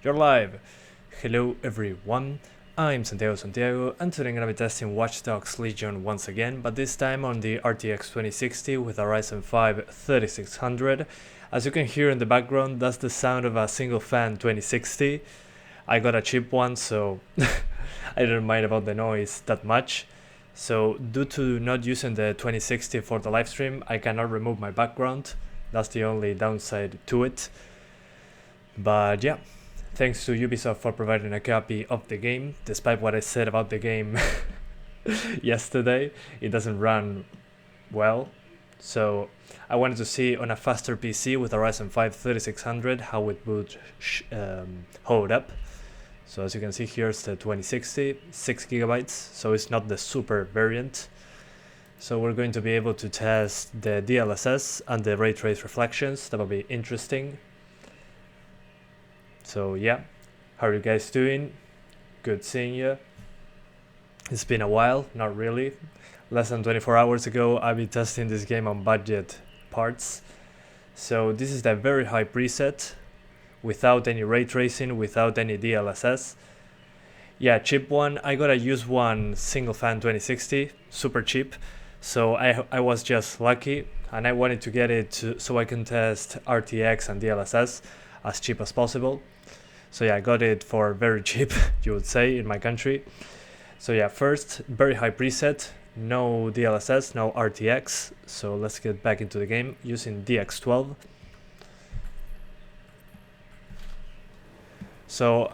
You're live! Hello everyone, I'm Santiago, and today I'm gonna be testing Watch Dogs Legion once again, but this time on the RTX 2060 with a Ryzen 5 3600. As you can hear in the background, that's the sound of a single fan 2060. I got a cheap one, so I didn't mind about the noise that much. So due to not using the 2060 for the live stream, I cannot remove my background. That's the only downside to it. But yeah, thanks to Ubisoft for providing a copy of the game. Despite what I said about the game yesterday, it doesn't run well. So I wanted to see on a faster PC with a Ryzen 5 3600 how it would hold up. So as you can see, here's the 2060, 6GB, so it's not the super variant. So we're going to be able to test the DLSS and the ray trace reflections. That will be interesting. So yeah, how are you guys doing? Good seeing you. It's been a while, not really. Less than 24 hours ago, I've been testing this game on budget parts. So this is the very high preset, without any ray tracing, without any DLSS. Yeah, cheap one. I gotta use one single fan 2060, super cheap. So I was just lucky, and I wanted to get it so I can test RTX and DLSS as cheap as possible. So yeah, I got it for very cheap, you would say, in my country. So yeah, first, very high preset, no DLSS, no RTX. So let's get back into the game using DX12. So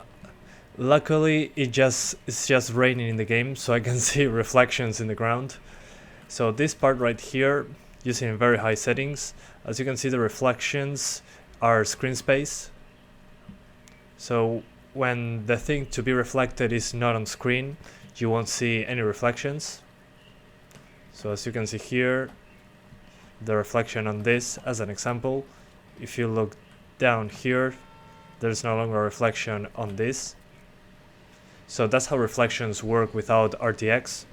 luckily it's just raining in the game, so I can see reflections in the ground. So this part right here, using very high settings, as you can see the reflections are screen space. So when the thing to be reflected is not on screen, you won't see any reflections. So as you can see here, the reflection on this as an example. If you look down here, there's no longer a reflection on this. So that's how reflections work without RTX.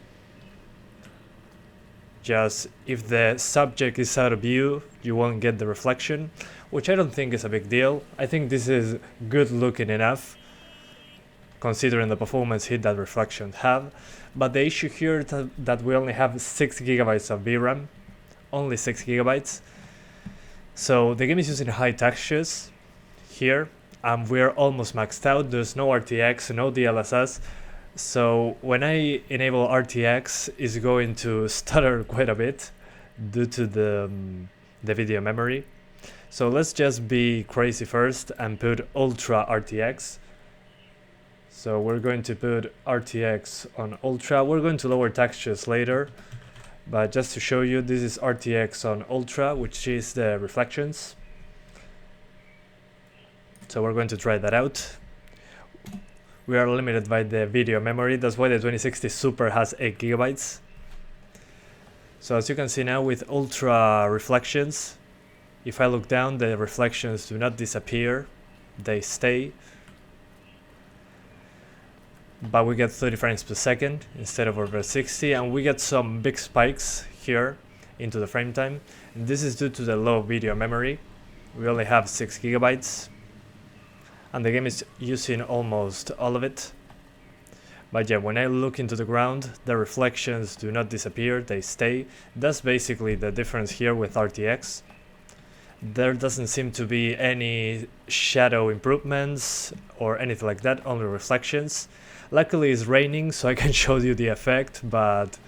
Just if the subject is out of view, you won't get the reflection, which I don't think is a big deal. I think this is good looking enough, considering the performance hit that reflections have. But the issue here is that we only have 6GB of VRAM, only 6GB. So the game is using high textures here, and we're almost maxed out. There's no RTX, no DLSS. So when I enable RTX, it's going to stutter quite a bit due to the video memory. So let's just be crazy first and put Ultra RTX. So we're going to put RTX on Ultra. We're going to lower textures later, but just to show you, this is RTX on Ultra, which is the reflections. So we're going to try that out. We are limited by the video memory, that's why the 2060 Super has 8GB. So as you can see now with Ultra reflections, if I look down, the reflections do not disappear, they stay. But we get 30 frames per second instead of over 60, and we get some big spikes here into the frame time. And this is due to the low video memory. We only have 6GB. And the game is using almost all of it. But yeah, when I look into the ground, the reflections do not disappear, they stay. That's basically the difference here with RTX. There doesn't seem to be any shadow improvements or anything like that, only reflections. Luckily it's raining, so I can show you the effect, but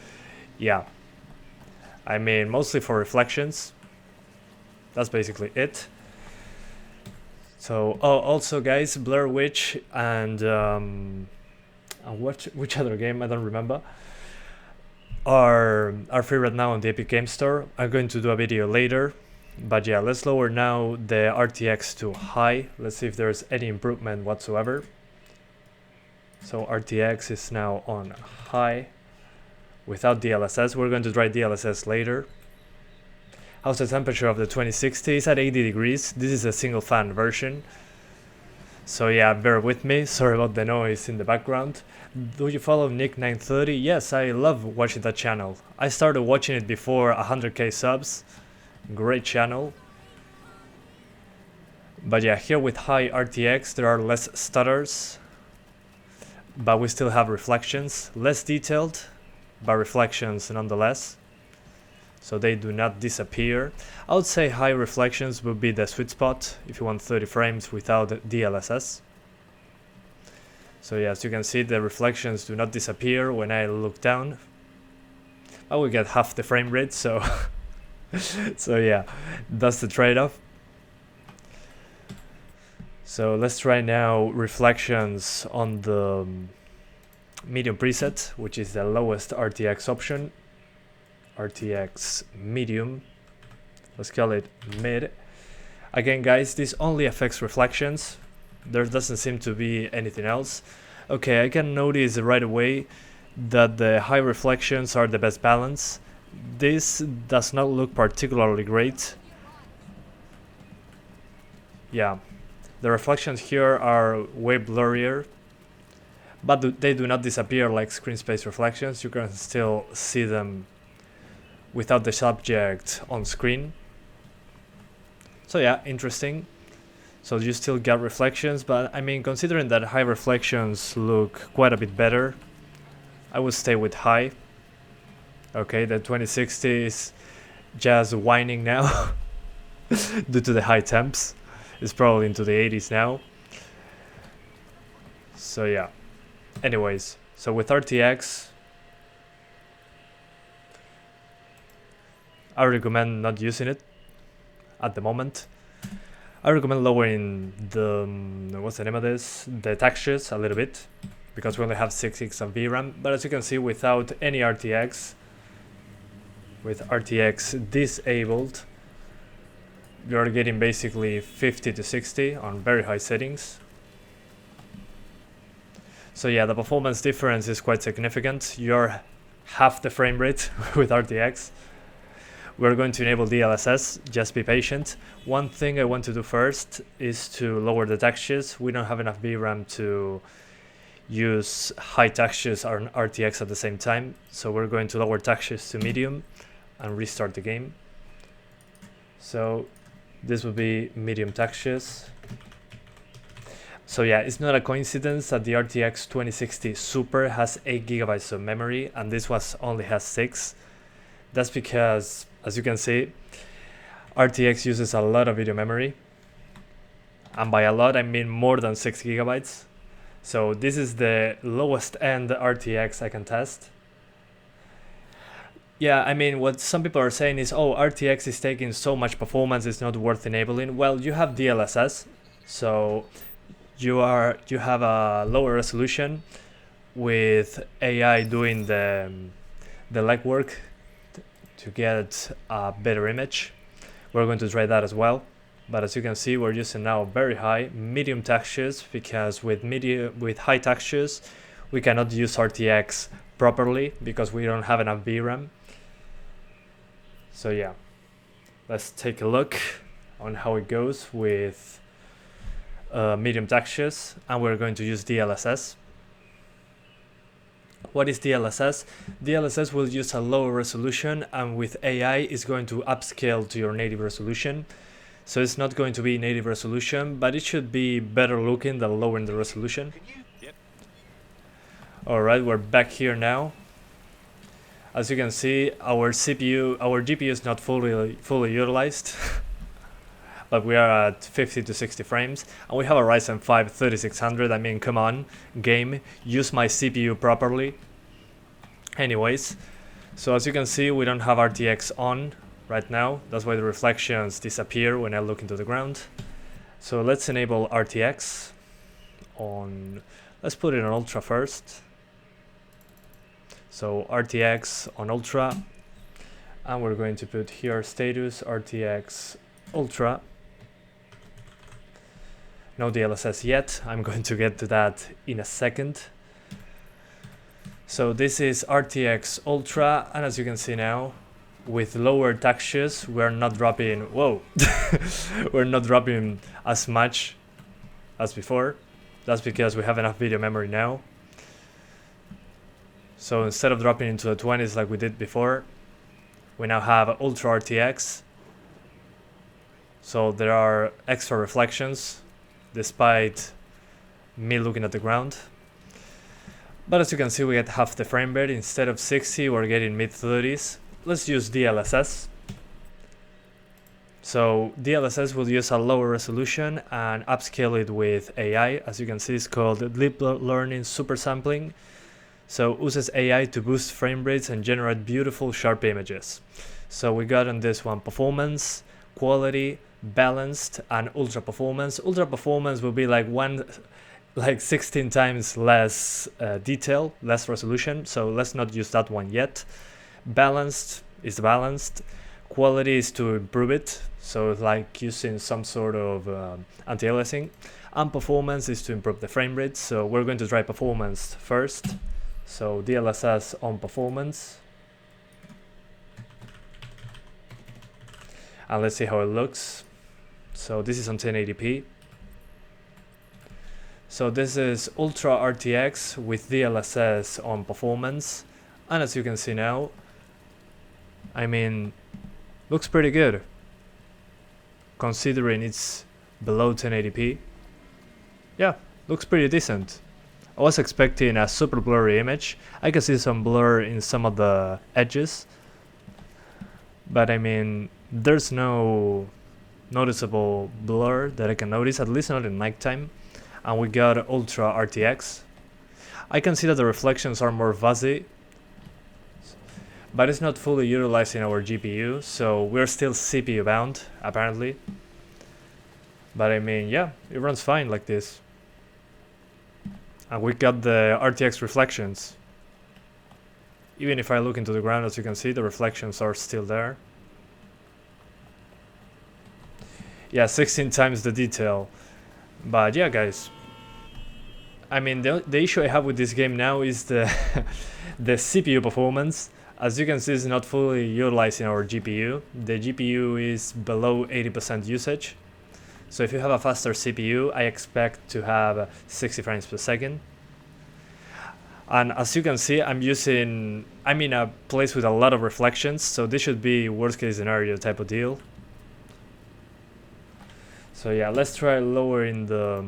yeah. I mean, mostly for reflections. That's basically it. So, oh, also guys, Blair Witch and which other game, I don't remember, are free right now on the Epic Game Store. I'm going to do a video later, but yeah, let's lower now the RTX to high. Let's see if there's any improvement whatsoever. So RTX is now on high without DLSS. We're going to try DLSS later. How's the temperature of the 2060? It's at 80 degrees. This is a single fan version. So yeah, bear with me. Sorry about the noise in the background. Do you follow Nick930? Yes, I love watching that channel. I started watching it before 100k subs. Great channel. But yeah, here with high RTX there are less stutters, but we still have reflections, less detailed, but reflections nonetheless. So they do not disappear. I would say high reflections would be the sweet spot if you want 30 frames without DLSS. So yeah, as you can see, the reflections do not disappear when I look down. I will get half the frame rate, so so yeah, that's the trade-off. So let's try now reflections on the medium preset, which is the lowest RTX option. RTX medium, let's call it mid. Again guys, this only affects reflections, there doesn't seem to be anything else. Okay, I can notice right away that the high reflections are the best balance. This does not look particularly great. Yeah, the reflections here are way blurrier, but they do not disappear like screen space reflections. You can still see them without the subject on screen. So yeah, interesting. So you still get reflections, but I mean, considering that high reflections look quite a bit better, I would stay with high. Okay, the 2060 is just whining now due to the high temps. It's probably into the 80s now. So yeah. Anyways, so with RTX, I recommend not using it at the moment. I recommend lowering the, what's the name of this? The textures a little bit, because we only have 6 gigs of VRAM. But as you can see, without any RTX, with RTX disabled, you're getting basically 50 to 60 on very high settings. So yeah, the performance difference is quite significant. You're half the frame rate with RTX. We're going to enable DLSS, just be patient. One thing I want to do first is to lower the textures. We don't have enough VRAM to use high textures on RTX at the same time. So we're going to lower textures to medium and restart the game. So this will be medium textures. So yeah, it's not a coincidence that the RTX 2060 Super has 8 GB of memory and this one only has 6. That's because, as you can see, RTX uses a lot of video memory. And by a lot, I mean more than 6 GB. So this is the lowest end RTX I can test. Yeah, I mean, what some people are saying is, oh, RTX is taking so much performance, it's not worth enabling. Well, you have DLSS, so you have a lower resolution with AI doing the legwork to get a better image. We're going to try that as well. But as you can see, we're using now very high medium textures, because with high textures we cannot use RTX properly because we don't have enough VRAM. So yeah, let's take a look on how it goes with medium textures, and we're going to use DLSS. What is DLSS? DLSS will use a lower resolution, and with AI is going to upscale to your native resolution. So it's not going to be native resolution, but it should be better looking than lowering the resolution. Yep. Alright, we're back here now. As you can see, our GPU is not fully utilized, but we are at 50 to 60 frames, and we have a Ryzen 5 3600. I mean, come on, game, use my CPU properly. Anyways, so as you can see, we don't have RTX on right now. That's why the reflections disappear when I look into the ground. So let's enable RTX on, let's put it on Ultra first. So RTX on Ultra, and we're going to put here status RTX Ultra. No DLSS yet, I'm going to get to that in a second. So this is RTX Ultra, and as you can see now, with lower textures, we're not dropping, whoa, we're not dropping as much as before. That's because we have enough video memory now. So instead of dropping into the 20s like we did before, we now have Ultra RTX. So there are extra reflections despite me looking at the ground. But as you can see, we get half the frame rate. Instead of 60, we're getting mid-30s. Let's use DLSS. So DLSS will use a lower resolution and upscale it with AI. As you can see, it's called Deep Learning Super Sampling. So uses AI to boost frame rates and generate beautiful sharp images. So we got on this one performance, quality, balanced, and ultra performance. Ultra performance will be like 16 times less detail, less resolution. So let's not use that one yet. Balanced is balanced. Quality is to improve it. So like using some sort of anti-aliasing. And performance is to improve the frame rate. So we're going to try performance first. So DLSS on performance. And let's see how it looks. So this is on 1080p. So this is Ultra RTX with DLSS on performance. And as you can see now, I mean, looks pretty good. Considering it's below 1080p. Yeah, looks pretty decent. I was expecting a super blurry image. I can see some blur in some of the edges. But I mean, there's no noticeable blur that I can notice, at least not in nighttime. And we got Ultra RTX. I can see that the reflections are more fuzzy, but it's not fully utilizing our GPU, so we're still CPU bound, apparently. But I mean, yeah, it runs fine like this. And we got the RTX reflections. Even if I look into the ground, as you can see, the reflections are still there. Yeah, 16 times the detail. But yeah, guys, I mean, the issue I have with this game now is the the CPU performance. As you can see, it's not fully utilizing our GPU. The GPU is below 80% usage. So if you have a faster CPU, I expect to have 60 frames per second. And as you can see, I'm in a place with a lot of reflections, so this should be worst case scenario type of deal. So yeah, let's try lowering the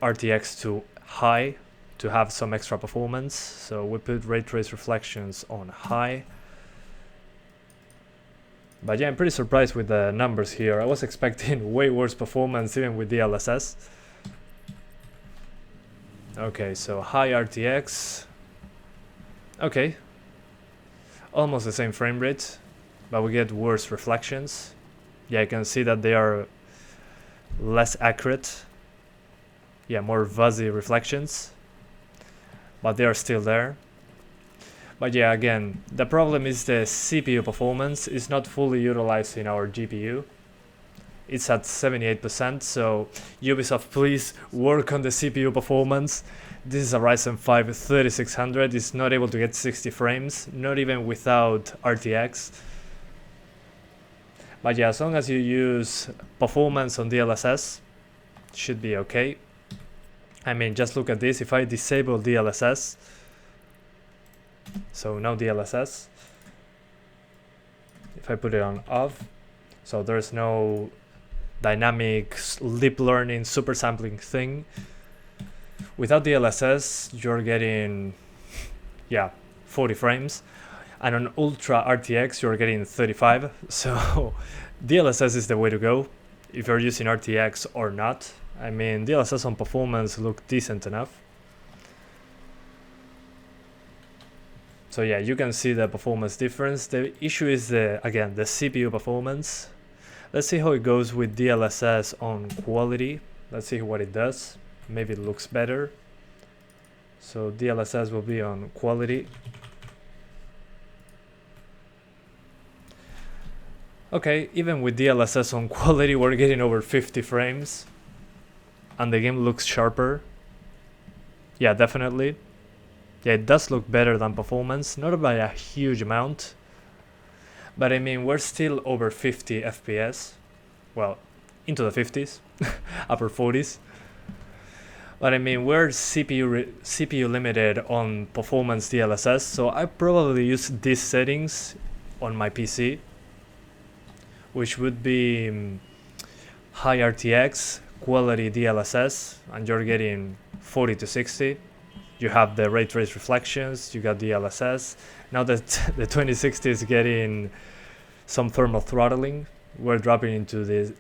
RTX to high to have some extra performance. So we put ray trace reflections on high. But yeah, I'm pretty surprised with the numbers here. I was expecting way worse performance even with DLSS. Okay, so high RTX. Okay. Almost the same frame rate, but we get worse reflections. Yeah, I can see that they are less accurate. Yeah, more fuzzy reflections, but they are still there. But yeah, again, the problem is the CPU performance is not fully utilizing our GPU. It's at 78%, so Ubisoft, please work on the CPU performance. This is a Ryzen 5 3600, it's not able to get 60 frames, not even without RTX. But yeah, as long as you use performance on DLSS, it should be okay. I mean, just look at this. If I disable DLSS, so no DLSS, if I put it on off, so there's no dynamic deep learning super sampling thing. Without DLSS, you're getting, yeah, 40 frames. And on Ultra RTX, you're getting 35. So DLSS is the way to go if you're using RTX or not. I mean, DLSS on performance look decent enough. So yeah, you can see the performance difference. The issue is again the CPU performance. Let's see how it goes with DLSS on quality. Let's see what it does. Maybe it looks better. So DLSS will be on quality. Okay, even with DLSS on quality, we're getting over 50 frames. And the game looks sharper. Yeah, definitely. Yeah, it does look better than performance, not by a huge amount. But I mean, we're still over 50 FPS. Well, into the 50s, upper 40s. But I mean, we're CPU limited on performance DLSS, so I probably use these settings on my PC, which would be high RTX, quality DLSS, and you're getting 40 to 60. You have the ray trace reflections, you got DLSS. Now that the 2060 is getting some thermal throttling, we're dropping into the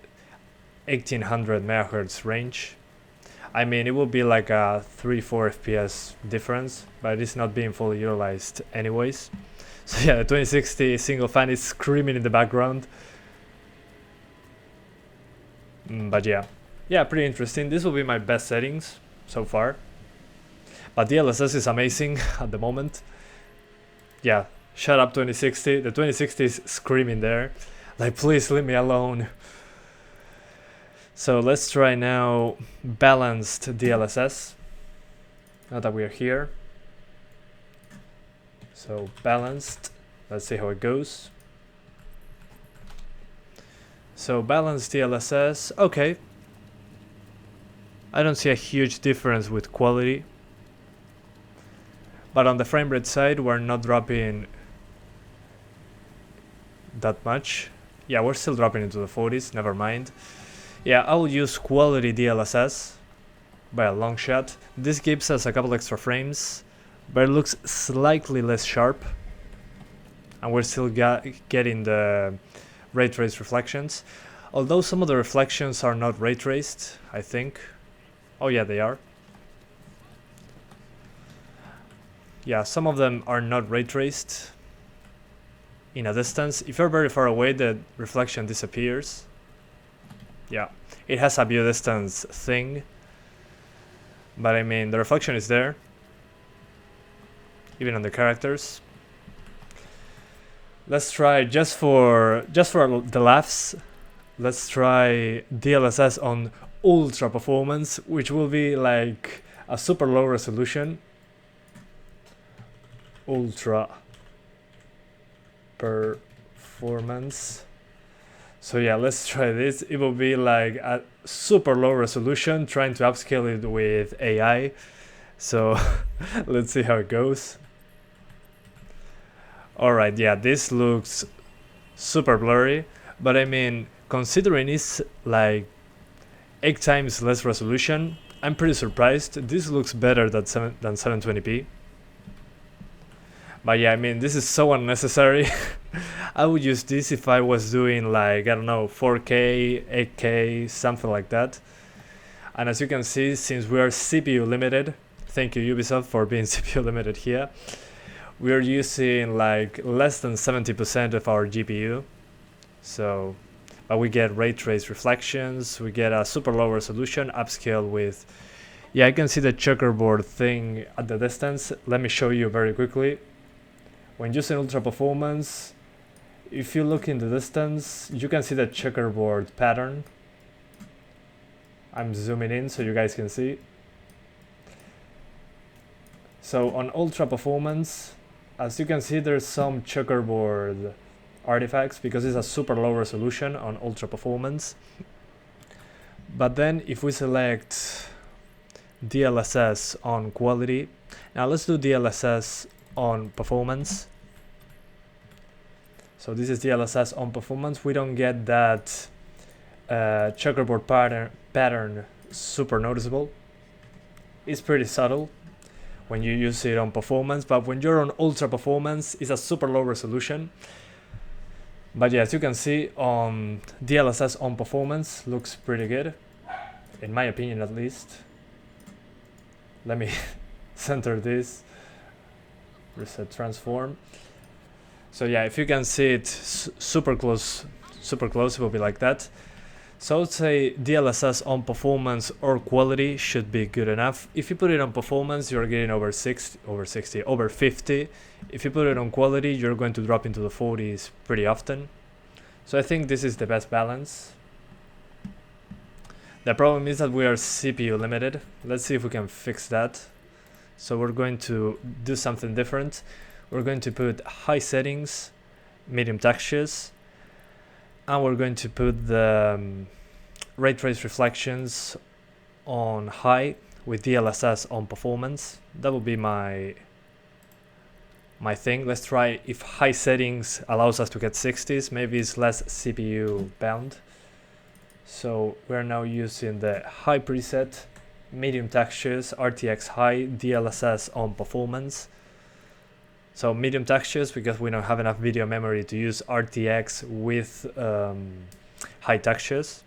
1800 megahertz range. I mean, it will be like a 3-4 FPS difference, but it's not being fully utilized anyways. So yeah, the 2060 single fan is screaming in the background. But yeah, pretty interesting. This will be my best settings so far. But DLSS is amazing at the moment. Yeah, shut up 2060. The 2060 is screaming there. Like, please leave me alone. So let's try now balanced DLSS. Now that we are here. So balanced. Let's see how it goes. So balanced DLSS. Okay. I don't see a huge difference with quality. But on the frame rate side, we're not dropping that much. Yeah, we're still dropping into the 40s, never mind. Yeah, I'll use quality DLSS by a long shot. This gives us a couple extra frames, but it looks slightly less sharp. And we're still getting the ray trace reflections. Although some of the reflections are not ray traced, I think. Oh yeah, they are. Yeah, some of them are not ray traced in a distance. If you're very far away, the reflection disappears. Yeah, it has a view distance thing, but I mean, the reflection is there, even on the characters. Let's try, just for the laughs, let's try DLSS on ultra performance, which will be like a super low resolution. Ultra performance. So yeah, let's try this. It will be like a super low resolution, trying to upscale it with AI. So let's see how it goes. Alright, yeah, this looks super blurry, but I mean, considering it's like 8 times less resolution, I'm pretty surprised. This looks better than 720p. But yeah, I mean, this is so unnecessary. I would use this if I was doing like, I don't know, 4K, 8K, something like that. And as you can see, since we are CPU limited, thank you Ubisoft for being CPU limited here, we are using like less than 70% of our GPU. So, but we get ray trace reflections, we get a super low resolution, upscale with, yeah, I can see the checkerboard thing at the distance. Let me show you very quickly. When using ultra performance, if you look in the distance, you can see the checkerboard pattern. I'm zooming in so you guys can see. So on ultra performance, as you can see, there's some checkerboard artifacts because it's a super low resolution on ultra performance. But then if we select DLSS on quality, now let's do DLSS on performance. So this is DLSS on performance. We don't get that checkerboard pattern super noticeable. It's pretty subtle when you use it on performance, but when you're on ultra performance, it's a super low resolution. But yeah, as you can see, on DLSS on performance looks pretty good, in my opinion at least. Let me center this. Reset transform. So yeah, if you can see it super close, it will be like that. So I would say DLSS on performance or quality should be good enough. If you put it on performance, you're getting over 50. If you put it on quality, you're going to drop into the 40s pretty often. So I think this is the best balance. The problem is that we are CPU limited. Let's see if we can fix that. So we're going to do something different. We're going to put high settings, medium textures, and we're going to put the ray trace reflections on high with DLSS on performance. That will be my thing. Let's try if high settings allows us to get 60s. Maybe it's less CPU bound. So we're now using the high preset, medium textures, RTX high, DLSS on performance. So medium textures because we don't have enough video memory to use RTX with high textures.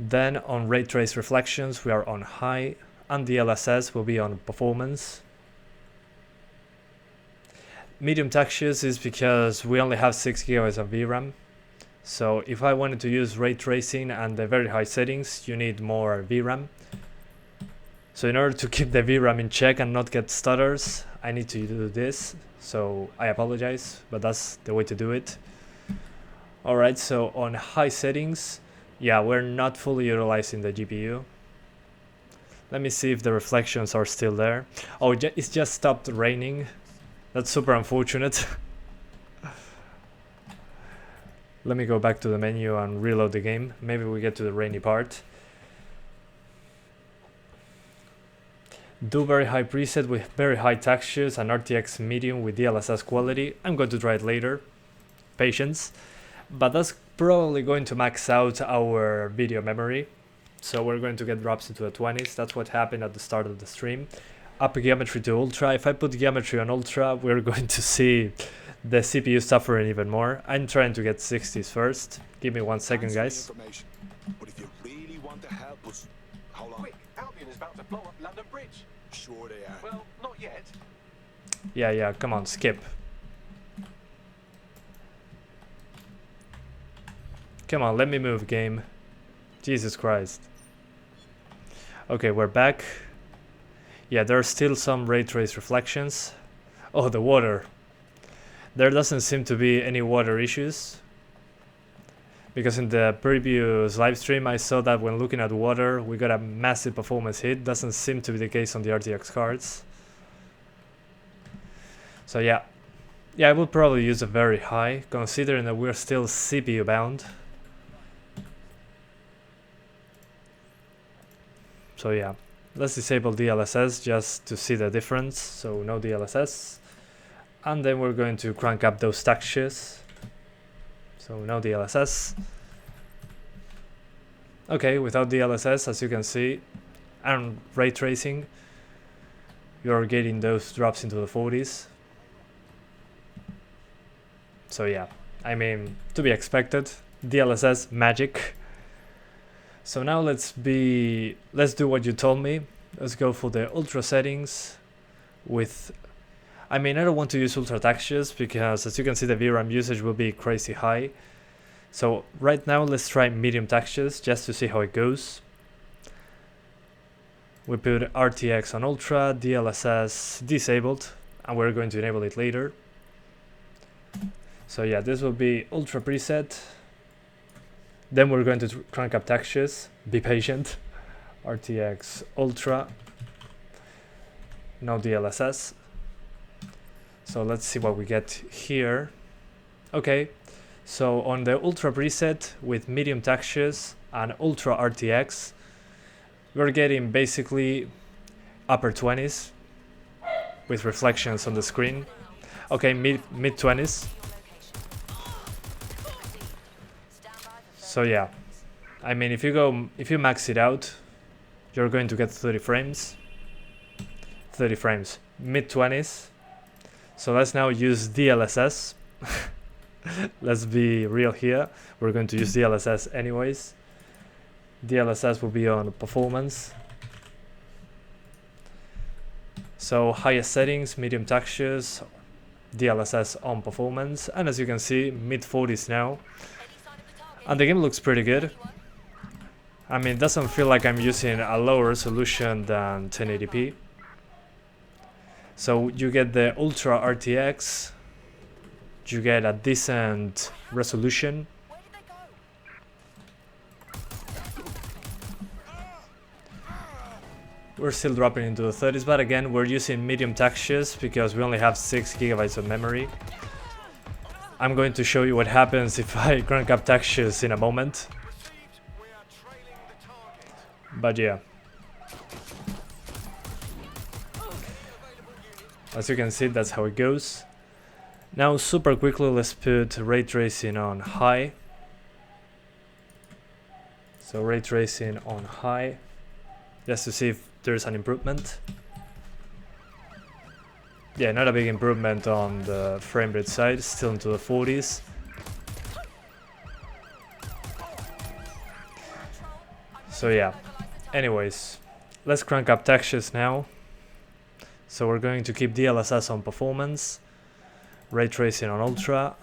Then on ray trace reflections we are on high, and DLSS will be on performance. Medium textures is because we only have 6 GB of VRAM. So if I wanted to use ray tracing and the very high settings, you need more VRAM. So in order to keep the VRAM in check and not get stutters, I need to do this. So I apologize, but that's the way to do it. Alright, so on high settings, yeah, we're not fully utilizing the GPU. Let me see if the reflections are still there. Oh, it's just stopped raining. That's super unfortunate. Let me go back to the menu and reload the game. Maybe we get to the rainy part. Do very high preset with very high textures and RTX medium with DLSS quality. I'm going to try it later. Patience. But that's probably going to max out our video memory. So we're going to get drops into the 20s. That's what happened at the start of the stream. Up geometry to ultra. If I put geometry on ultra, we're going to see the CPU suffering even more. I'm trying to get 60s first. Give me 1 second, guys. But if you really want to help us, hold on. Quick, Albion is about to blow up London Bridge. Sure they are. Well, not yet. Yeah, come on, skip. Come on, let me move, game. Jesus Christ. Okay, we're back. Yeah, there are still some ray trace reflections. Oh, the water. There doesn't seem to be any water issues. Because in the previous live stream I saw that when looking at water we got a massive performance hit. Doesn't seem to be the case on the RTX cards. So yeah. Yeah, I would probably use a very high, considering that we're still CPU bound. So yeah. Let's disable DLSS just to see the difference. So no DLSS. And then we're going to crank up those textures. So no DLSS. Okay, without DLSS, as you can see, and ray tracing, you're getting those drops into the 40s. So yeah, I mean, to be expected. DLSS magic. So now let's do what you told me. Let's go for the ultra settings with, I mean, I don't want to use ultra textures because as you can see the VRAM usage will be crazy high. So right now let's try medium textures just to see how it goes. We put RTX on ultra, DLSS disabled, and we're going to enable it later. So yeah, this will be ultra preset. Then we're going to crank up textures. Be patient. RTX ultra. No DLSS. So let's see what we get here. Okay, so on the ultra preset with medium textures and ultra RTX, we're getting basically upper 20s with reflections on the screen. Okay, mid 20s. So yeah, I mean, if you max it out, you're going to get 30 frames. 30 frames, mid 20s. So let's now use DLSS. Let's be real here. We're going to use DLSS anyways. DLSS will be on performance. So highest settings, medium textures, DLSS on performance. And as you can see, mid 40s now. And the game looks pretty good. I mean, it doesn't feel like I'm using a lower resolution than 1080p. So you get the Ultra RTX, you get a decent resolution. We're still dropping into the 30s, but again, we're using medium textures because we only have 6 GB of memory. I'm going to show you what happens if I crank up textures in a moment. But yeah. As you can see, that's how it goes. Now super quickly let's put ray tracing on high. So ray tracing on high, just to see if there's an improvement. Yeah, not a big improvement on the frame rate side, still into the 40s. So yeah, anyways, let's crank up textures now. So we're going to keep DLSS on performance, ray tracing on ultra,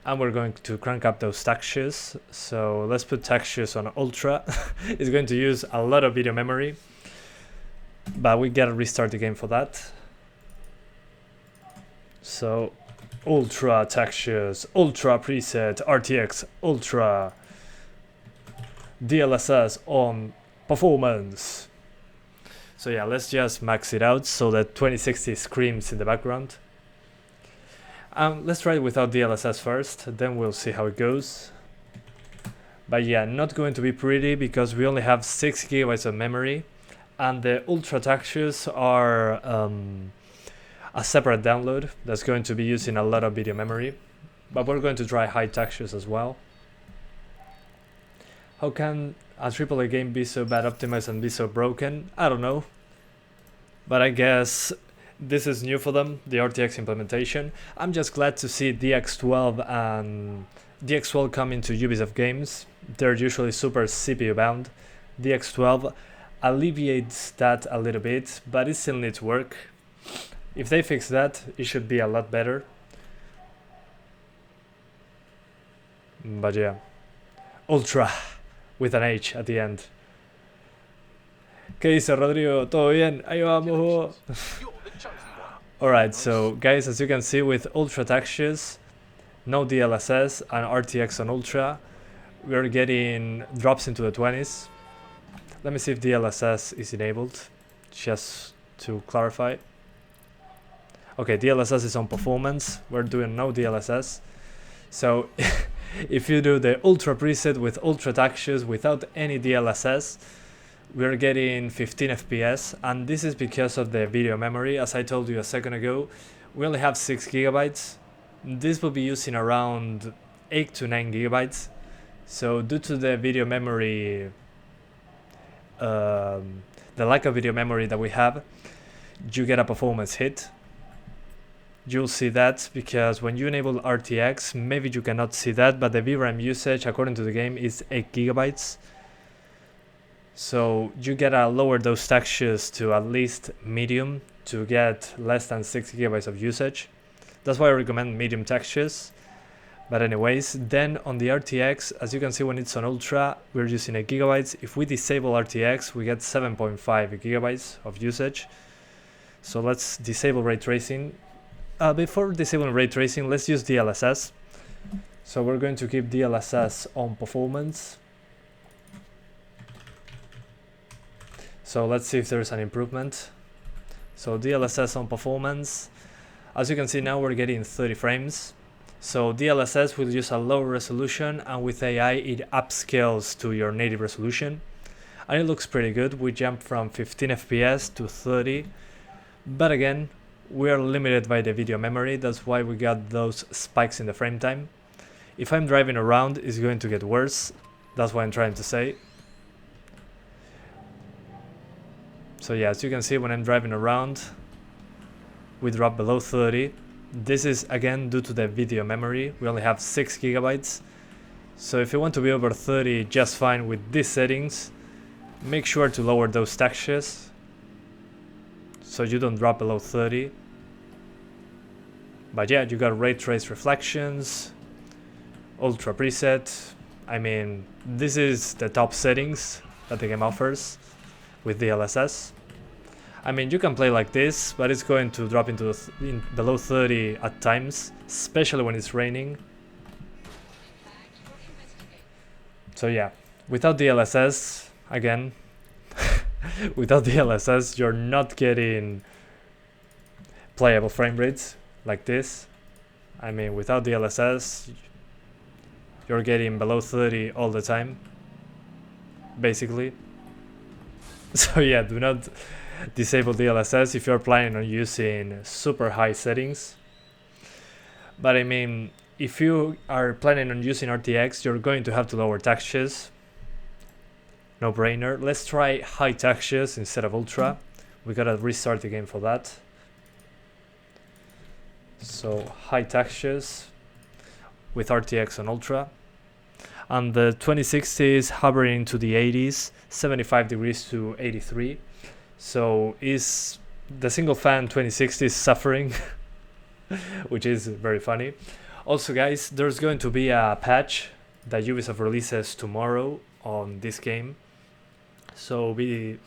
and we're going to crank up those textures. So let's put textures on ultra. It's going to use a lot of video memory, but we gotta restart the game for that. So ultra textures, ultra preset, RTX ultra, DLSS on performance. So yeah, let's just max it out so that 2060 screams in the background. Let's try it without DLSS first, then we'll see how it goes. But yeah, not going to be pretty because we only have 6 GB of memory, and the ultra textures are a separate download that's going to be using a lot of video memory. But we're going to try high textures as well. How can a AAA game be so bad optimized and be so broken? I don't know. But I guess this is new for them, the RTX implementation. I'm just glad to see DX12 and DX12 come into Ubisoft games. They're usually super CPU bound. DX12 alleviates that a little bit, but it still needs work. If they fix that, it should be a lot better. But yeah, ultra with an H at the end. ¿Qué dice Rodrigo? ¿Todo bien? Ahí vamos. You're the chosen one. Alright, so guys, as you can see with ultra textures, no DLSS and RTX on ultra, we're getting drops into the 20s. Let me see if DLSS is enabled, just to clarify. Okay, DLSS is on performance, we're doing no DLSS. So if you do the ultra preset with ultra textures without any DLSS, we're getting 15 FPS, and this is because of the video memory. As I told you a second ago, we only have 6 GB. This will be using around 8 to 9 GB. So due to the video memory, the lack of video memory that we have, you get a performance hit. You'll see that because when you enable RTX, maybe you cannot see that, but the VRAM usage according to the game is 8 GB. So you gotta lower those textures to at least medium to get less than 6 GB of usage. That's why I recommend medium textures. But anyways, then on the RTX, as you can see when it's on ultra, we're using 8 GB. If we disable RTX, we get 7.5 GB of usage. So let's disable ray tracing. Before disabling ray tracing, let's use DLSS. So we're going to keep DLSS on performance. So let's see if there's an improvement. So DLSS on performance. As you can see now we're getting 30 frames. So DLSS will use a lower resolution, and with AI it upscales to your native resolution. And it looks pretty good. We jumped from 15 FPS to 30. But again, we are limited by the video memory. That's why we got those spikes in the frame time. If I'm driving around, it's going to get worse. That's what I'm trying to say. So yeah, as you can see when I'm driving around, we drop below 30. This is again due to the video memory. We only have 6 GB. So if you want to be over 30 just fine with these settings, make sure to lower those textures so you don't drop below 30. But yeah, you got ray trace reflections, ultra preset. I mean, this is the top settings that the game offers with DLSS. I mean, you can play like this, but it's going to drop into below 30 at times, especially when it's raining. So yeah, without DLSS, again, without DLSS, you're not getting playable frame rates like this. I mean, without DLSS, you're getting below 30 all the time, basically. So yeah, do not disable DLSS if you're planning on using super high settings. But I mean, if you are planning on using RTX, you're going to have to lower textures. no brainer. Let's try high textures instead of ultra. We gotta restart the game for that. So high textures with RTX on ultra. And the 2060 is hovering to the 80s, 75 degrees to 83. So is the single fan 2060 is suffering, which is very funny. Also guys, there's going to be a patch that Ubisoft releases tomorrow on this game. So be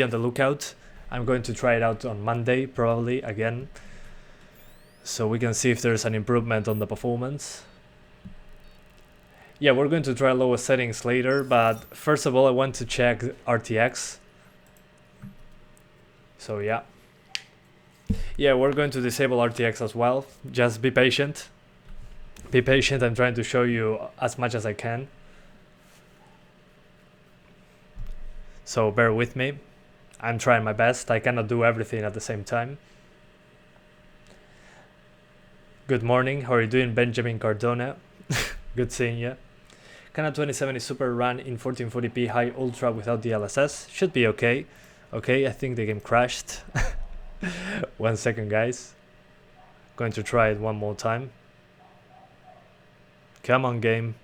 on the lookout. I'm going to try it out on Monday probably again. So we can see if there's an improvement on the performance. Yeah, we're going to try lower settings later, but first of all I want to check RTX. So yeah. Yeah, we're going to disable RTX as well. Just be patient. Be patient, I'm trying to show you as much as I can. So bear with me. I'm trying my best. I cannot do everything at the same time. Good morning, how are you doing, Benjamin Cardona? Good seeing you. Canon 2070 Super run in 1440p high ultra without DLSS. Should be okay. Okay, I think the game crashed. 1 second guys. Going to try it one more time. Come on game.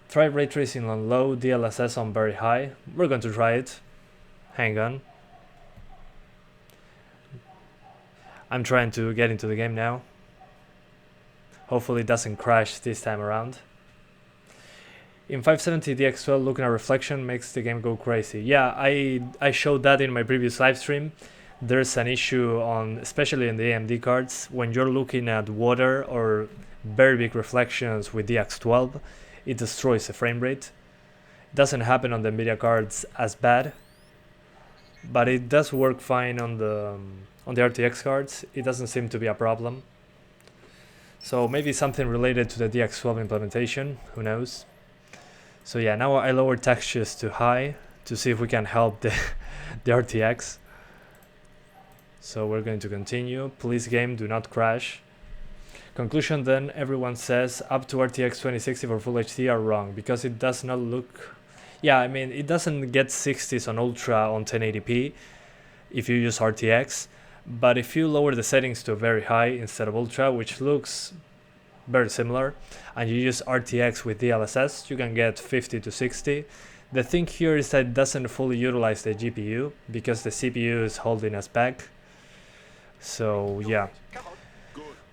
Try ray tracing on low, DLSS on very high. We're going to try it. Hang on. I'm trying to get into the game now. Hopefully it doesn't crash this time around. In 570 DX12 looking at reflection makes the game go crazy. Yeah, I showed that in my previous live stream. There's an issue on, especially in the AMD cards, when you're looking at water or very big reflections with DX12, it destroys the frame rate. It doesn't happen on the Nvidia cards as bad, but it does work fine on the RTX cards. It doesn't seem to be a problem. So maybe something related to the DX12 implementation, who knows. So yeah, now I lower textures to high to see if we can help the RTX. So we're going to continue. Please game, do not crash. Conclusion then, everyone says up to RTX 2060 for Full HD are wrong because it does not look... Yeah, I mean, it doesn't get 60s on Ultra on 1080p if you use RTX. But if you lower the settings to very high instead of Ultra, which looks very similar, and you use RTX with DLSS, you can get 50 to 60. The thing here is that it doesn't fully utilize the GPU because the CPU is holding us back. So yeah.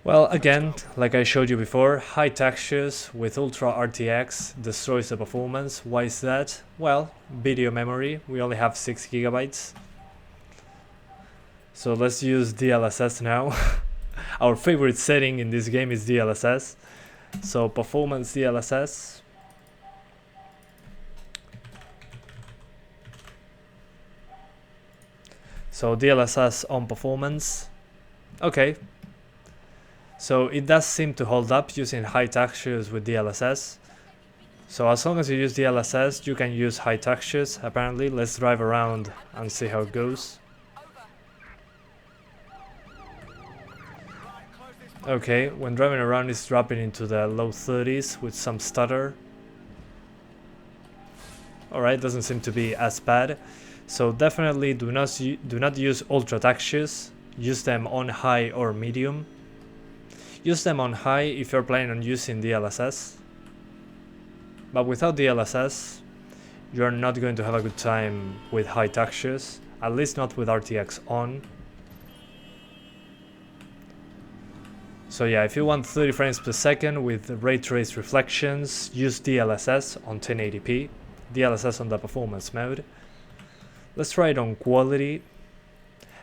Well, again, like I showed you before, high textures with Ultra RTX destroys the performance. Why is that? Well, video memory, we only have 6 GB. So let's use DLSS now. Our favorite setting in this game is DLSS. So performance DLSS. So DLSS on performance. Okay. So it does seem to hold up using high textures with DLSS. So as long as you use DLSS, you can use high textures apparently. Let's drive around and see how it goes. Okay, when driving around it's dropping into the low 30s with some stutter. Alright, doesn't seem to be as bad. So definitely do not use ultra textures. Use them on high or medium. Use them on high if you're planning on using DLSS. But without DLSS, you're not going to have a good time with high textures. At least not with RTX on. So yeah, if you want 30 frames per second with ray trace reflections, use DLSS on 1080p, DLSS on the performance mode. Let's try it on quality.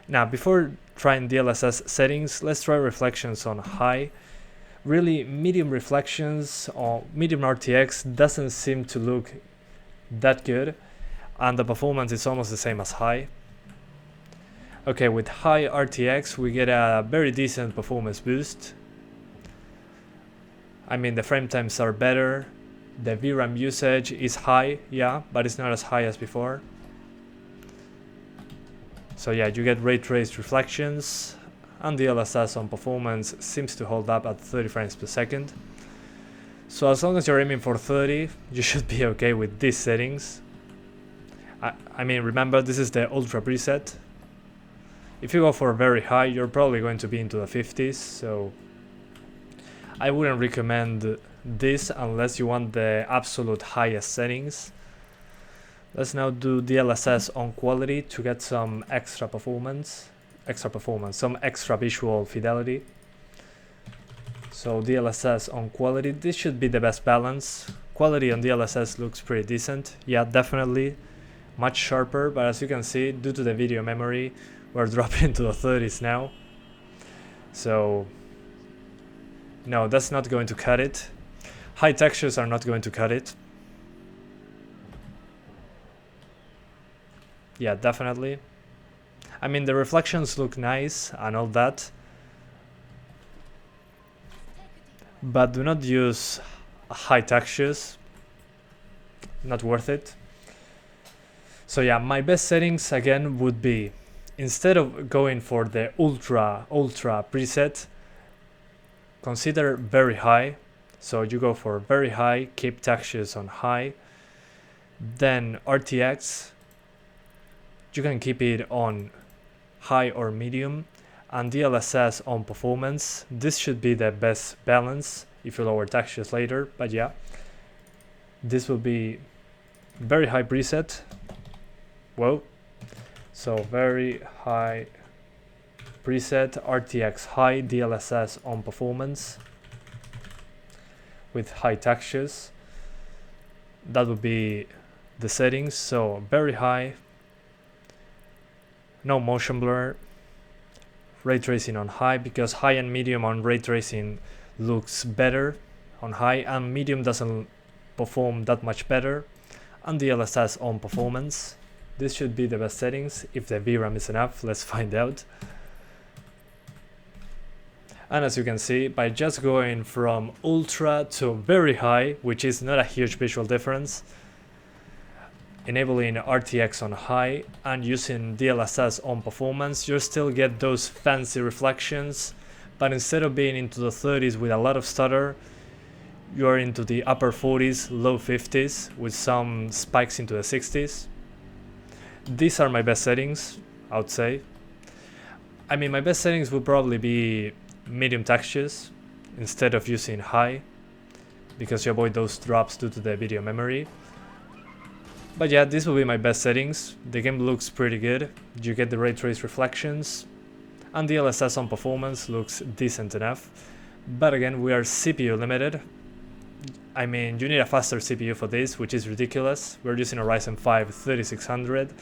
Now, before trying DLSS settings, let's try reflections on high. Really, medium reflections or medium RTX doesn't seem to look that good, and the performance is almost the same as high. Okay, with high RTX we get a very decent performance boost. I mean, the frame times are better, the VRAM usage is high, yeah, but it's not as high as before. So yeah, you get ray traced reflections, and the DLSS on performance seems to hold up at 30 frames per second. So as long as you're aiming for 30, you should be okay with these settings. I mean, remember, this is the ultra preset. If you go for very high, you're probably going to be into the 50s, so I wouldn't recommend this unless you want the absolute highest settings. Let's now do DLSS on quality to get some extra performance, some extra visual fidelity. So DLSS on quality, this should be the best balance. Quality on DLSS looks pretty decent. Yeah, definitely much sharper, but as you can see, due to the video memory, we're dropping into the 30s now. So no, that's not going to cut it. High textures are not going to cut it. Yeah, definitely. I mean, the reflections look nice and all that, but do not use high textures. Not worth it. So yeah, my best settings again would be, instead of going for the ultra preset, consider very high. So you go for very high, keep textures on high. Then RTX, you can keep it on high or medium, and DLSS on performance. This should be the best balance if you lower textures later, but yeah, this will be very high preset. Whoa. So very high preset, RTX high, DLSS on performance with high textures. That would be the settings. So very high, no motion blur, ray tracing on high, because high and medium on ray tracing looks better on high, and medium doesn't perform that much better, and DLSS on performance. This should be the best settings. If the VRAM is enough, let's find out. And as you can see, by just going from ultra to very high, which is not a huge visual difference, enabling RTX on high and using DLSS on performance, you still get those fancy reflections, but instead of being into the 30s with a lot of stutter, you are into the upper 40s, low 50s, with some spikes into the 60s. These are my best settings, I would say. I mean, my best settings would probably be medium textures instead of using high, because you avoid those drops due to the video memory. But yeah, this will be my best settings. The game looks pretty good. You get the ray trace reflections, and the DLSS on performance looks decent enough. But again, we are CPU limited. I mean, you need a faster CPU for this, which is ridiculous. We're using a Ryzen 5 3600,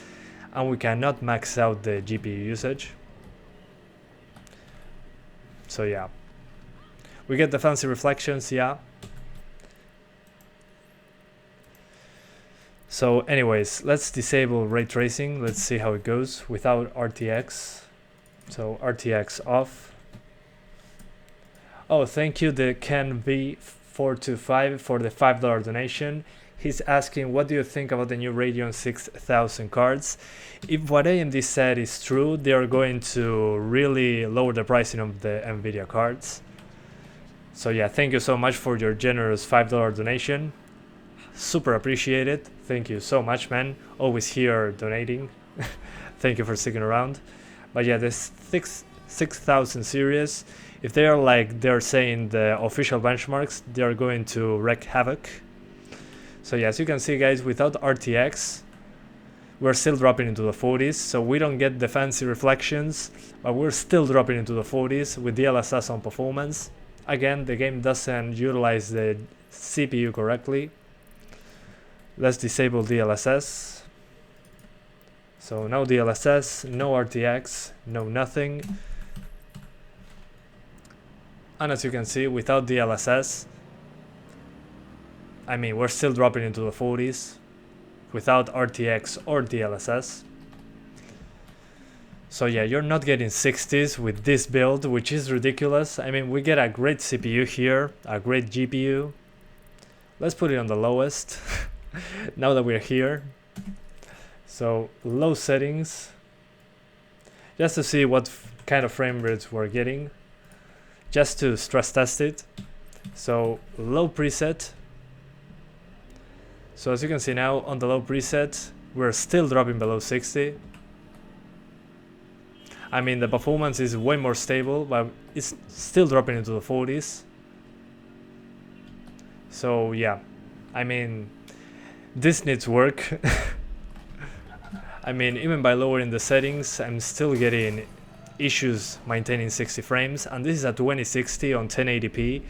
and we cannot max out the GPU usage. So yeah, we get the fancy reflections, yeah. So anyways, let's disable ray tracing. Let's see how it goes without RTX. So RTX off. Oh, thank you, the Ken V425 for the $5 donation. He's asking, what do you think about the new Radeon 6000 cards? If what AMD said is true, they are going to really lower the pricing of the Nvidia cards. So yeah, thank you so much for your generous $5 donation. Super appreciate it. Thank you so much, man. Always here donating. Thank you for sticking around. But yeah, this 6000 series, if they are like they're saying the official benchmarks, they are going to wreak havoc. So yeah, as you can see, guys, without RTX, we're still dropping into the 40s. So we don't get the fancy reflections, but we're still dropping into the 40s with DLSS on performance. Again, the game doesn't utilize the CPU correctly. Let's disable DLSS. So no DLSS, no RTX, no nothing. And as you can see, without DLSS, I mean, we're still dropping into the 40s without RTX or DLSS. So yeah, you're not getting 60s with this build, which is ridiculous. I mean, we get a great CPU here, a great GPU. Let's put it on the lowest now that we're here. So low settings, just to see what kind of frame rates we're getting, just to stress test it. So low preset. So as you can see now on the low preset, we're still dropping below 60. I mean, the performance is way more stable, but it's still dropping into the 40s. So yeah, I mean, this needs work. I mean, even by lowering the settings, I'm still getting issues maintaining 60 frames, and this is at 2060 on 1080p.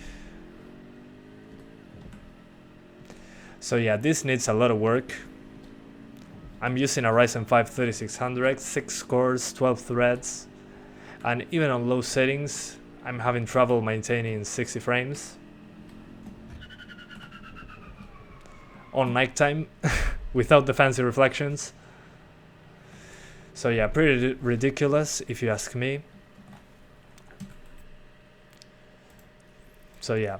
So yeah, this needs a lot of work. I'm using a Ryzen 5 3600, 6 cores, 12 threads, and even on low settings, I'm having trouble maintaining 60 frames. On nighttime, without the fancy reflections. So yeah, pretty ridiculous if you ask me. So yeah,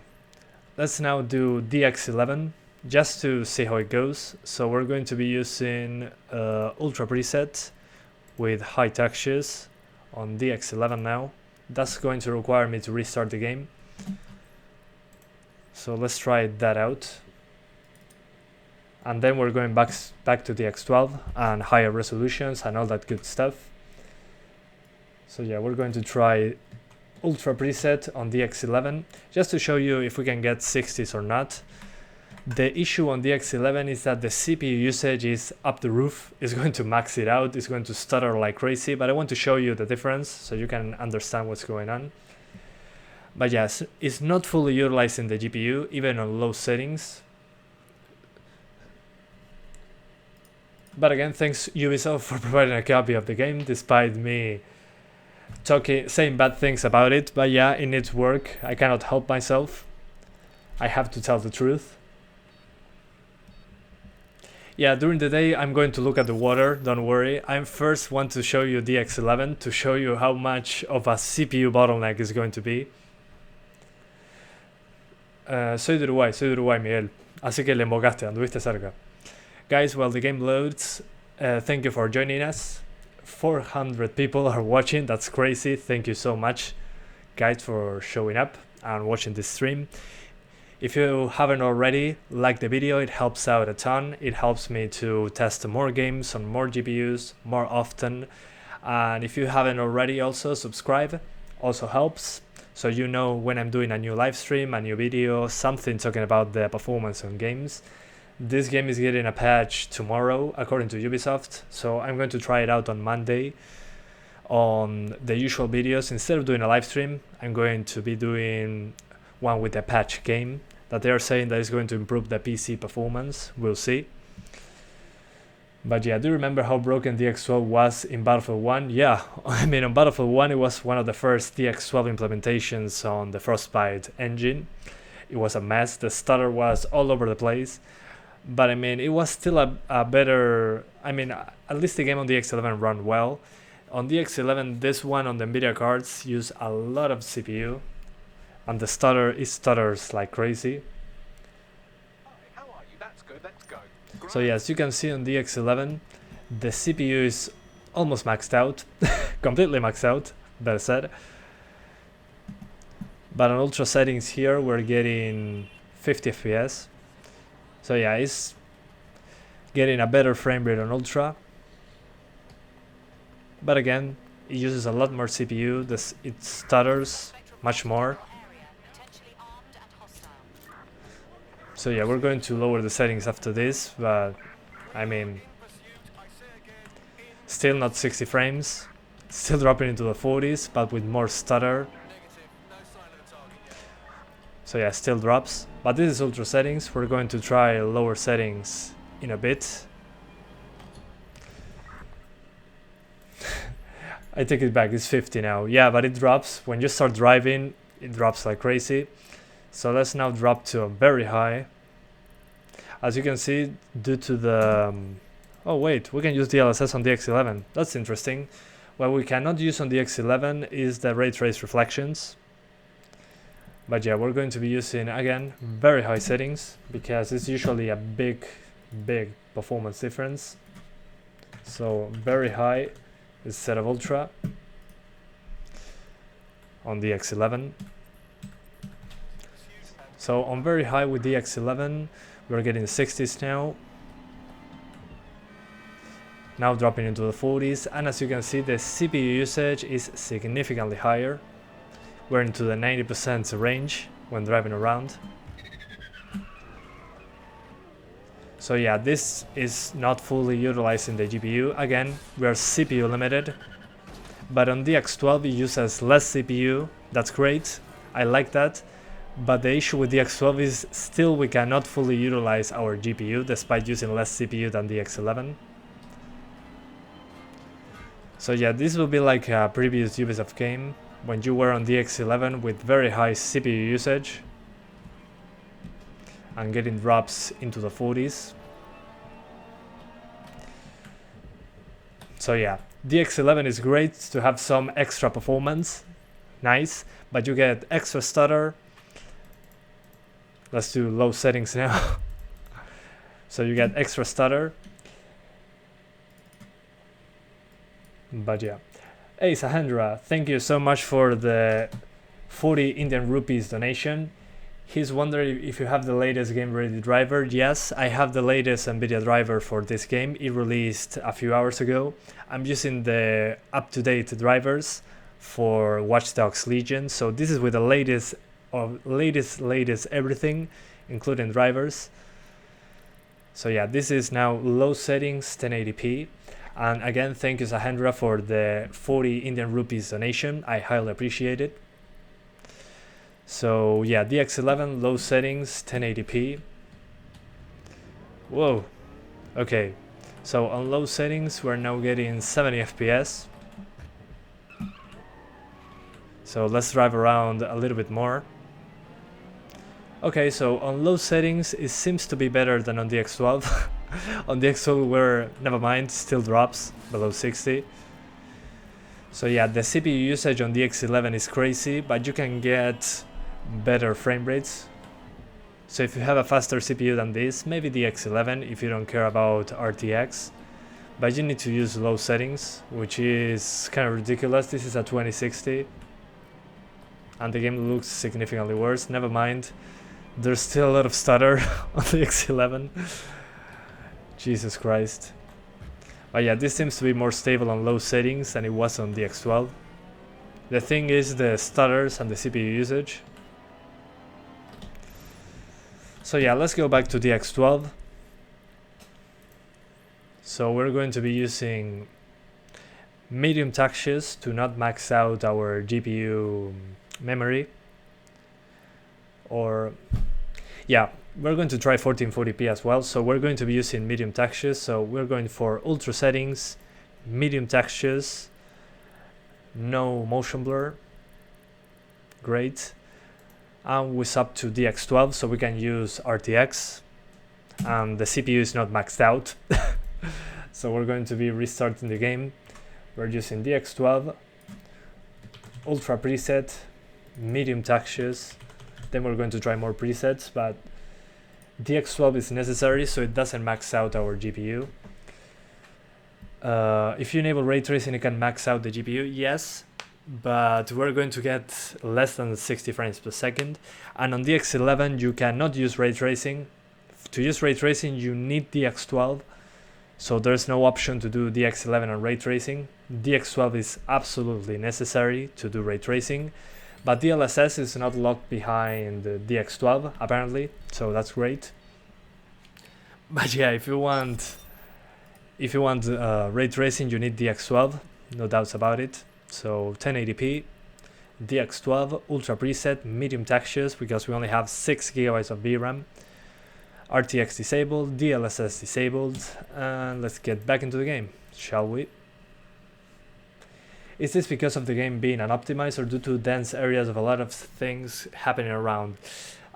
let's now do DX11 just to see how it goes. So we're going to be using Ultra preset with high textures on DX11 now. That's going to require me to restart the game. So let's try that out. And then we're going back to DX12 and higher resolutions and all that good stuff. So yeah, we're going to try Ultra preset on DX11 just to show you if we can get 60s or not. The issue on DX11 is that the CPU usage is up the roof. It's going to max it out, it's going to stutter like crazy, but I want to show you the difference so you can understand what's going on. But yes, it's not fully utilizing the GPU, even on low settings. But again, thanks Ubisoft for providing a copy of the game, despite me saying bad things about it. But yeah, it needs work. I cannot help myself. I have to tell the truth. Yeah, during the day I'm going to look at the water, don't worry. I first want to show you DX11 to show you how much of a CPU bottleneck is going to be. Soy de Uruguay, Miguel. Así que le embocaste, anduviste cerca. Guys, while the game loads, thank you for joining us. 400 people are watching, that's crazy. Thank you so much, guys, for showing up and watching this stream. If you haven't already, like the video, it helps out a ton. It helps me to test more games on more GPUs more often. And if you haven't already, also subscribe, also helps. So you know when I'm doing a new live stream, a new video, something talking about the performance on games. This game is getting a patch tomorrow, according to Ubisoft, so I'm going to try it out on Monday on the usual videos. Instead of doing a live stream, I'm going to be doing one with a patch game that they are saying that is going to improve the PC performance. We'll see. But yeah, do you remember how broken DX12 was in Battlefield 1? Yeah, I mean, on Battlefield 1 it was one of the first DX12 implementations on the Frostbite engine. It was a mess, the stutter was all over the place. But I mean, it was still a better, I mean, at least the game on DX11 ran well. On DX11, this one on the NVIDIA cards used a lot of CPU, and it stutters like crazy. How are you? That's good. Let's go. So yeah, as you can see on DX11, the CPU is almost maxed out, completely maxed out, better said. But on ultra settings here, we're getting 50 FPS. So yeah, it's getting a better frame rate on ultra. But again, it uses a lot more CPU, it stutters much more. So yeah, we're going to lower the settings after this, but I mean, still not 60 frames, still dropping into the 40s, but with more stutter. So yeah, still drops, but this is ultra settings. We're going to try lower settings in a bit. I take it back, it's 50 now. Yeah, but it drops. When you start driving, it drops like crazy. So let's now drop to a very high. As you can see, due to the... oh wait, we can use DLSS on DX11. That's interesting. What we cannot use on DX11 is the ray trace reflections. But yeah, we're going to be using, again, very high settings, because it's usually a big performance difference. So very high instead of ultra on the X11. So on very high with the X11, we're getting 60s now. Now dropping into the 40s, and as you can see, the CPU usage is significantly higher. We're into the 90% range when driving around. So yeah, this is not fully utilizing the GPU. Again, we are CPU limited, but on the X12 it uses less CPU. That's great, I like that. But the issue with the X12 is still we cannot fully utilize our GPU despite using less CPU than the X11. So yeah, this will be like a previous Ubisoft game when you were on the X11 with very high CPU usage and getting drops into the 40s. So yeah, the X11 is great to have some extra performance, nice, but you get extra stutter. Let's do low settings now. So you get extra stutter. But yeah. Hey Sahendra, thank you so much for the 40 Indian rupees donation. He's wondering if you have the latest game ready driver. Yes, I have the latest NVIDIA driver for this game. It released a few hours ago. I'm using the up-to-date drivers for Watch Dogs Legion. So this is with the latest of latest everything, including drivers. So yeah, this is now low settings 1080p. And again, thank you Sahendra for the 40 Indian rupees donation. I highly appreciate it. So yeah, the X11 low settings 1080p. Whoa. Okay. So on low settings we're now getting 70 FPS. So let's drive around a little bit more. Okay, so on low settings it seems to be better than on the X12. On the X12 we're, never mind, still drops below 60. So yeah, the CPU usage on the X11 is crazy, but you can get better frame rates. So if you have a faster CPU than this, maybe the X11 if you don't care about RTX. But you need to use low settings, which is kind of ridiculous. This is a 2060. And the game looks significantly worse. Never mind. There's still a lot of stutter on the X11. Jesus Christ. But yeah, this seems to be more stable on low settings than it was on the X12. The thing is the stutters and the CPU usage. So yeah, let's go back to the X12. So we're going to be using medium taxes to not max out our GPU memory. Or yeah, we're going to try 1440p as well, so we're going to be using medium textures. So we're going for ultra settings, medium textures, no motion blur, great. And we sub to DX12 so we can use RTX, and the CPU is not maxed out. So we're going to be restarting the game. We're using DX12, ultra preset, medium textures. Then we're going to try more presets, but DX12 is necessary so it doesn't max out our GPU. If you enable ray tracing, it can max out the GPU, yes, but we're going to get less than 60 frames per second. And on DX11 you cannot use ray tracing. To use ray tracing you need DX12, so there's no option to do DX11 on ray tracing. DX12 is absolutely necessary to do ray tracing. But DLSS is not locked behind the DX12 apparently, so that's great. But yeah, if you want ray tracing, you need DX12, no doubts about it. So 1080p, DX12, ultra preset, medium textures because we only have 6 GB of VRAM. RTX disabled, DLSS disabled, and let's get back into the game, shall we? Is this because of the game being unoptimized or due to dense areas of a lot of things happening around?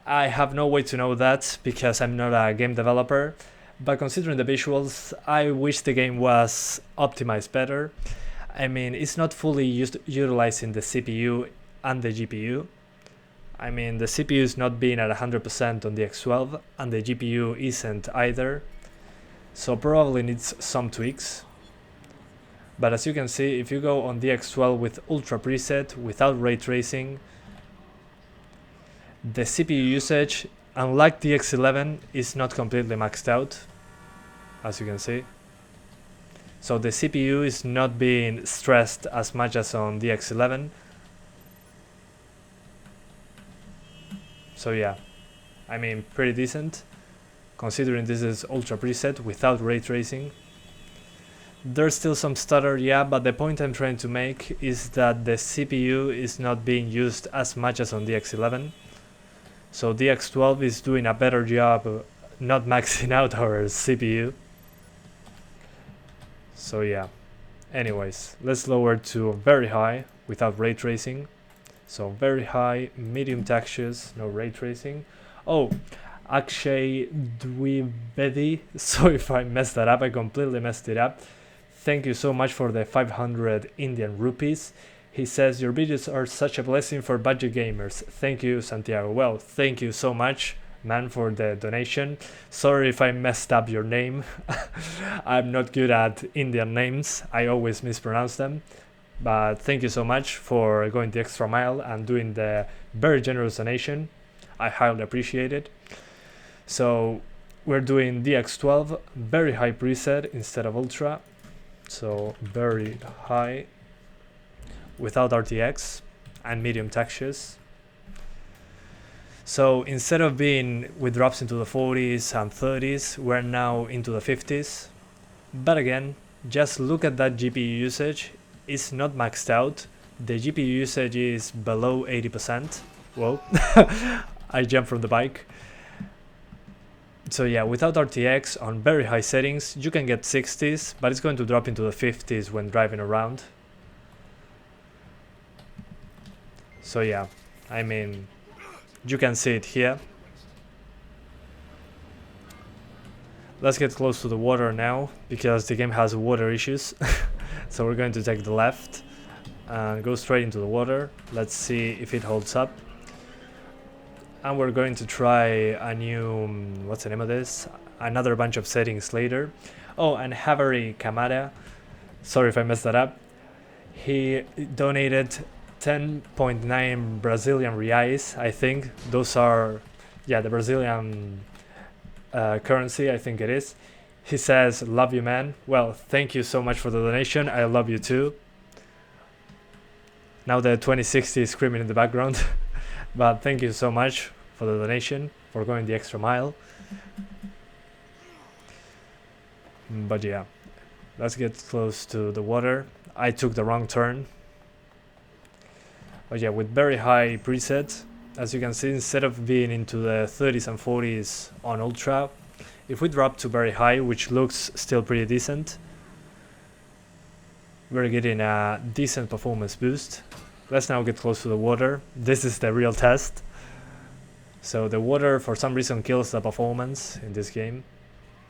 I have no way to know that because I'm not a game developer, but considering the visuals, I wish the game was optimized better. I mean, it's not fully utilizing the CPU and the GPU. I mean, the CPU is not being at 100% on the X12 and the GPU isn't either, so probably needs some tweaks. But as you can see, if you go on the X12 with ultra preset without ray tracing, The CPU usage, unlike the X11, is not completely maxed out, as you can see. So the CPU is not being stressed as much as on the X11. So yeah, I mean, pretty decent, considering this is ultra preset without ray tracing. There's still some stutter, yeah, but the point I'm trying to make is that the CPU is not being used as much as on the X11. So the X12 is doing a better job not maxing out our CPU. So yeah, anyways, let's lower to very high without ray tracing. So very high, medium textures, no ray tracing. Oh, Akshay Dwivedi, so if I messed that up, I completely messed it up. Thank you so much for the 500 Indian rupees. He says, your videos are such a blessing for budget gamers. Thank you, Santiago. Well, thank you so much, man, for the donation. Sorry if I messed up your name. I'm not good at Indian names. I always mispronounce them. But thank you so much for going the extra mile and doing the very generous donation. I highly appreciate it. So we're doing DX12, very high preset instead of ultra. So very high without RTX and medium textures. So instead of being with drops into the 40s and 30s, we're now into the 50s. But again, just look at that GPU usage. It's not maxed out. The GPU usage is below 80%. Whoa, I jumped from the bike. So yeah, without RTX on very high settings, you can get 60s, but it's going to drop into the 50s when driving around. So yeah, I mean, you can see it here. Let's get close to the water now, because the game has water issues. So we're going to take the left and go straight into the water. Let's see if it holds up. And we're going to try a new, what's the name of this? Another bunch of settings later. Oh, and Havari Kamada, sorry if I messed that up. He donated 10.9 Brazilian reais, I think. Those are, yeah, the Brazilian currency, I think it is. He says, love you, man. Well, thank you so much for the donation. I love you too. Now the 2060 is screaming in the background. But thank you so much for the donation, for going the extra mile. But yeah, let's get close to the water. I took the wrong turn. But yeah, with very high presets, as you can see, instead of being into the 30s and 40s on ultra, if we drop to very high, which looks still pretty decent, we're getting a decent performance boost. Let's now get close to the water. This is the real test. So the water for some reason kills the performance in this game.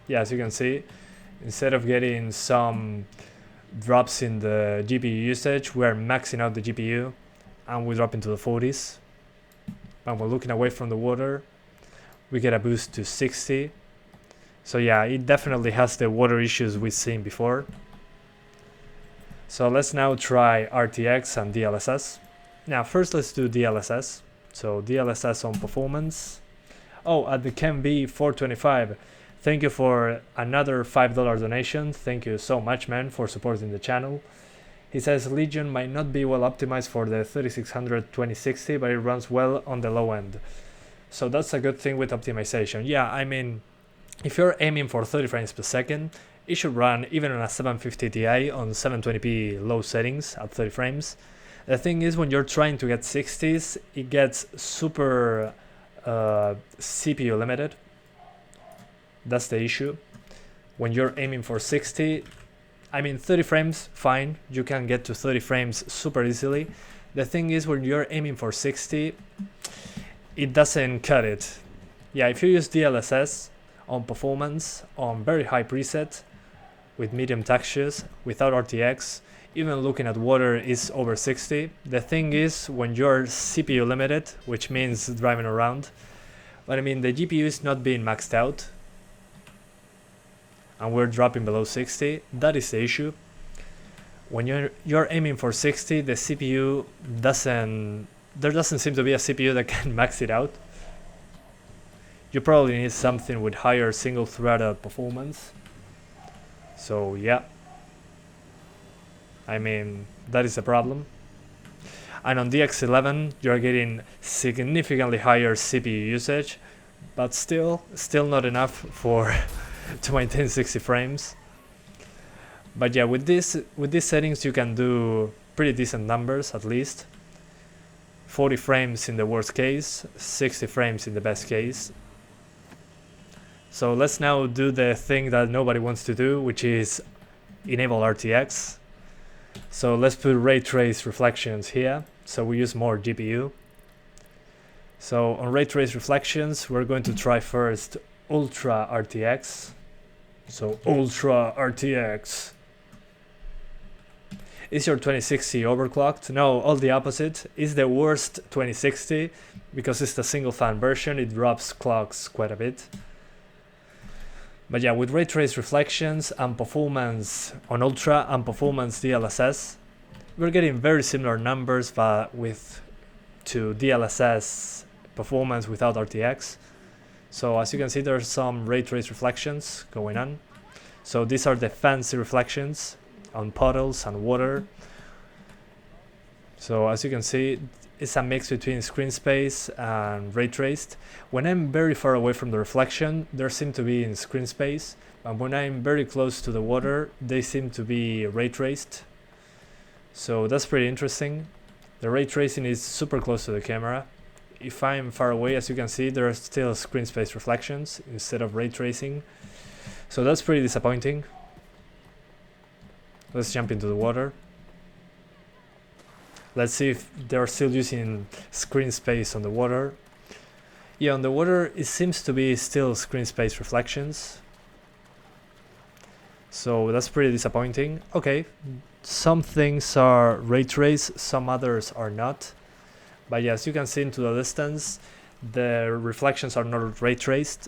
Yeah, as you can see, instead of getting some drops in the GPU usage, we're maxing out the GPU and we drop into the 40s. And we're looking away from the water, we get a boost to 60. So yeah, it definitely has the water issues we've seen before. So let's now try RTX and DLSS. Now first let's do DLSS. So DLSS on performance. Oh, at the KenB425, thank you for another $5 donation. Thank you so much, man, for supporting the channel. He says Legion might not be well optimized for the 3600 2060, but it runs well on the low end. So that's a good thing with optimization. Yeah, I mean, if you're aiming for 30 frames per second, it should run even on a 750 Ti on 720p low settings at 30 frames. The thing is, when you're trying to get 60s, it gets super CPU limited. That's the issue. When you're aiming for 60, I mean 30 frames, fine, you can get to 30 frames super easily. The thing is, when you're aiming for 60, it doesn't cut it. Yeah, if you use DLSS on performance, on very high preset, with medium textures, without RTX, even looking at water is over 60. The thing is, when you're CPU limited, which means driving around, but I mean the GPU is not being maxed out, and we're dropping below 60, that is the issue. When you're aiming for 60, the CPU there doesn't seem to be a CPU that can max it out. you probably need something with higher single threaded performance. So yeah, I mean, that is a problem. And on DX11 you're getting significantly higher CPU usage, but still not enough for to maintain 60 frames. But yeah, with these settings you can do pretty decent numbers, at least 40 frames in the worst case, 60 frames in the best case. So let's now do the thing that nobody wants to do, which is enable RTX. So let's put ray trace reflections here, so we use more GPU. So on ray trace reflections we're going to try first Ultra RTX. So Ultra RTX. Is your 2060 overclocked? No, all the opposite. Is the worst 2060 because it's the single fan version, it drops clocks quite a bit. But yeah, with ray trace reflections and performance on Ultra and performance DLSS, we're getting very similar numbers, but to DLSS performance without RTX. So as you can see, there's some ray trace reflections going on. So these are the fancy reflections on puddles and water. So as you can see, it's a mix between screen space and ray traced. When I'm very far away from the reflection, they seem to be in screen space, and when I'm very close to the water, they seem to be ray traced. So that's pretty interesting. The ray tracing is super close to the camera. If I'm far away, as you can see, there are still screen space reflections instead of ray tracing. So that's pretty disappointing. Let's jump into the water. Let's see if they're still using screen space on the water. Yeah, on the water it seems to be still screen space reflections. So that's pretty disappointing. Okay, some things are ray trace, some others are not. But yeah, as you can see into the distance, the reflections are not ray traced.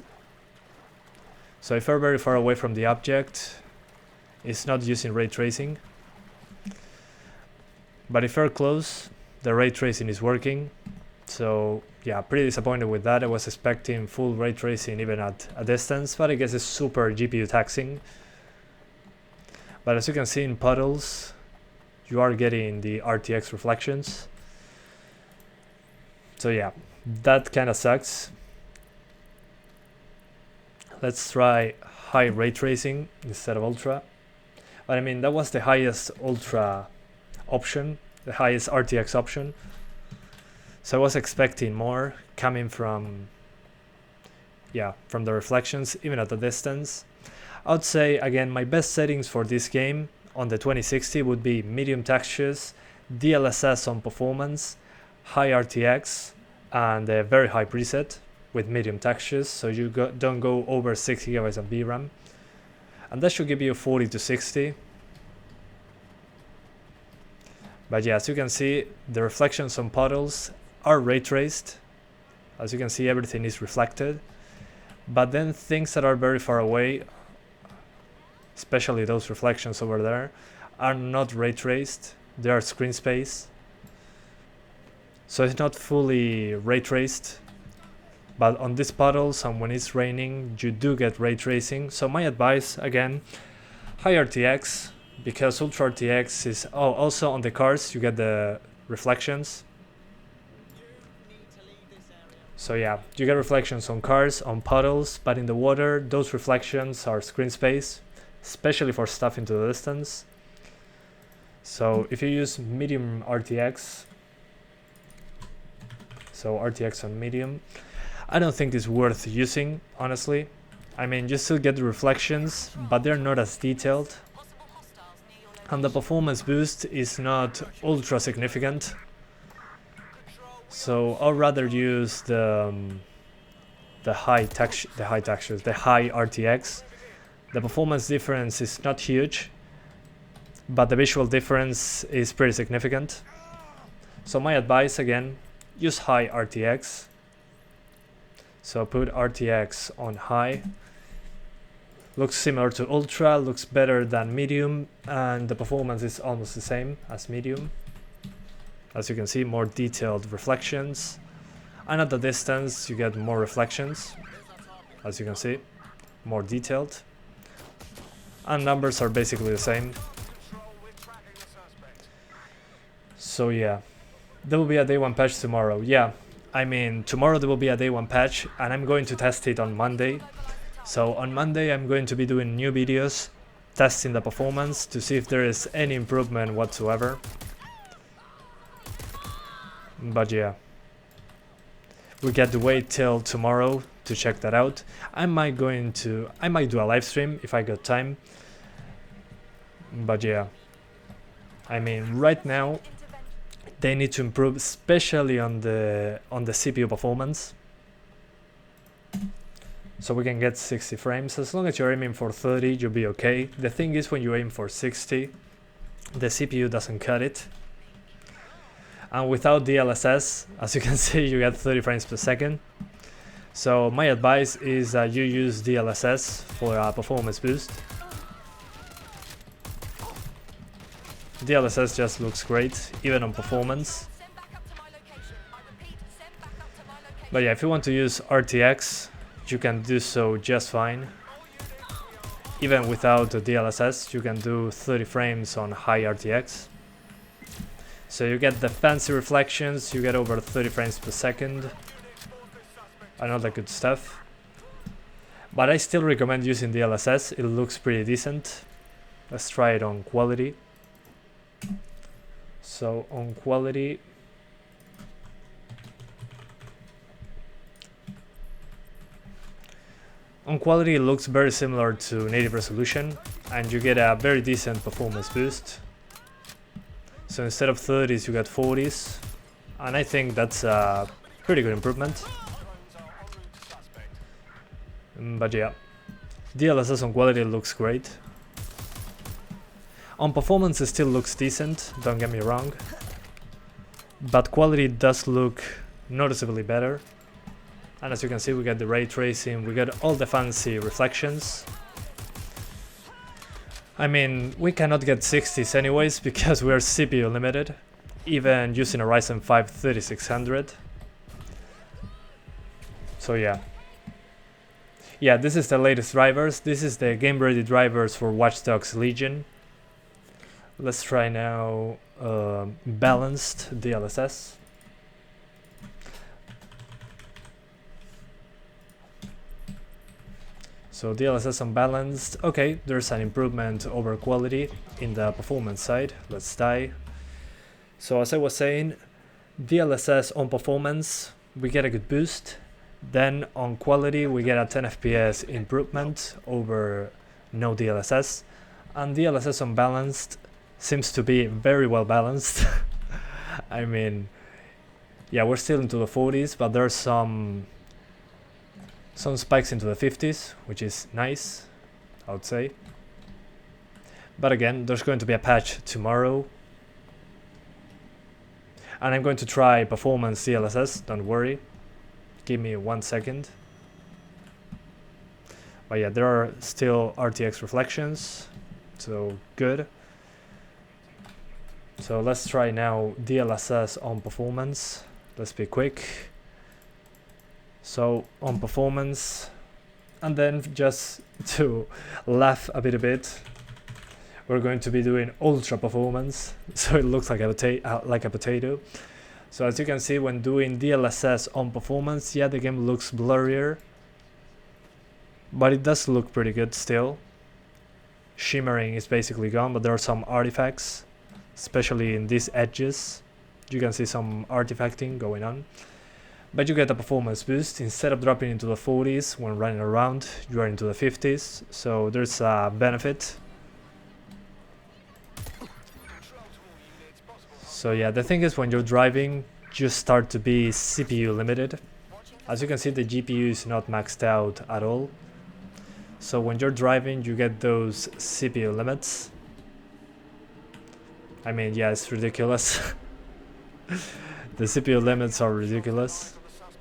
So if you're very far away from the object, it's not using ray tracing. But if you're close, the ray tracing is working. So yeah, pretty disappointed with that. I was expecting full ray tracing even at a distance, but I guess it's super GPU taxing. But as you can see in puddles, you are getting the RTX reflections. So yeah, that kind of sucks. Let's try high ray tracing instead of ultra. But I mean, that was the highest ultra option, the highest RTX option. So I was expecting more coming from the reflections, even at the distance. I would say, again, my best settings for this game on the 2060 would be medium textures, DLSS on performance, high RTX, and a very high preset with medium textures, so you don't go over 6 GB of VRAM. And that should give you 40 to 60. But yeah, as you can see, the reflections on puddles are ray traced. As you can see, everything is reflected. But then things that are very far away, especially those reflections over there, are not ray traced. They are screen space. So it's not fully ray traced. But on these puddles and when it's raining, you do get ray tracing. So my advice, again, high RTX, because Ultra RTX is also on the cars you get the reflections. So yeah, you get reflections on cars, on puddles, but in the water those reflections are screen space, especially for stuff into the distance. So if you use medium RTX, so RTX on medium, I don't think it's worth using, honestly. I mean, you still get the reflections, but they're not as detailed. And the performance boost is not ultra significant. So I'd rather use the high RTX. The performance difference is not huge, but the visual difference is pretty significant. So my advice, again, use high RTX. So put RTX on high. Looks similar to ultra, looks better than medium, and the performance is almost the same as medium. As you can see, more detailed reflections, and at the distance you get more reflections. as you can see, more detailed. And numbers are basically the same. So yeah, there will be a day one patch tomorrow. Yeah, I mean, tomorrow there will be a day one patch, and I'm going to test it on Monday. So on Monday I'm going to be doing new videos, testing the performance to see if there is any improvement whatsoever. But yeah, we get to wait till tomorrow to check that out. I might do a live stream if I got time. But yeah, I mean, right now they need to improve, especially on the CPU performance, so we can get 60 frames. As long as you're aiming for 30, you'll be okay. The thing is, when you aim for 60, the CPU doesn't cut it, and without DLSS, as you can see, you get 30 frames per second. So my advice is that you use DLSS for a performance boost. DLSS just looks great, even on performance. But yeah, if you want to use RTX, you can do so just fine. Even without the DLSS, you can do 30 frames on high RTX. So you get the fancy reflections, you get over 30 frames per second, and all that good stuff. But I still recommend using DLSS, it looks pretty decent. Let's try it on quality. So on quality, it looks very similar to native resolution, and you get a very decent performance boost. So instead of 30s you get 40s, and I think that's a pretty good improvement. But yeah, DLSS on quality looks great. On performance it still looks decent, don't get me wrong, but quality does look noticeably better. And as you can see, we get the ray tracing, we get all the fancy reflections. I mean, we cannot get 60s anyways because we are CPU limited, even using a Ryzen 5 3600. So yeah, this is the latest drivers. This is the game ready drivers for Watch Dogs Legion. Let's try now balanced DLSS. So DLSS unbalanced. Okay, there's an improvement over quality in the performance side. Let's die. So as I was saying, DLSS on performance, we get a good boost. Then on quality, we get a 10 FPS improvement over no DLSS. And DLSS unbalanced seems to be very well balanced. I mean, yeah, we're still into the 40s, but there's some spikes into the 50s, which is nice, I would say. But again, there's going to be a patch tomorrow, and I'm going to try performance DLSS, don't worry. Give me 1 second. But yeah, there are still RTX reflections, so good. So let's try now DLSS on performance. Let's be quick. So on performance, and then just to laugh a bit, we're going to be doing ultra performance, so it looks like a potato. So as you can see, when doing DLSS on performance, yeah, the game looks blurrier, but it does look pretty good still. Shimmering is basically gone, but there are some artifacts, especially in these edges. You can see some artifacting going on. But you get a performance boost. Instead of dropping into the 40s when running around, you are into the 50s, so there's a benefit. So yeah, the thing is, when you're driving, you start to be CPU limited. As you can see, the GPU is not maxed out at all. So when you're driving, you get those CPU limits. I mean, yeah, it's ridiculous. The CPU limits are ridiculous.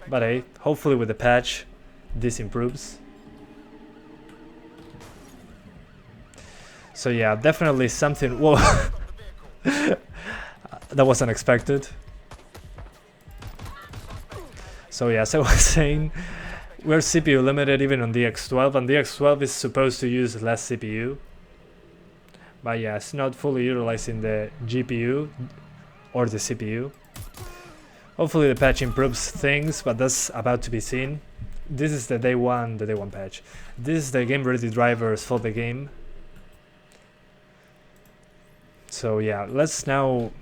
But hey, hopefully with the patch, this improves. So yeah, definitely something. Whoa. That was unexpected. So yeah, as I was saying, We're CPU limited even on the X12, and the X12 is supposed to use less CPU. But yeah, it's not fully utilizing the GPU or the CPU. Hopefully the patch improves things, but that's about to be seen. This is the day one patch. This is the game ready drivers for the game. So yeah, let's now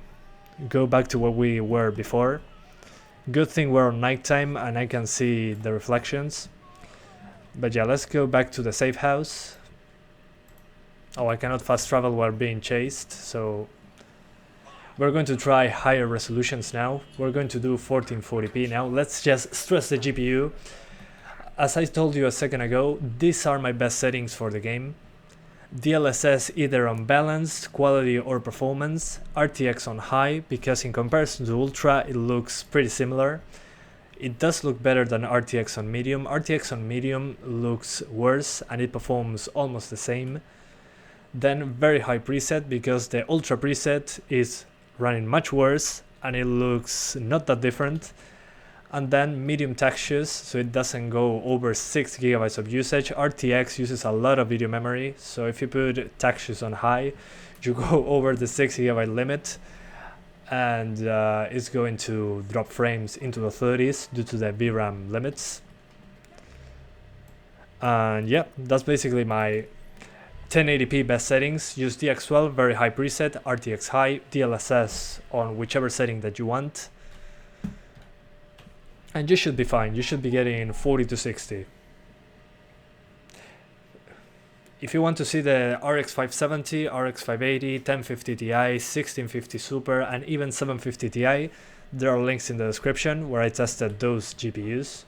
go back to what we were before. Good thing we're on nighttime and I can see the reflections. But yeah, let's go back to the safe house. Oh, I cannot fast travel while being chased, so we're going to try higher resolutions now. We're going to do 1440p now. Let's just stress the GPU. As I told you a second ago, these are my best settings for the game. DLSS either on balanced, quality or performance, RTX on high, because in comparison to Ultra it looks pretty similar. It does look better than RTX on medium. RTX on medium looks worse and it performs almost the same. Then very high preset, because the Ultra preset is running much worse and it looks not that different. And then medium textures, so it doesn't go over 6 GB of usage. RTX uses a lot of video memory, so if you put textures on high, you go over the 6 GB limit, and it's going to drop frames into the 30s due to the VRAM limits. And yeah, that's basically my 1080p best settings. Use DX12, very high preset, RTX high, DLSS on whichever setting that you want. And you should be fine. You should be getting 40 to 60. If you want to see the RX 570, RX 580, 1050 Ti, 1650 Super, and even 750 Ti, there are links in the description where I tested those GPUs.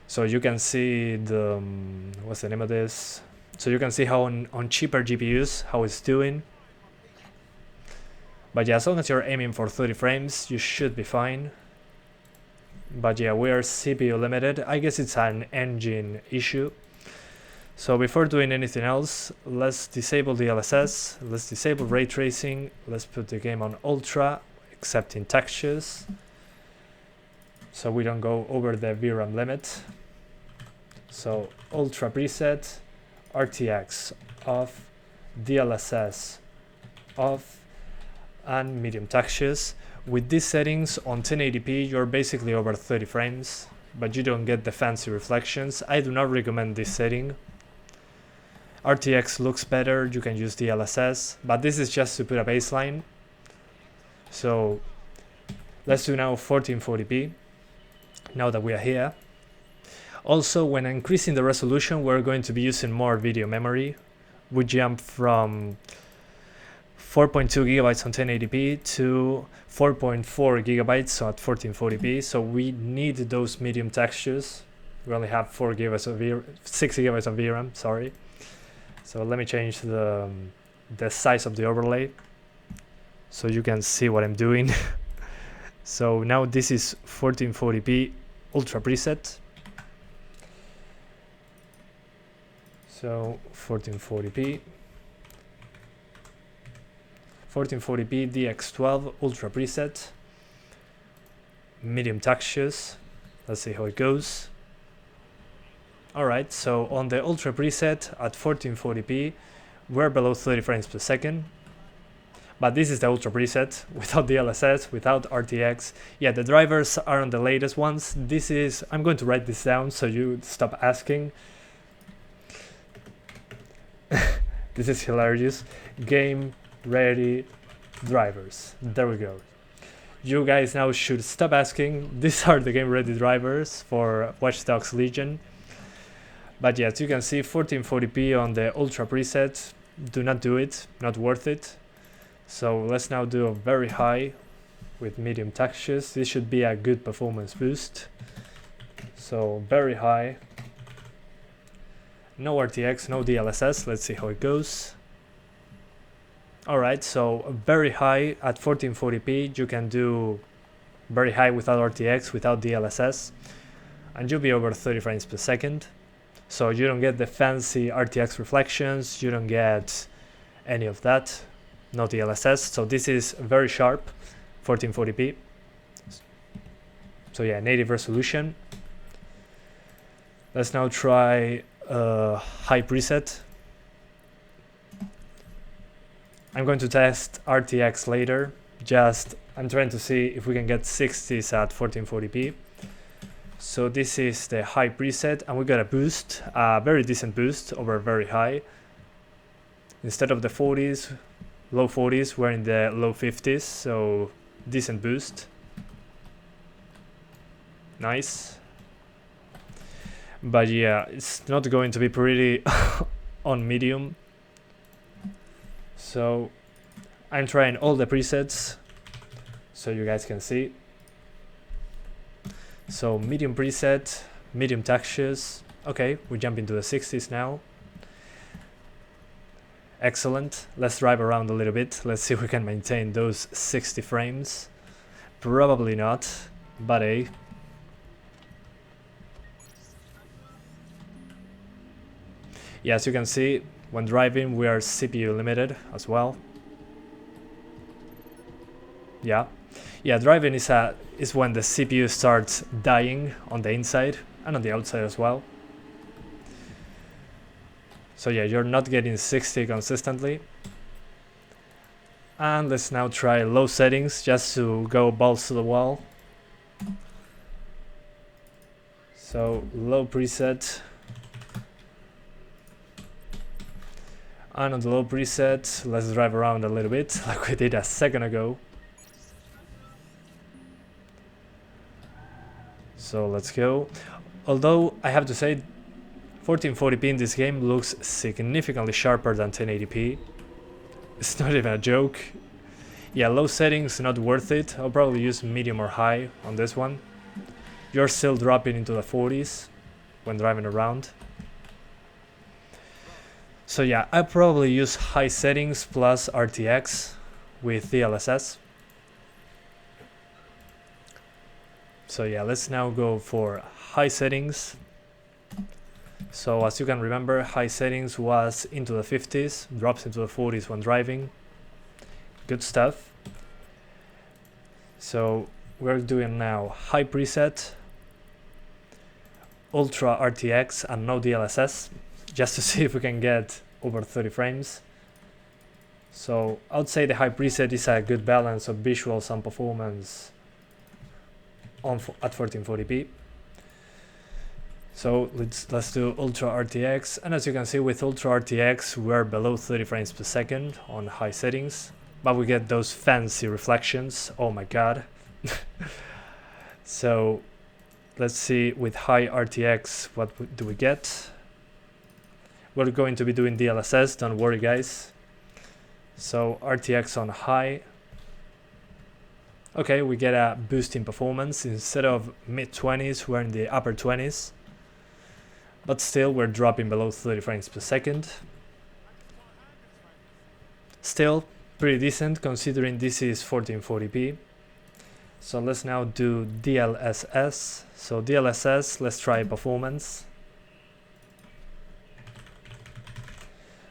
So you can see the, what's the name of this? So you can see how on cheaper GPUs, how it's doing. But yeah, as long as you're aiming for 30 frames, you should be fine. But yeah, we are CPU limited. I guess it's an engine issue. So before doing anything else, let's disable the DLSS, let's disable ray tracing, let's put the game on Ultra, except in textures, so we don't go over the VRAM limit. So Ultra preset, RTX off, DLSS off, and medium textures. With these settings on 1080p, you're basically over 30 frames, but you don't get the fancy reflections. I do not recommend this setting. RTX looks better, you can use DLSS, but this is just to put a baseline. So let's do now 1440p, now that we are here. Also, when increasing the resolution, we're going to be using more video memory. We jump from 4.2 gigabytes on 1080p to 4.4 gigabytes so at 1440p, so we need those medium textures. We only have 6 gigabytes of VRAM, sorry. So let me change the size of the overlay so you can see what I'm doing. So now this is 1440p Ultra preset. So 1440p DX12 Ultra preset, medium textures. Let's see how it goes. Alright, so on the Ultra preset at 1440p, we're below 30 frames per second. But this is the Ultra preset, without DLSS, without RTX. Yeah, the drivers are on the latest ones. This is, I'm going to write this down so you stop asking. This is hilarious. Game ready drivers. There we go. You guys now should stop asking. These are the game ready drivers for Watch Dogs Legion. But yeah, as you can see, 1440p on the Ultra preset. Do not do it, not worth it. So let's now do a very high with medium textures. This should be a good performance boost. So very high. No RTX, no DLSS. Let's see how it goes. Alright, so very high at 1440p. You can do very high without RTX, without DLSS, and you'll be over 30 frames per second. So you don't get the fancy RTX reflections, you don't get any of that, no DLSS. So this is very sharp, 1440p. So yeah, native resolution. Let's now try high preset. I'm going to test RTX later. I'm trying to see if we can get 60s at 1440p. So this is the high preset, and we got a boost, a very decent boost over very high. Instead of the 40s, low 40s, we're in the low 50s, so decent boost. Nice. But yeah, it's not going to be pretty on medium. So I'm trying all the presets so you guys can see. So medium preset, medium textures. Okay, we jump into the 60s now. Excellent. Let's drive around a little bit. Let's see if we can maintain those 60 frames. Probably not, but hey. Yeah, as you can see, when driving we are CPU limited as well. Yeah, driving is when the CPU starts dying on the inside and on the outside as well. So yeah, you're not getting 60 consistently. And let's now try low settings just to go balls to the wall. So low preset. And on the low preset, let's drive around a little bit like we did a second ago. So let's go. Although I have to say 1440p in this game looks significantly sharper than 1080p. It's not even a joke. Yeah, low settings not worth it. I'll probably use medium or high on this one. You're still dropping into the 40s when driving around. So yeah, I probably use high settings plus RTX with DLSS. So yeah, let's now go for high settings. So as you can remember, high settings was into the 50s, drops into the 40s when driving. Good stuff. So we're doing now high preset, ultra RTX and no DLSS, just to see if we can get over 30 frames. So I would say the high preset is a good balance of visuals and performance at 1440p. So let's do ultra RTX, and as you can see with ultra RTX we're below 30 frames per second on high settings, but we get those fancy reflections. Oh my god. So let's see with high RTX what do we get. We're going to be doing DLSS, don't worry guys. So RTX on high. Okay, we get a boost in performance. Instead of mid 20s, we're in the upper 20s. But still, we're dropping below 30 frames per second. Still, pretty decent considering this is 1440p. So let's now do DLSS. So DLSS, let's try performance.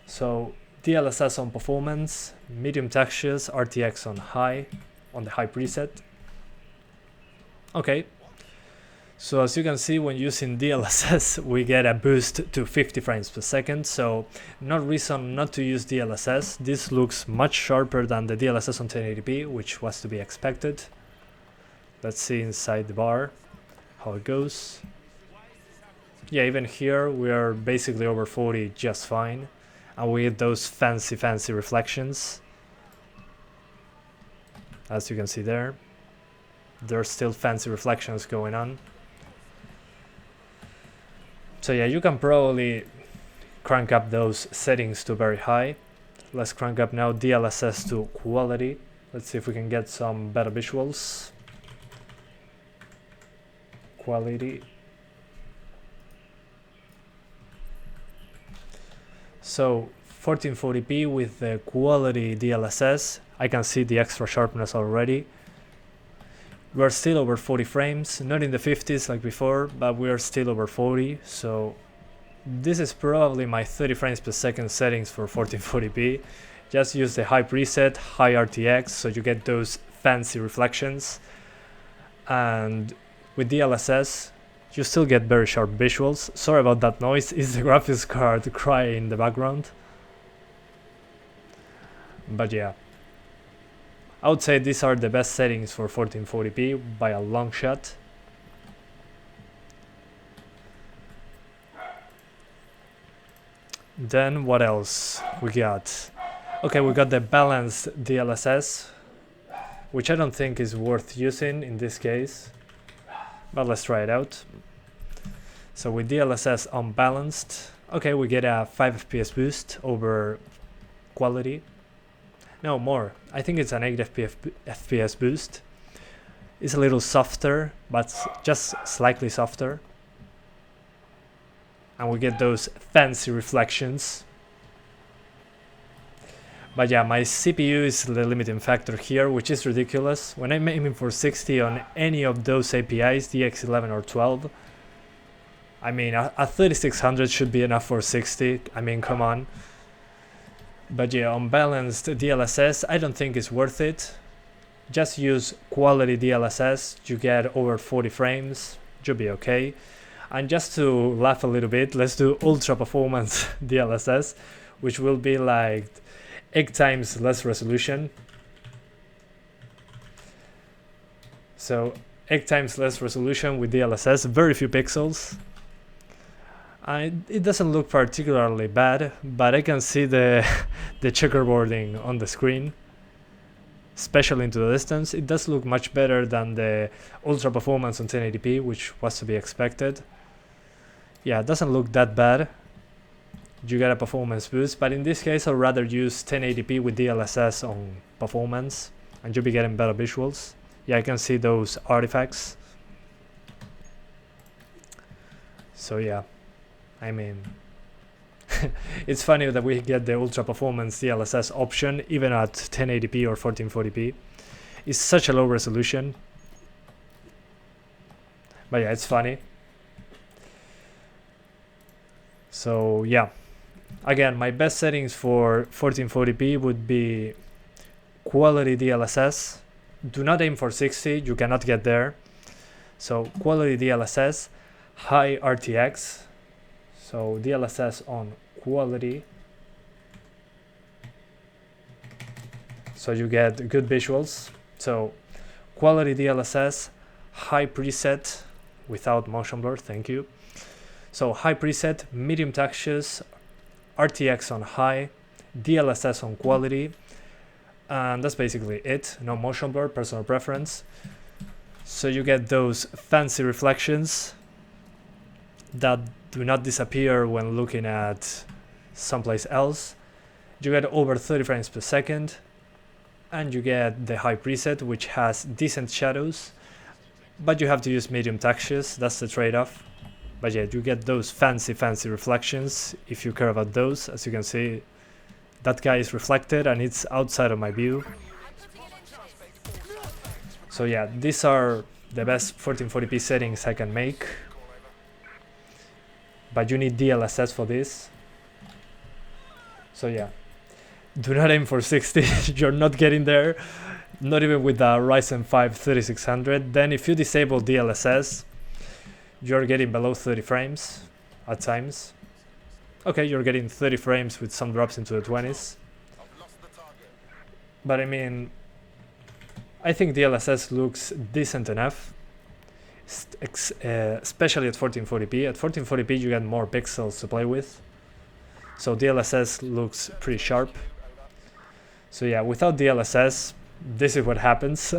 So DLSS on performance, medium textures, RTX on high, on the high preset. Okay. So as you can see, when using DLSS, we get a boost to 50 frames per second. So no reason not to use DLSS. This looks much sharper than the DLSS on 1080p, which was to be expected. Let's see inside the bar how it goes. Yeah, even here we are basically over 40 just fine. And we get those fancy reflections. As you can see there. There's still fancy reflections going on. So yeah, you can probably crank up those settings to very high. Let's crank up now DLSS to quality. Let's see if we can get some better visuals. Quality. So 1440p with the quality DLSS, I can see the extra sharpness already. We're still over 40 frames, not in the 50s like before, but we are still over 40, so this is probably my 30 frames per second settings for 1440p. Just use the high preset, high RTX, so you get those fancy reflections, and with DLSS, you still get very sharp visuals. Sorry about that noise, it's the graphics card crying in the background. But yeah, I would say these are the best settings for 1440p by a long shot. Then what else we got? Okay, we got the balanced DLSS, which I don't think is worth using in this case, but let's try it out. So with DLSS unbalanced, okay, we get a 5 FPS boost over quality. No, more. I think it's an 8 FPS boost. It's a little softer, but just slightly softer. And we get those fancy reflections. But yeah, my CPU is the limiting factor here, which is ridiculous. When I'm aiming for 60 on any of those APIs, DX11 or 12, I mean, a 3600 should be enough for 60. I mean, come on. But yeah, unbalanced DLSS, I don't think it's worth it. Just use quality DLSS, you get over 40 frames, you'll be okay. And just to laugh a little bit, let's do ultra performance DLSS, which will be like 8 times less resolution. So 8 times less resolution with DLSS, very few pixels. It doesn't look particularly bad, but I can see the checkerboarding on the screen, especially into the distance. It does look much better than the ultra performance on 1080p, which was to be expected. Yeah, it doesn't look that bad. You get a performance boost, but in this case I'd rather use 1080p with DLSS on performance, and you'll be getting better visuals. Yeah, I can see those artifacts. So yeah, I mean, it's funny that we get the ultra performance DLSS option even at 1080p or 1440p. It's such a low resolution. But yeah, it's funny. So yeah, again, my best settings for 1440p would be quality DLSS. Do not aim for 60, you cannot get there. So quality DLSS, high RTX. So DLSS on quality. So you get good visuals. So quality DLSS, high preset without motion blur, thank you. So high preset, medium textures, RTX on high, DLSS on quality, and that's basically it. No motion blur, personal preference. So you get those fancy reflections that do not disappear when looking at someplace else. You get over 30 frames per second, and you get the high preset, which has decent shadows, but you have to use medium textures, that's the trade-off. But yeah, you get those fancy reflections if you care about those. As you can see, that guy is reflected and it's outside of my view. So yeah, these are the best 1440p settings I can make. But you need DLSS for this. So yeah, do not aim for 60, you're not getting there. Not even with the Ryzen 5 3600. Then if you disable DLSS, you're getting below 30 frames at times. Okay, you're getting 30 frames with some drops into the 20s. But I mean, I think DLSS looks decent enough, especially at 1440p. At 1440p you get more pixels to play with. So DLSS looks pretty sharp. So yeah, without DLSS, this is what happens.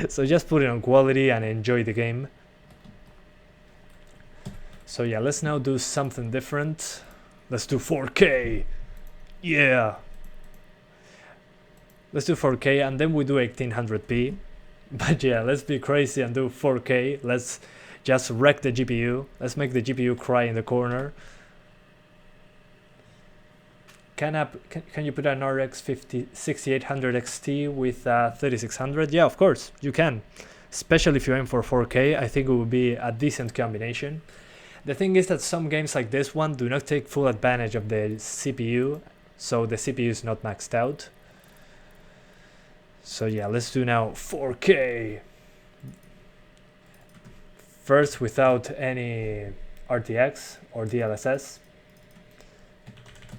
So just put it on quality and enjoy the game. So yeah, let's now do something different. Let's do 4K. Yeah. Let's do 4K and then we do 1800p. But yeah, let's be crazy and do 4K. Let's just wreck the GPU. Let's make the GPU cry in the corner. Can you put an RX 6800 XT with 3600? Yeah, of course, you can. Especially if you aim for 4K, I think it would be a decent combination. The thing is that some games like this one do not take full advantage of the CPU, so the CPU is not maxed out. So yeah, let's do now 4K. first without any RTX or DLSS.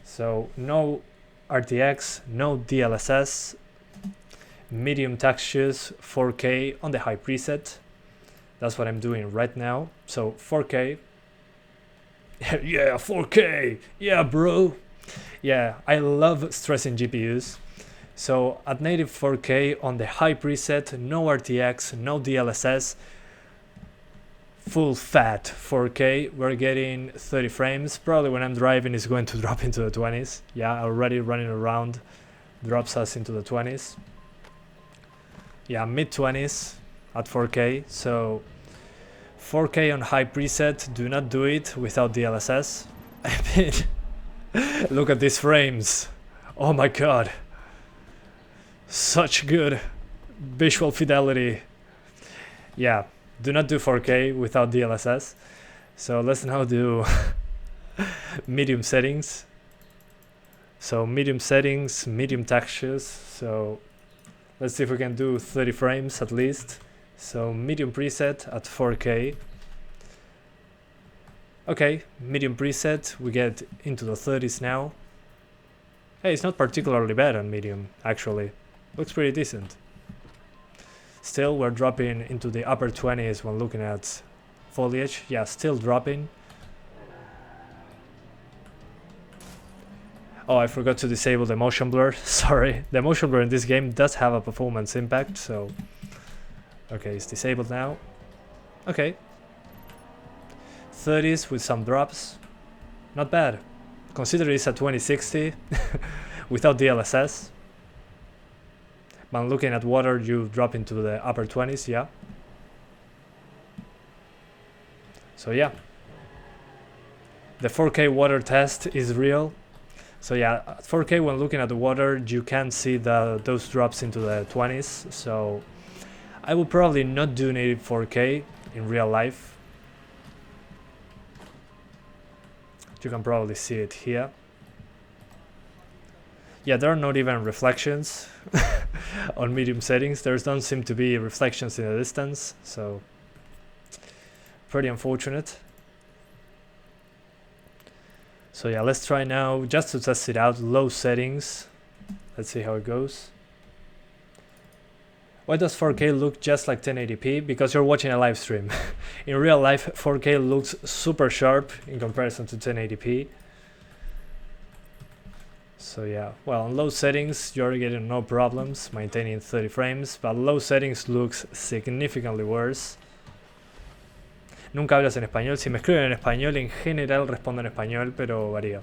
So no RTX, no DLSS, medium textures, 4K on the high preset. That's what I'm doing right now. So 4K. Yeah, 4K. Yeah, bro. Yeah, I love stressing GPUs. So at native 4K on the high preset, no RTX, no DLSS, full fat 4K, we're getting 30 frames. Probably when I'm driving it's going to drop into the 20s. Yeah, already running around drops us into the 20s. Yeah, mid 20s at 4K. So 4K on high preset, do not do it without DLSS. I mean, look at these frames. Oh my god. Such good visual fidelity. Yeah, do not do 4K without DLSS. So let's now do medium settings. So medium settings, medium textures. So let's see if we can do 30 frames at least. So medium preset at 4K. Okay, medium preset, we get into the 30s now. Hey, it's not particularly bad on medium, actually. Looks pretty decent. Still, we're dropping into the upper 20s when looking at foliage. Yeah, still dropping. Oh, I forgot to disable the motion blur. Sorry, the motion blur in this game does have a performance impact, so... Okay, it's disabled now. Okay. 30s with some drops. Not bad. Consider it's a 2060 without DLSS. When looking at water, you drop into the upper 20s, yeah. So yeah. The 4K water test is real. So yeah, at 4K when looking at the water, you can see those drops into the 20s. So I will probably not do native 4K in real life. You can probably see it here. Yeah, there are not even reflections on medium settings. There don't seem to be reflections in the distance, so pretty unfortunate. So yeah, let's try now, just to test it out, low settings. Let's see how it goes. Why does 4K look just like 1080p? Because you're watching a live stream. In real life, 4K looks super sharp in comparison to 1080p. So yeah, well, on low settings, you're getting no problems, maintaining 30 frames, but low settings looks significantly worse. Nunca hablas en español. Si me escriben en español, en general respondo en español, pero varía.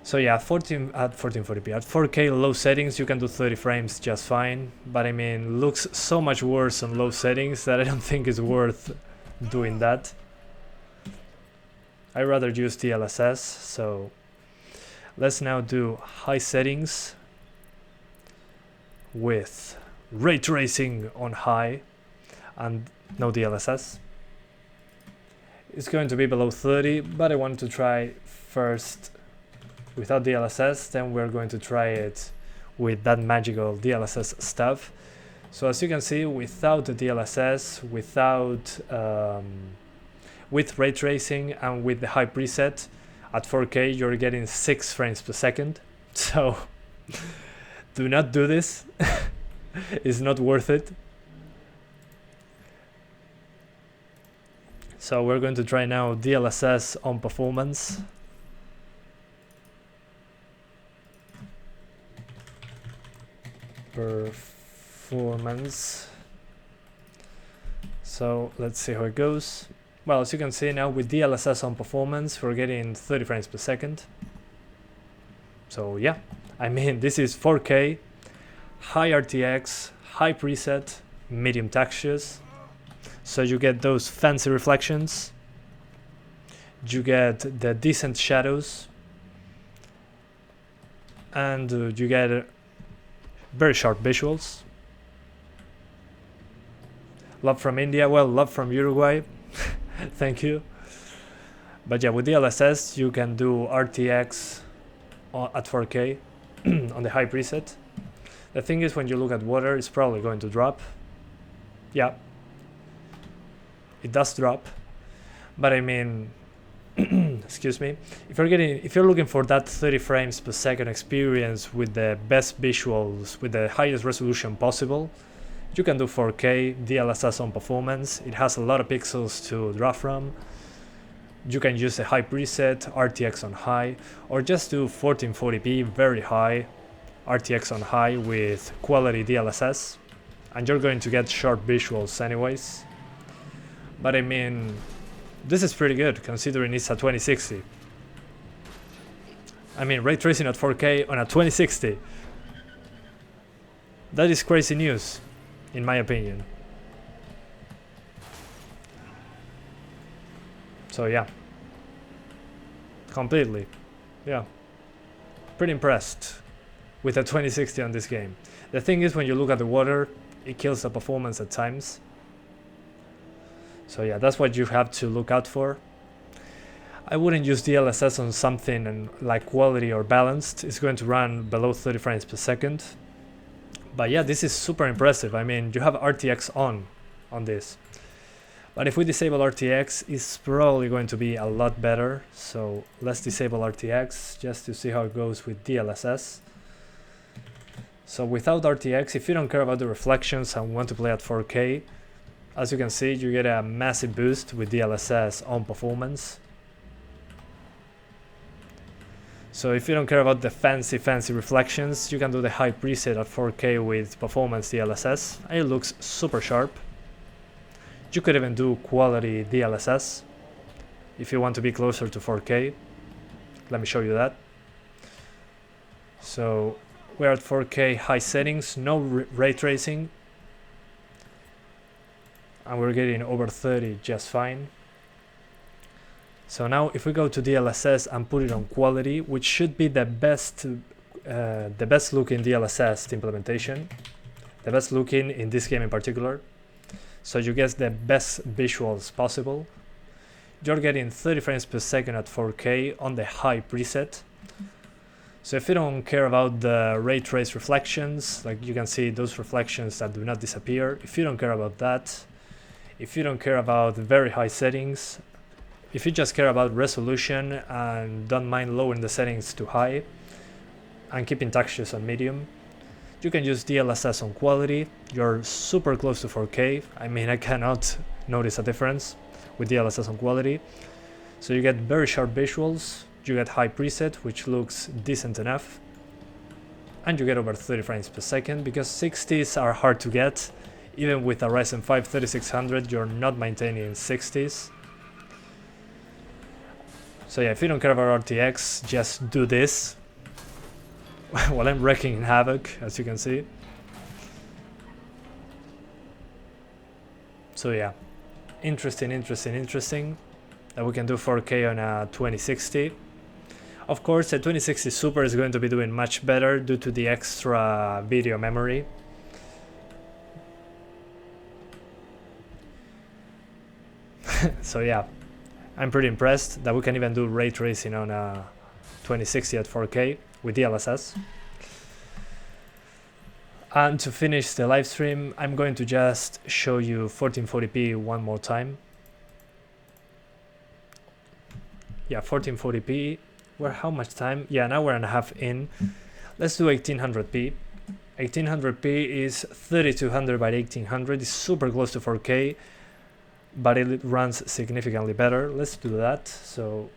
So yeah, at 1440p, at 4K low settings, you can do 30 frames just fine. But I mean, looks so much worse on low settings that I don't think it's worth doing that. I'd rather use DLSS, so let's now do high settings with ray tracing on high and no DLSS. It's going to be below 30, but I want to try first without DLSS, then we're going to try it with that magical DLSS stuff. So as you can see, without the DLSS, with ray tracing and with the high preset, at 4K you're getting 6 frames per second. So do not do this. It's not worth it. So we're going to try now DLSS on performance. So let's see how it goes. Well, as you can see now with DLSS on performance, we're getting 30 frames per second. So yeah, I mean, this is 4K, high RTX, high preset, medium textures. So you get those fancy reflections, you get the decent shadows, and you get very sharp visuals. Love from India, well, love from Uruguay. Thank you. But yeah, with DLSS you can do RTX at 4K on the high preset. The thing is, when you look at water, it's probably going to drop. Yeah, it does drop, but I mean, excuse me, if you're looking for that 30 frames per second experience with the best visuals, with the highest resolution possible, you can do 4K DLSS on performance. It has a lot of pixels to draw from. You can use a high preset, RTX on high, or just do 1440p very high, RTX on high with quality DLSS, and you're going to get sharp visuals anyways. But I mean, this is pretty good considering it's a 2060. I mean, ray tracing at 4K on a 2060. That is crazy news, in my opinion. So yeah, completely, yeah, pretty impressed with a 2060 on this game. The thing is, when you look at the water, it kills the performance at times. So yeah, that's what you have to look out for. I wouldn't use DLSS on something like quality or balanced. It's going to run below 30 frames per second. But yeah, this is super impressive. I mean, you have RTX on this. But if we disable RTX, it's probably going to be a lot better. So let's disable RTX just to see how it goes with DLSS. So without RTX, if you don't care about the reflections and want to play at 4K, as you can see, you get a massive boost with DLSS on performance. So if you don't care about the fancy reflections, you can do the high preset at 4K with performance DLSS, and it looks super sharp. You could even do quality DLSS if you want to be closer to 4K. Let me show you that. So we're at 4K high settings, no ray tracing, and we're getting over 30 just fine. So now if we go to DLSS and put it on quality, which should be the best looking DLSS implementation, the best looking in this game in particular, so you get the best visuals possible. You're getting 30 frames per second at 4K on the high preset. So if you don't care about the ray trace reflections, like you can see those reflections that do not disappear, if you don't care about that, if you don't care about very high settings, if you just care about resolution and don't mind lowering the settings to high and keeping textures on medium, you can use DLSS on quality. You're super close to 4K. I mean, I cannot notice a difference with DLSS on quality. So you get very sharp visuals, you get high preset, which looks decent enough, and you get over 30 frames per second, because 60s are hard to get. Even with a Ryzen 5 3600, you're not maintaining 60s. So yeah, if you don't care about RTX, just do this. While I'm wrecking havoc, as you can see. So yeah, interesting that we can do 4K on a 2060. Of course, a 2060 Super is going to be doing much better due to the extra video memory. So yeah, I'm pretty impressed that we can even do ray tracing on a 2060 at 4K with DLSS. And to finish the live stream, I'm going to just show you 1440p one more time. Yeah, 1440p. We're how much time? Yeah, an hour and a half in. Let's do 1800p. 1800p is 3200 by 1800. It's super close to 4K, but it runs significantly better. Let's do that. So,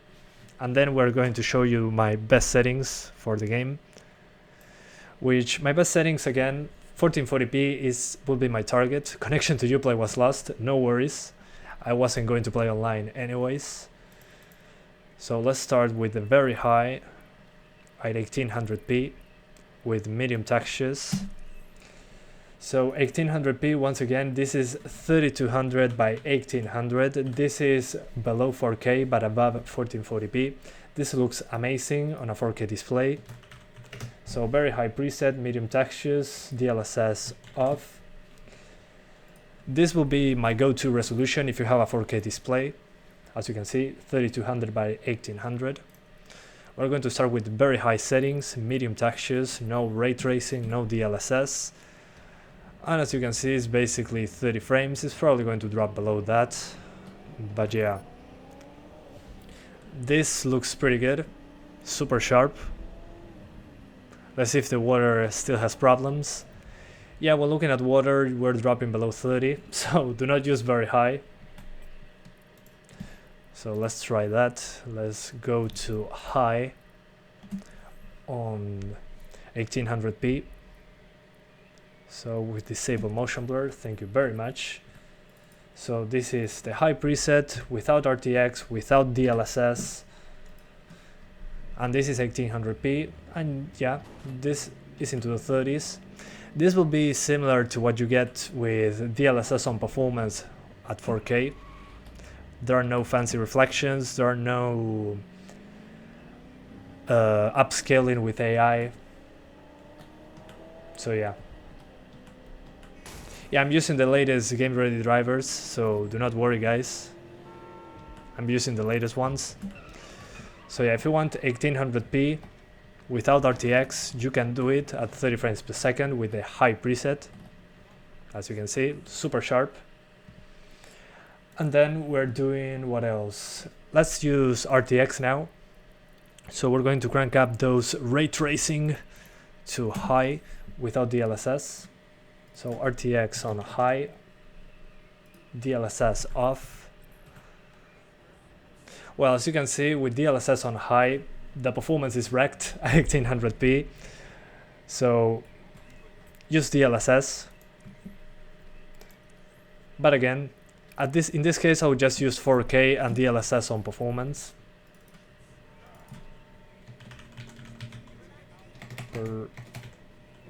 and then we're going to show you my best settings for the game. Which my best settings, again, 1440p will be my target. Connection to Uplay was lost, no worries. I wasn't going to play online anyways. So let's start with the very high at 1800p with medium textures. So 1800p, once again, this is 3200 by 1800. This is below 4K but above 1440p. This looks amazing on a 4K display. So very high preset, medium textures, DLSS off. This will be my go-to resolution if you have a 4K display. As you can see, 3200 by 1800. We're going to start with very high settings, medium textures, no ray tracing, no DLSS. And as you can see, it's basically 30 frames. It's probably going to drop below that. But yeah, this looks pretty good, super sharp. Let's see if the water still has problems. Yeah, when looking at water, we're dropping below 30, so do not use very high. So let's try that. Let's go to high on 1800p. So we disable motion blur, thank you very much. So this is the high preset without RTX, without DLSS. And this is 1800p, and yeah, this is into the 30s. This will be similar to what you get with DLSS on performance at 4K. There are no fancy reflections, there are no upscaling with AI. So yeah. Yeah, I'm using the latest game ready drivers, so do not worry guys. I'm using the latest ones. So yeah, if you want 1800p without RTX, you can do it at 30 frames per second with a high preset. As you can see, super sharp. And then we're doing what else? Let's use RTX now. So we're going to crank up those ray tracing to high without DLSS. So RTX on high, DLSS off. Well, as you can see, with DLSS on high, the performance is wrecked at 1800p. So use DLSS. But again, in this case, I would just use 4K and DLSS on performance.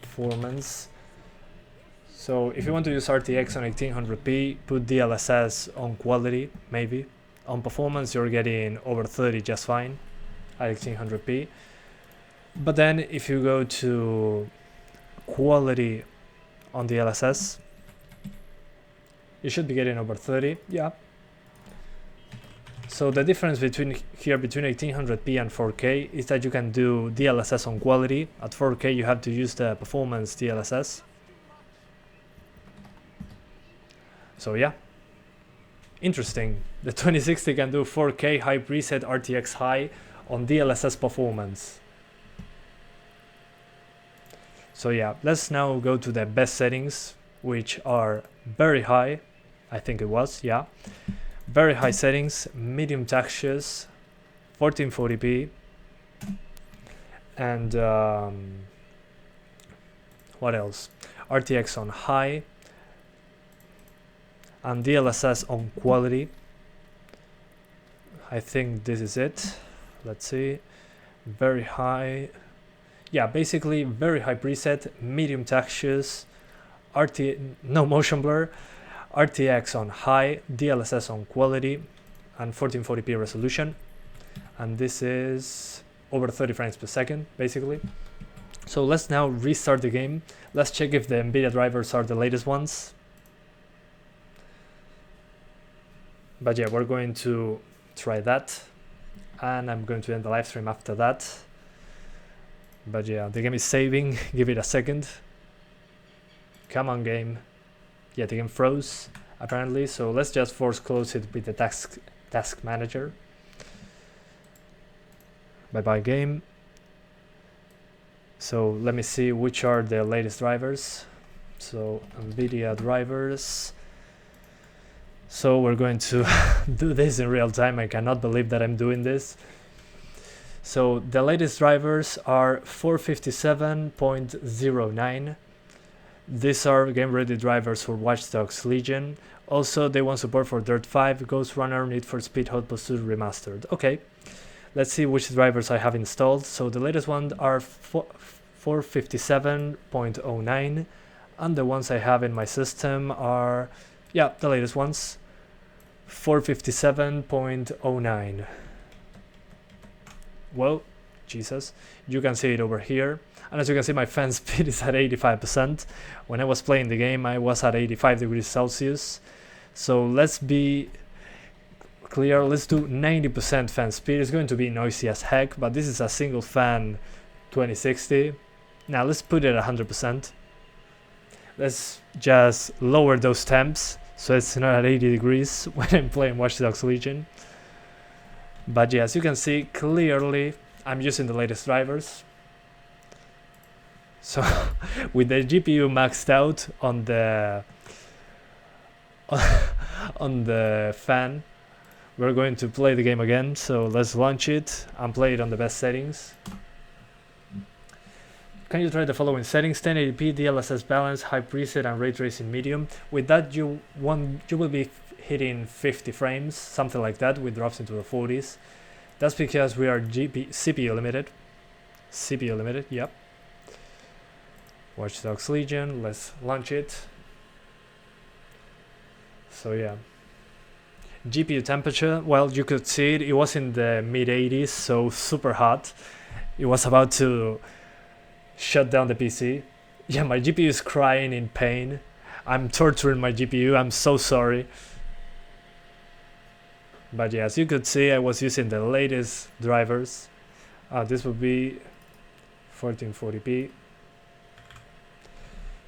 Performance. So if you want to use RTX on 1800p, put DLSS on quality, maybe. On performance, you're getting over 30 just fine at 1800p. But then if you go to quality on DLSS, you should be getting over 30, yeah. So the difference between 1800p and 4K is that you can do DLSS on quality. At 4K you have to use the performance DLSS. So yeah, interesting. The 2060 can do 4K high preset RTX high on DLSS performance. So yeah, let's now go to the best settings, which are very high. I think it was, yeah. Very high settings, medium textures, 1440p, and what else? RTX on high, and DLSS on quality. I think this is it. Let's see. Very high. Yeah, basically very high preset, medium textures, no motion blur, RTX on high, DLSS on quality, and 1440p resolution. And this is over 30 frames per second, basically. So let's now restart the game. Let's check if the NVIDIA drivers are the latest ones. But yeah, we're going to try that. And I'm going to end the live stream after that. But yeah, the game is saving. Give it a second. Come on, game. Yeah, the game froze, apparently. So let's just force close it with the task manager. Bye-bye, game. So let me see which are the latest drivers. So NVIDIA drivers. So we're going to do this in real time. I cannot believe that I'm doing this. So the latest drivers are 457.09. These are game ready drivers for Watch Dogs Legion. Also, they want support for Dirt 5, Ghost Runner, Need for Speed Hot Pursuit Remastered. Okay, let's see which drivers I have installed. So the latest ones are 457.09, and the ones I have in my system are, yeah, the latest ones, 457.09. Well, Jesus, you can see it over here. And as you can see, my fan speed is at 85%. When I was playing the game, I was at 85 degrees Celsius. So let's be clear, let's do 90% fan speed. It's going to be noisy as heck, but this is a single fan 2060. Now let's put it at 100%. Let's just lower those temps so it's not at 80 degrees when I'm playing Watch Dogs Legion. But yeah, as you can see clearly, I'm using the latest drivers. So with the GPU maxed out on the on the fan, we're going to play the game again. So let's launch it and play it on the best settings. Can you try the following settings? 1080p, DLSS balance, high preset, and ray tracing medium. With that, you will be hitting 50 frames, something like that, with drops into the 40s. That's because we are CPU limited. CPU limited, yep. Watch Dogs Legion, let's launch it. So yeah. GPU temperature, well, you could see it was in the mid 80s, so super hot. It was about to shut down the PC. Yeah, my GPU is crying in pain. I'm torturing my GPU, I'm so sorry. But yeah, as you could see, I was using the latest drivers. This would be 1440p.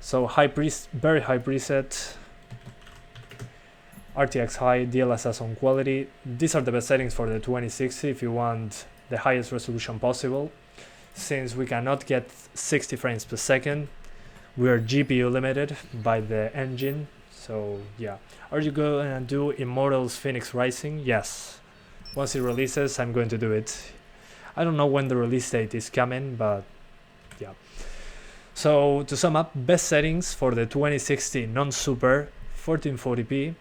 So very high preset. RTX high, DLSS on quality. These are the best settings for the 2060 if you want the highest resolution possible. Since we cannot get 60 frames per second, we are GPU limited by the engine. So yeah, are you going to do Immortals Phoenix Rising? Yes. Once it releases, I'm going to do it. I don't know when the release date is coming, but yeah. So to sum up, best settings for the 2060 non-super, 1440p,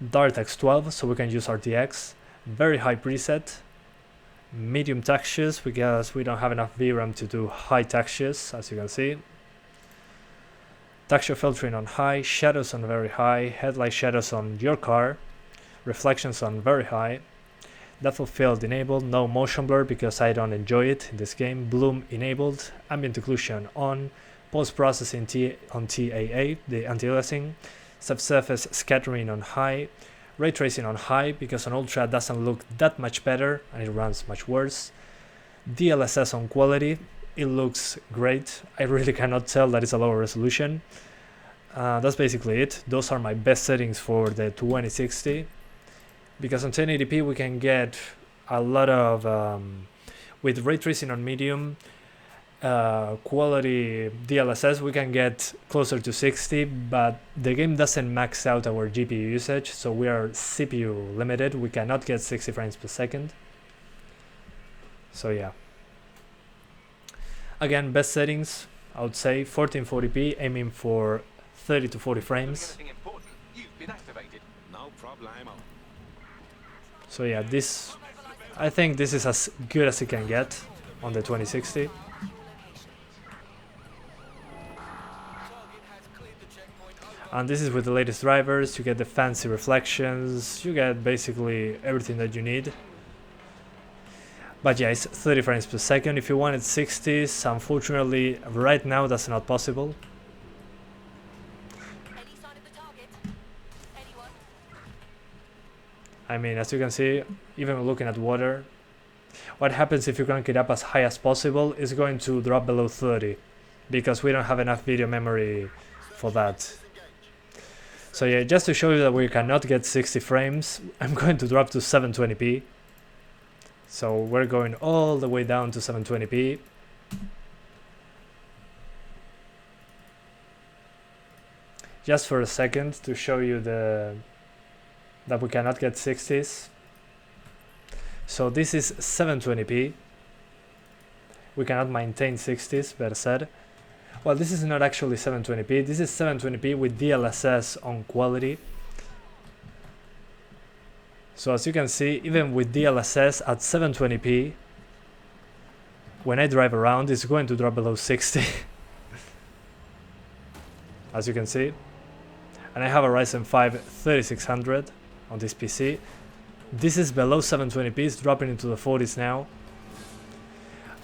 DirectX 12, so we can use RTX, very high preset, medium textures because we don't have enough VRAM to do high textures, as you can see. Texture filtering on high, shadows on very high, headlight shadows on your car, reflections on very high, depth of field enabled, no motion blur because I don't enjoy it in this game, bloom enabled, ambient occlusion on, post-processing on TAA, the anti-aliasing, subsurface scattering on high, ray tracing on high because on ultra it doesn't look that much better and it runs much worse, DLSS on quality, it looks great. I really cannot tell that it's a lower resolution. That's basically it. Those are my best settings for the 2060 because on 1080p we can get a lot of with ray tracing on medium, quality DLSS we can get closer to 60, but the game doesn't max out our GPU usage, so we are CPU limited. We cannot get 60 frames per second. So yeah. Again, best settings, I would say 1440p, aiming for 30 to 40 frames. Anything important? You've been activated. No problemo. So yeah, I think this is as good as it can get on the 2060. And this is with the latest drivers. You get the fancy reflections, you get basically everything that you need. But yeah, it's 30 frames per second. If you wanted 60s, unfortunately right now that's not possible. I mean, as you can see, even looking at water, what happens if you crank it up as high as possible is going to drop below 30 because we don't have enough video memory for that. So yeah, just to show you that we cannot get 60 frames, I'm going to drop to 720p. So we're going all the way down to 720p. Just for a second to show you that we cannot get 60s. So this is 720p. We cannot maintain 60s, better said. Well, this is not actually 720p. This is 720p with DLSS on quality. So as you can see, even with DLSS at 720p, when I drive around, it's going to drop below 60. As you can see. And I have a Ryzen 5 3600 on this PC. This is below 720p, it's dropping into the 40s now.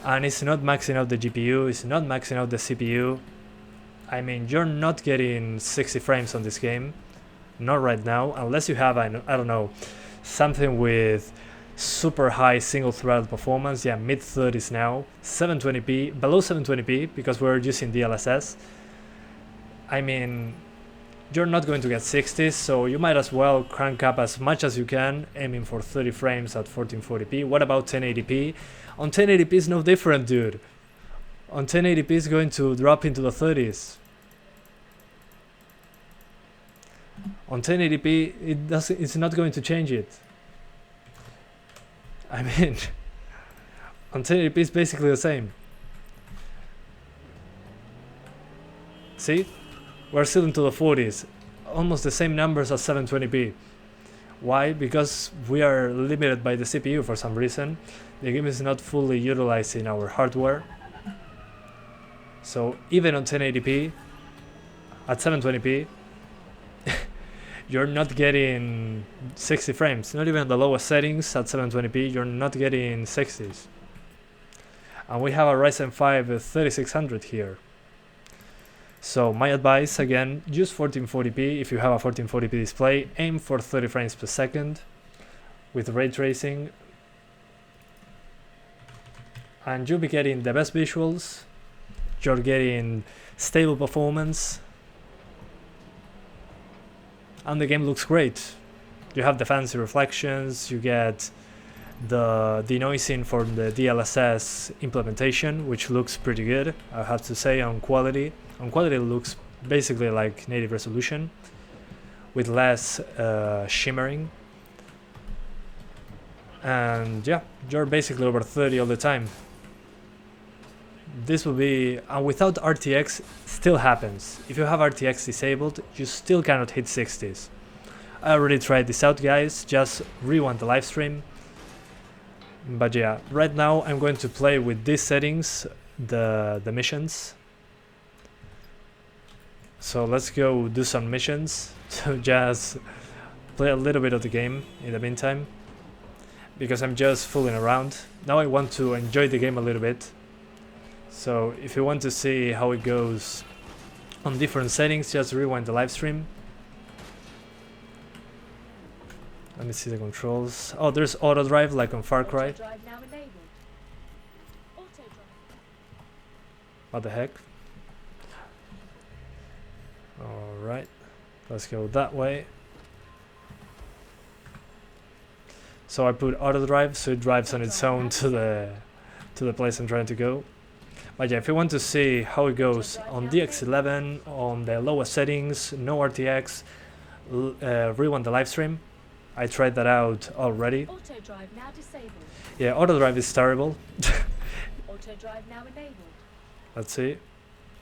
And it's not maxing out the GPU, it's not maxing out the CPU. I mean, you're not getting 60 frames on this game. Not right now, unless you have, I don't know, something with super high single thread performance. Yeah, mid 30s now, 720p, below 720p because we're using DLSS. I mean, you're not going to get 60s, so you might as well crank up as much as you can, aiming for 30 frames at 1440p. What about 1080p? On 1080p is no different, dude. On 1080p is going to drop into the 30s. On 1080p, it's not going to change it. I mean, on 1080p it's basically the same. See? We're still into the 40s. Almost the same numbers as 720p. Why? Because we are limited by the CPU for some reason. The game is not fully utilizing our hardware. So even on 1080p, at 720p, you're not getting 60 frames. Not even at the lowest settings at 720p, you're not getting 60s. And we have a Ryzen 5 3600 here. So my advice, again, use 1440p. If you have a 1440p display, aim for 30 frames per second with ray tracing, and you'll be getting the best visuals. You're getting stable performance, and the game looks great. You have the fancy reflections, you get the denoising for the DLSS implementation, which looks pretty good, I have to say. On quality it looks basically like native resolution with less shimmering, and yeah, you're basically over 30 all the time. This will be, and without RTX still happens. If you have RTX disabled, you still cannot hit 60s. I already tried this out, guys, just rewind the live stream. But yeah, right now I'm going to play with these settings, the missions. So let's go do some missions to just play a little bit of the game in the meantime, because I'm just fooling around. Now I want to enjoy the game a little bit. So if you want to see how it goes on different settings, just rewind the live stream. Let me see the controls. Oh, there's auto drive like on Far Cry. What the heck? Alright, let's go that way. So I put auto drive, so it drives on its own to the place I'm trying to go. But yeah, if you want to see how it goes on DX11, on the lowest settings, no RTX, rewind the live stream. I tried that out already. Auto drive now disabled. Yeah, auto drive is terrible. Auto drive now enabled. Let's see.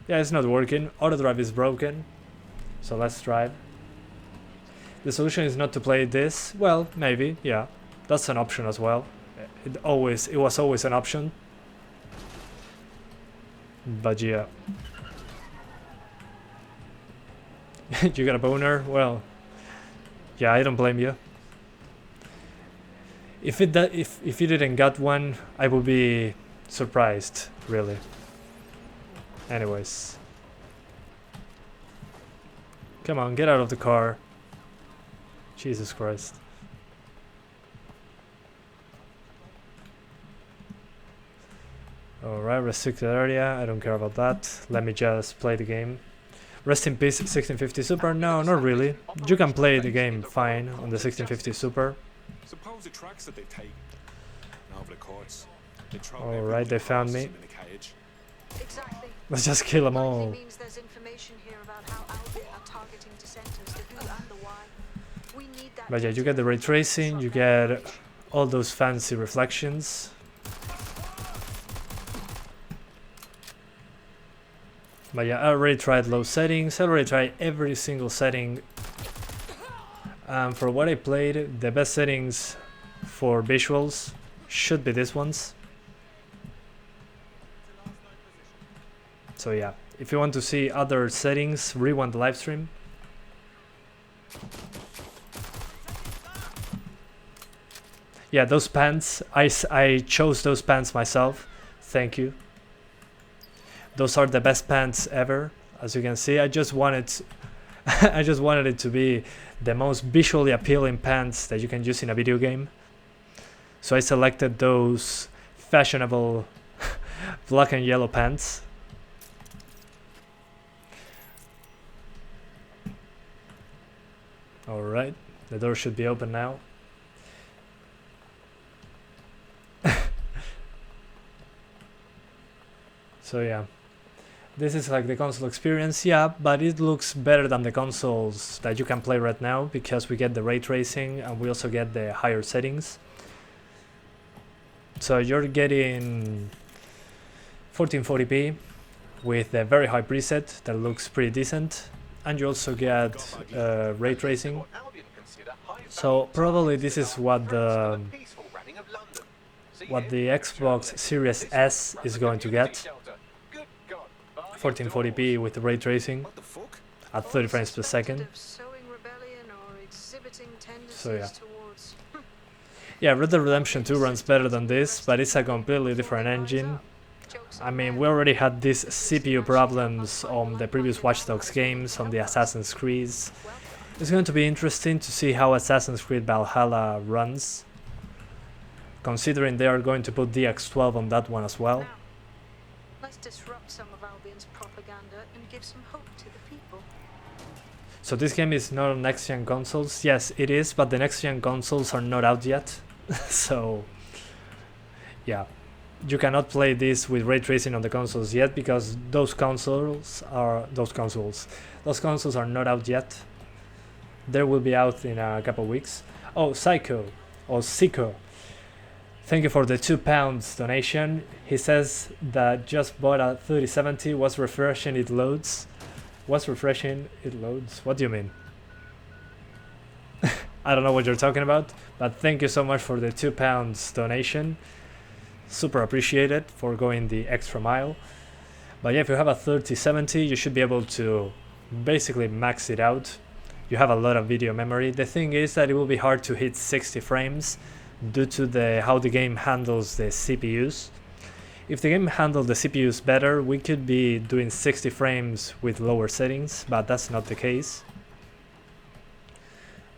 Yeah, it's not working. Auto drive is broken. So let's drive. The solution is not to play this. Well, maybe, yeah. That's an option as well. It was always an option. But yeah. You got a boner? Well, yeah, I don't blame you. If you didn't get one, I would be surprised, really. Anyways. Come on, get out of the car. Jesus Christ. Alright, restricted area, I don't care about that. Let me just play the game. Rest in peace, 1650 Super? No, not really. You can play the game fine on the 1650 Super. Suppose the tracks that they take. Now for the courts. Alright, they found me. Exactly. Let's just kill them all. Means there's information here about how Albion are targeting dissenters, the who and the why. We need that. But yeah, you get the ray tracing, you get all those fancy reflections. But yeah, I already tried low settings, I already tried every single setting. For what I played, the best settings for visuals should be these ones. So yeah, if you want to see other settings, rewind the live stream. Yeah, those pants, I chose those pants myself. Thank you. Those are the best pants ever. As you can see, I just wanted it to be the most visually appealing pants that you can use in a video game. So I selected those fashionable black and yellow pants. Alright, the door should be open now. So yeah, this is like the console experience, yeah, but it looks better than the consoles that you can play right now because we get the ray tracing and we also get the higher settings. So you're getting 1440p with a very high preset that looks pretty decent, and you also get ray tracing. So probably this is what the Xbox Series S is going to get. 1440p with ray tracing What the fuck? at 30 frames per second. Sowing rebellion or exhibiting tendencies So yeah. towards Yeah, Red Dead Redemption 2 runs better than this, but it's a completely different engine. I mean, we already had these CPU problems on the previous Watch Dogs games, on the Assassin's Creed. It's going to be interesting to see how Assassin's Creed Valhalla runs, considering they are going to put DX12 on that one as well. Now, let's disrupt some of Albion's propaganda and give some hope to the people. So this game is not on next-gen consoles. Yes, it is, but the next-gen consoles are not out yet. So, yeah. You cannot play this with ray tracing on the consoles yet because those consoles are not out yet. They will be out in a couple weeks. Oh, Psycho or Psycho, thank you for the £2 donation. He says that just bought a 3070, was refreshing, it loads. What do you mean? I don't know what you're talking about, but thank you so much for the £2 donation. Super appreciated for going the extra mile. But yeah, if you have a 3070, you should be able to basically max it out. You have a lot of video memory. The thing is that it will be hard to hit 60 frames due to how the game handles the CPUs. If the game handled the CPUs better, we could be doing 60 frames with lower settings, but that's not the case.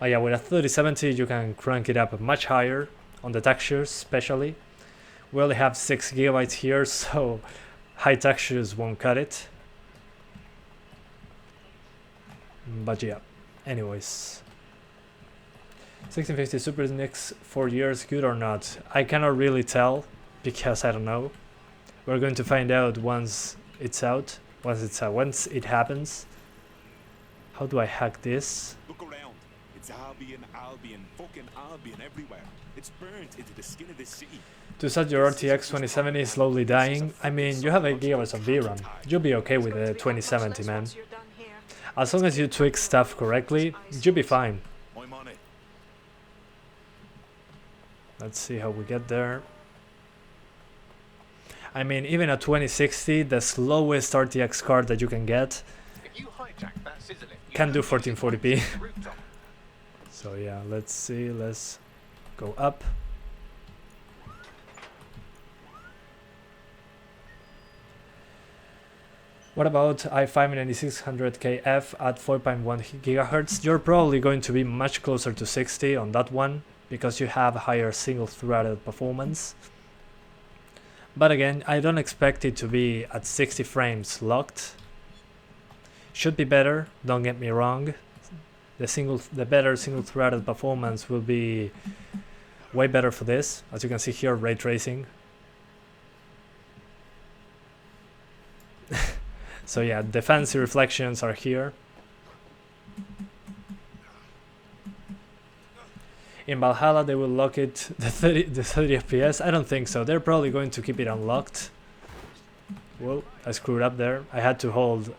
Oh yeah, with a 3070 you can crank it up much higher on the textures especially. We only have 6 GB here, so high textures won't cut it. But yeah, anyways. 1650 Super next 4 years, good or not? I cannot really tell because I don't know. We're going to find out once it's out, once it happens. How do I hack this? Look around. It's Albion, fucking Albion everywhere. It's burnt into the skin of this city. To set your RTX 2070 is slowly dying. I mean, you have 8 GB of VRAM. You'll be okay with the 2070, man. As long as you tweak stuff correctly, you'll be fine. I'm on it. Let's see how we get there. I mean, even a 2060, the slowest RTX card that you can get, can do 1440p. So yeah, let's see, let's go up. What about i5 9600KF at 4.1 GHz? You're probably going to be much closer to 60 on that one because you have higher single-threaded performance. But again, I don't expect it to be at 60 frames locked. Should be better, don't get me wrong. The better single-threaded performance will be way better for this. As you can see here, ray tracing. So yeah, the fancy reflections are here. In Valhalla they will lock it the 30 FPS. I don't think so. They're probably going to keep it unlocked. Whoa, I screwed up there. I had to hold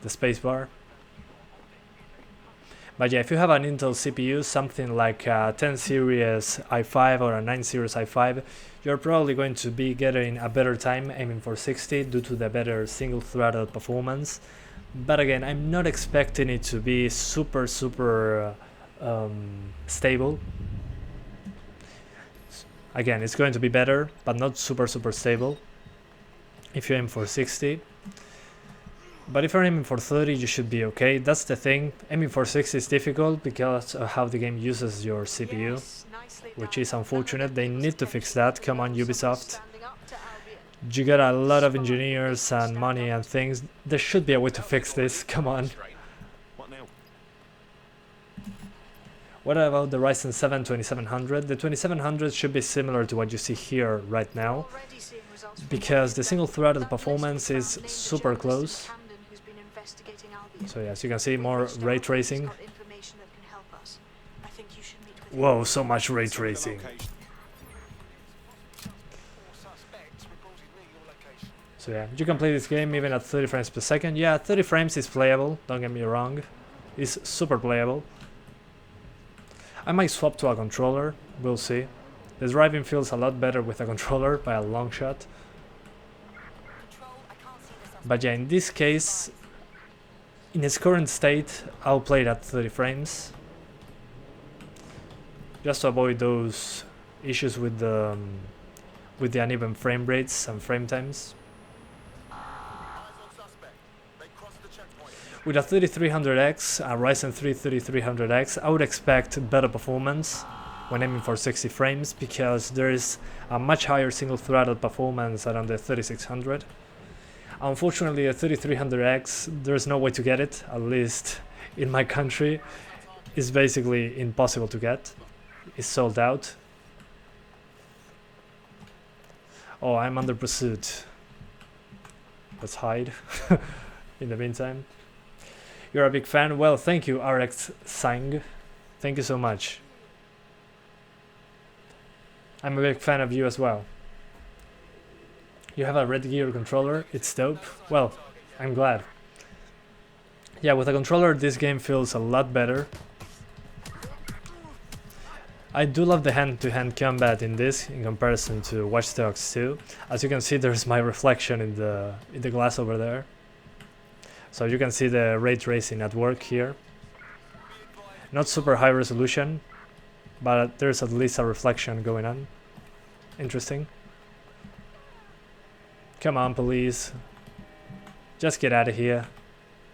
the spacebar. But yeah, if you have an Intel CPU, something like a 10 series i5 or a 9 series i5, you're probably going to be getting a better time aiming for 60 due to the better single-threaded performance. But again, I'm not expecting it to be super stable. Again, it's going to be better, but not super stable if you aim for 60. But if you're aiming for 30, you should be okay. That's the thing. Aiming for 60 is difficult because of how the game uses your CPU, which is unfortunate. They need to fix that. Come on, Ubisoft. You got a lot of engineers and money and things. There should be a way to fix this. Come on. What now? What about the Ryzen 7 2700? The 2700 should be similar to what you see here right now, Already seeing results from because the Albion. single-threaded That performance military is prime named super journalist in close. Camden who's been investigating Albion. So yeah, as you can see, We've more reached out ray and he's tracing. got information that can help us. I think you should meet with him. Whoa, so much ray Let's look at the tracing. location. So yeah, you can play this game even at 30 frames per second. Yeah, 30 frames is playable, don't get me wrong. It's super playable. I might swap to a controller, we'll see. The driving feels a lot better with a controller by a long shot. But yeah, in this case, in its current state, I'll play it at 30 frames. Just to avoid those issues with the uneven frame rates and frame times. With a 3300X, a Ryzen 3 3300X, I would expect better performance when aiming for 60 frames, because there is a much higher single-threaded performance than on the 3600. Unfortunately, a 3300X, there's no way to get it, at least in my country. It's basically impossible to get. It's sold out. Oh, I'm under pursuit. Let's hide in the meantime. You're a big fan? Well, thank you, RX Sang. Thank you so much. I'm a big fan of you as well. You have a Red Gear controller? It's dope. Well, I'm glad. Yeah, with a controller this game feels a lot better. I do love the hand-to-hand combat in this in comparison to Watch Dogs 2. As you can see, there's my reflection in the glass over there. So you can see the ray tracing at work here. Not super high resolution, but there's at least a reflection going on. Interesting. Come on, police. Just get out of here.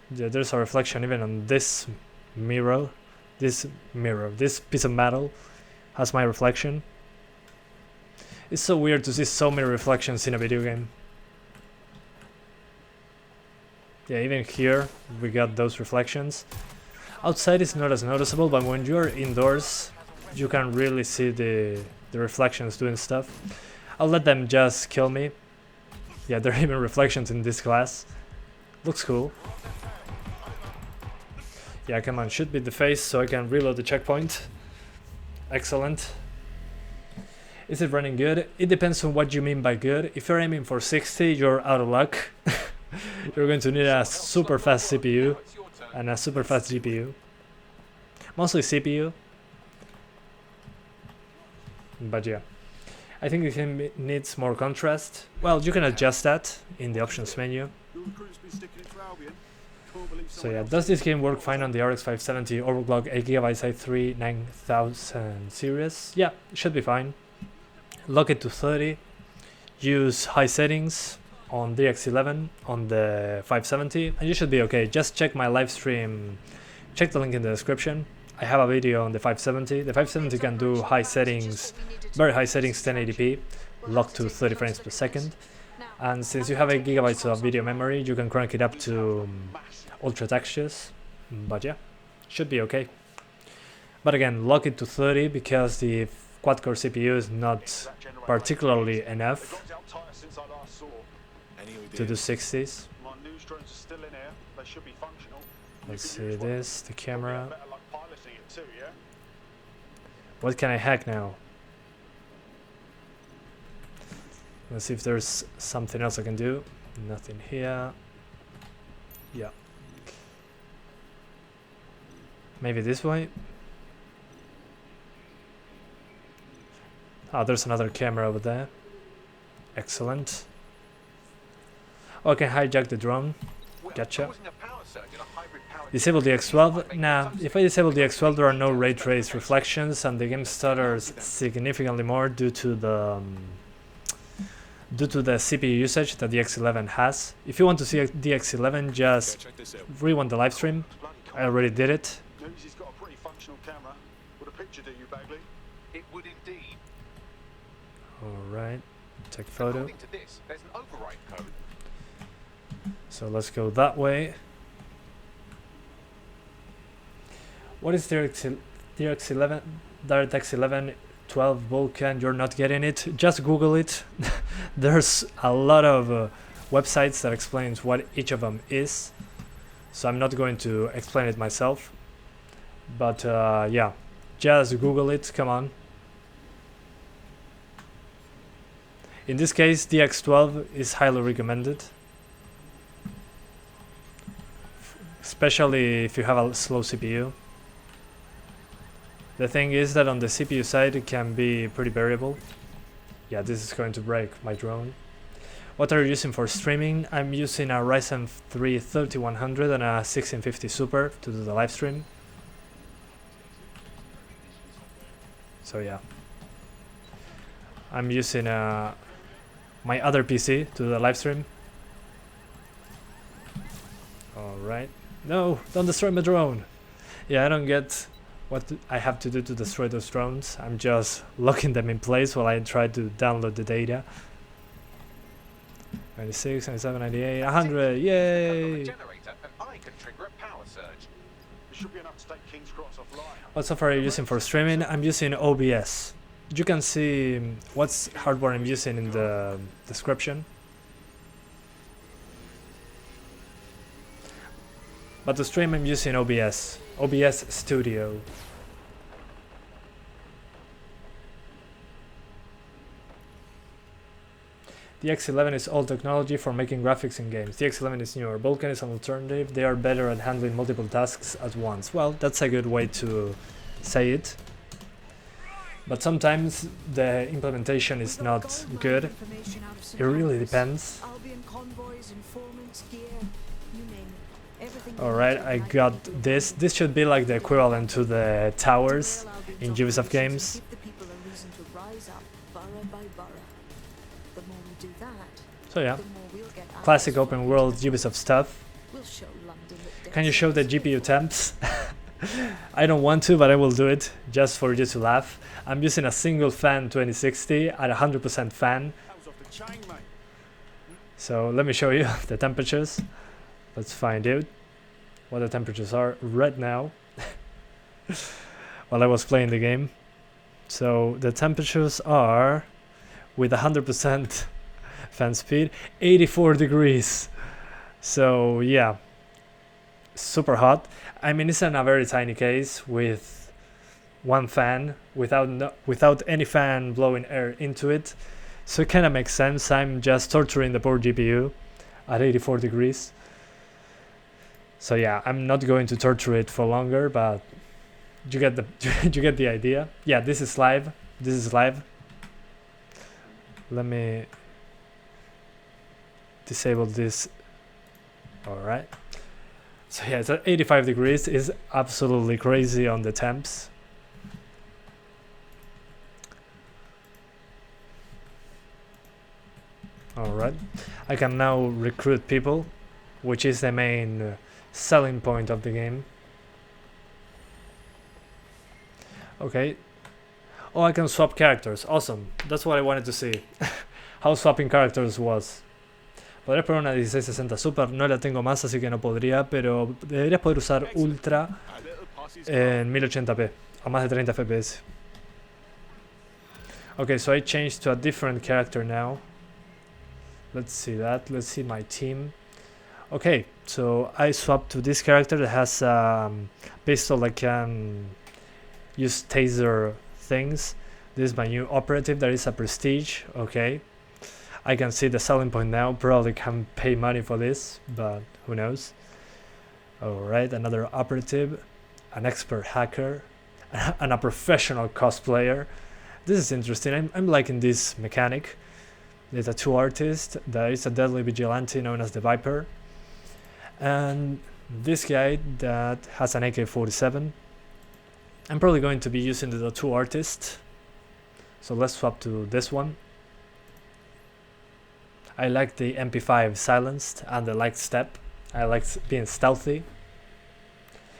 Yeah, there's a reflection even on this mirror. This piece of metal has my reflection. It's so weird to see so many reflections in a video game. Yeah, even here we got those reflections. Outside it's not as noticeable, but when you're indoors you can really see the reflections doing stuff. I'll let them just kill me. Yeah, there are even reflections in this glass. Looks cool. Yeah, come on, shoot me in the face so I can reload the checkpoint. Excellent. Is it running good? It depends on what you mean by good. If you're aiming for 60, you're out of luck. You're going to need a super fast CPU and a super fast GPU. Mostly CPU. But yeah, I think it needs more contrast. Well, you can adjust that in the options menu. So yeah, does this game work fine on the RX 570 overclock 8GB i3 9000 series? Yeah, it should be fine. Lock it to 30. Use high settings on the X11 on the 570 and you should be okay. Just check my live stream, check the link in the description. I have a video on the 570. The 570 can do high settings, very high settings, 1080p, locked to 30 frames per second. And since you have 8GB of video memory, you can crank it up to ultra textures. But yeah, should be okay. But again, lock it to 30 because the quad-core CPU is not particularly enough to do 60s. Let's see this, the camera. What can I hack now? Let's see if there's something else I can do. Nothing here. Yeah. Maybe this way? Oh, there's another camera over there. Excellent. Oh, I can hijack the drone. Gotcha. Disable the X12? Nah, if I disable the X12 there are no ray trace reflections and the game stutters significantly more due to the CPU usage that the X11 has. If you want to see the X11, just rewind the live stream. I already did it. It would indeed. Alright, take photo. According to this, there's an override code. So let's go that way. What is the DirectX 11 12 Vulkan, you're not getting it, just Google it. There's a lot of websites that explains what each of them is, so I'm not going to explain it myself, but yeah, just Google it, come on. In this case, DX12 is highly recommended, especially if you have a slow CPU. The thing is that on the CPU side it can be pretty variable. Yeah, this is going to break my drone. What are you using for streaming? I'm using a Ryzen 3 3100 and a 1650 Super to do the live stream. So yeah, I'm using my other PC to do the live stream. Alright. No, don't destroy my drone. Yeah, I don't get what I have to do to destroy those drones. I'm just locking them in place while I try to download the data. 96, 97, 98, 100, yay! What software are you using for streaming? I'm using OBS. You can see what hardware I'm using in the description. But to stream I'm using OBS Studio. The X11 is old technology for making graphics in games. The X11 is newer. Vulkan is an alternative. They are better at handling multiple tasks at once. Well, that's a good way to say it. But sometimes the implementation is not good. It really depends. Alright, I got this. This should be like the equivalent to the towers in Ubisoft games. So yeah, classic open world Ubisoft stuff. Can you show the GPU temps? I don't want to, but I will do it just for you to laugh. I'm using a single fan 2060 at 100% fan. So let me show you the temperatures. Let's find out what the temperatures are right now while I was playing the game. So the temperatures are, with 100% fan speed, 84 degrees. So yeah, super hot. I mean, it's in a very tiny case with one fan, without any fan blowing air into it. So it kind of makes sense. I'm just torturing the poor GPU at 84 degrees. So yeah, I'm not going to torture it for longer, but you get the you get the idea. Yeah, this is live. This is live. Let me disable this. All right. So yeah, it's at 85 degrees. Is absolutely crazy on the temps. All right. I can now recruit people, which is the main selling point of the game. Okay. Oh, I can swap characters. Awesome. That's what I wanted to see. How swapping characters was. Podrías poner una 1660 Super, no la tengo más, así que no podría, pero deberías poder usar Ultra en 1080p, a más de 30 FPS. Okay, so I changed to a different character now. Let's see that. Let's see my team. Okay, so I swapped to this character that has a pistol that can use taser things. This is my new operative. There is a prestige. Okay, I can see the selling point now. Probably can pay money for this, but who knows. Alright, another operative, an expert hacker, and a professional cosplayer. This is interesting. I'm liking this mechanic. There's a tattoo artist. There is a deadly vigilante known as the Viper. And this guy that has an AK-47. I'm probably going to be using the tattoo artist. So let's swap to this one. I like the MP5 silenced and the light step. I like being stealthy.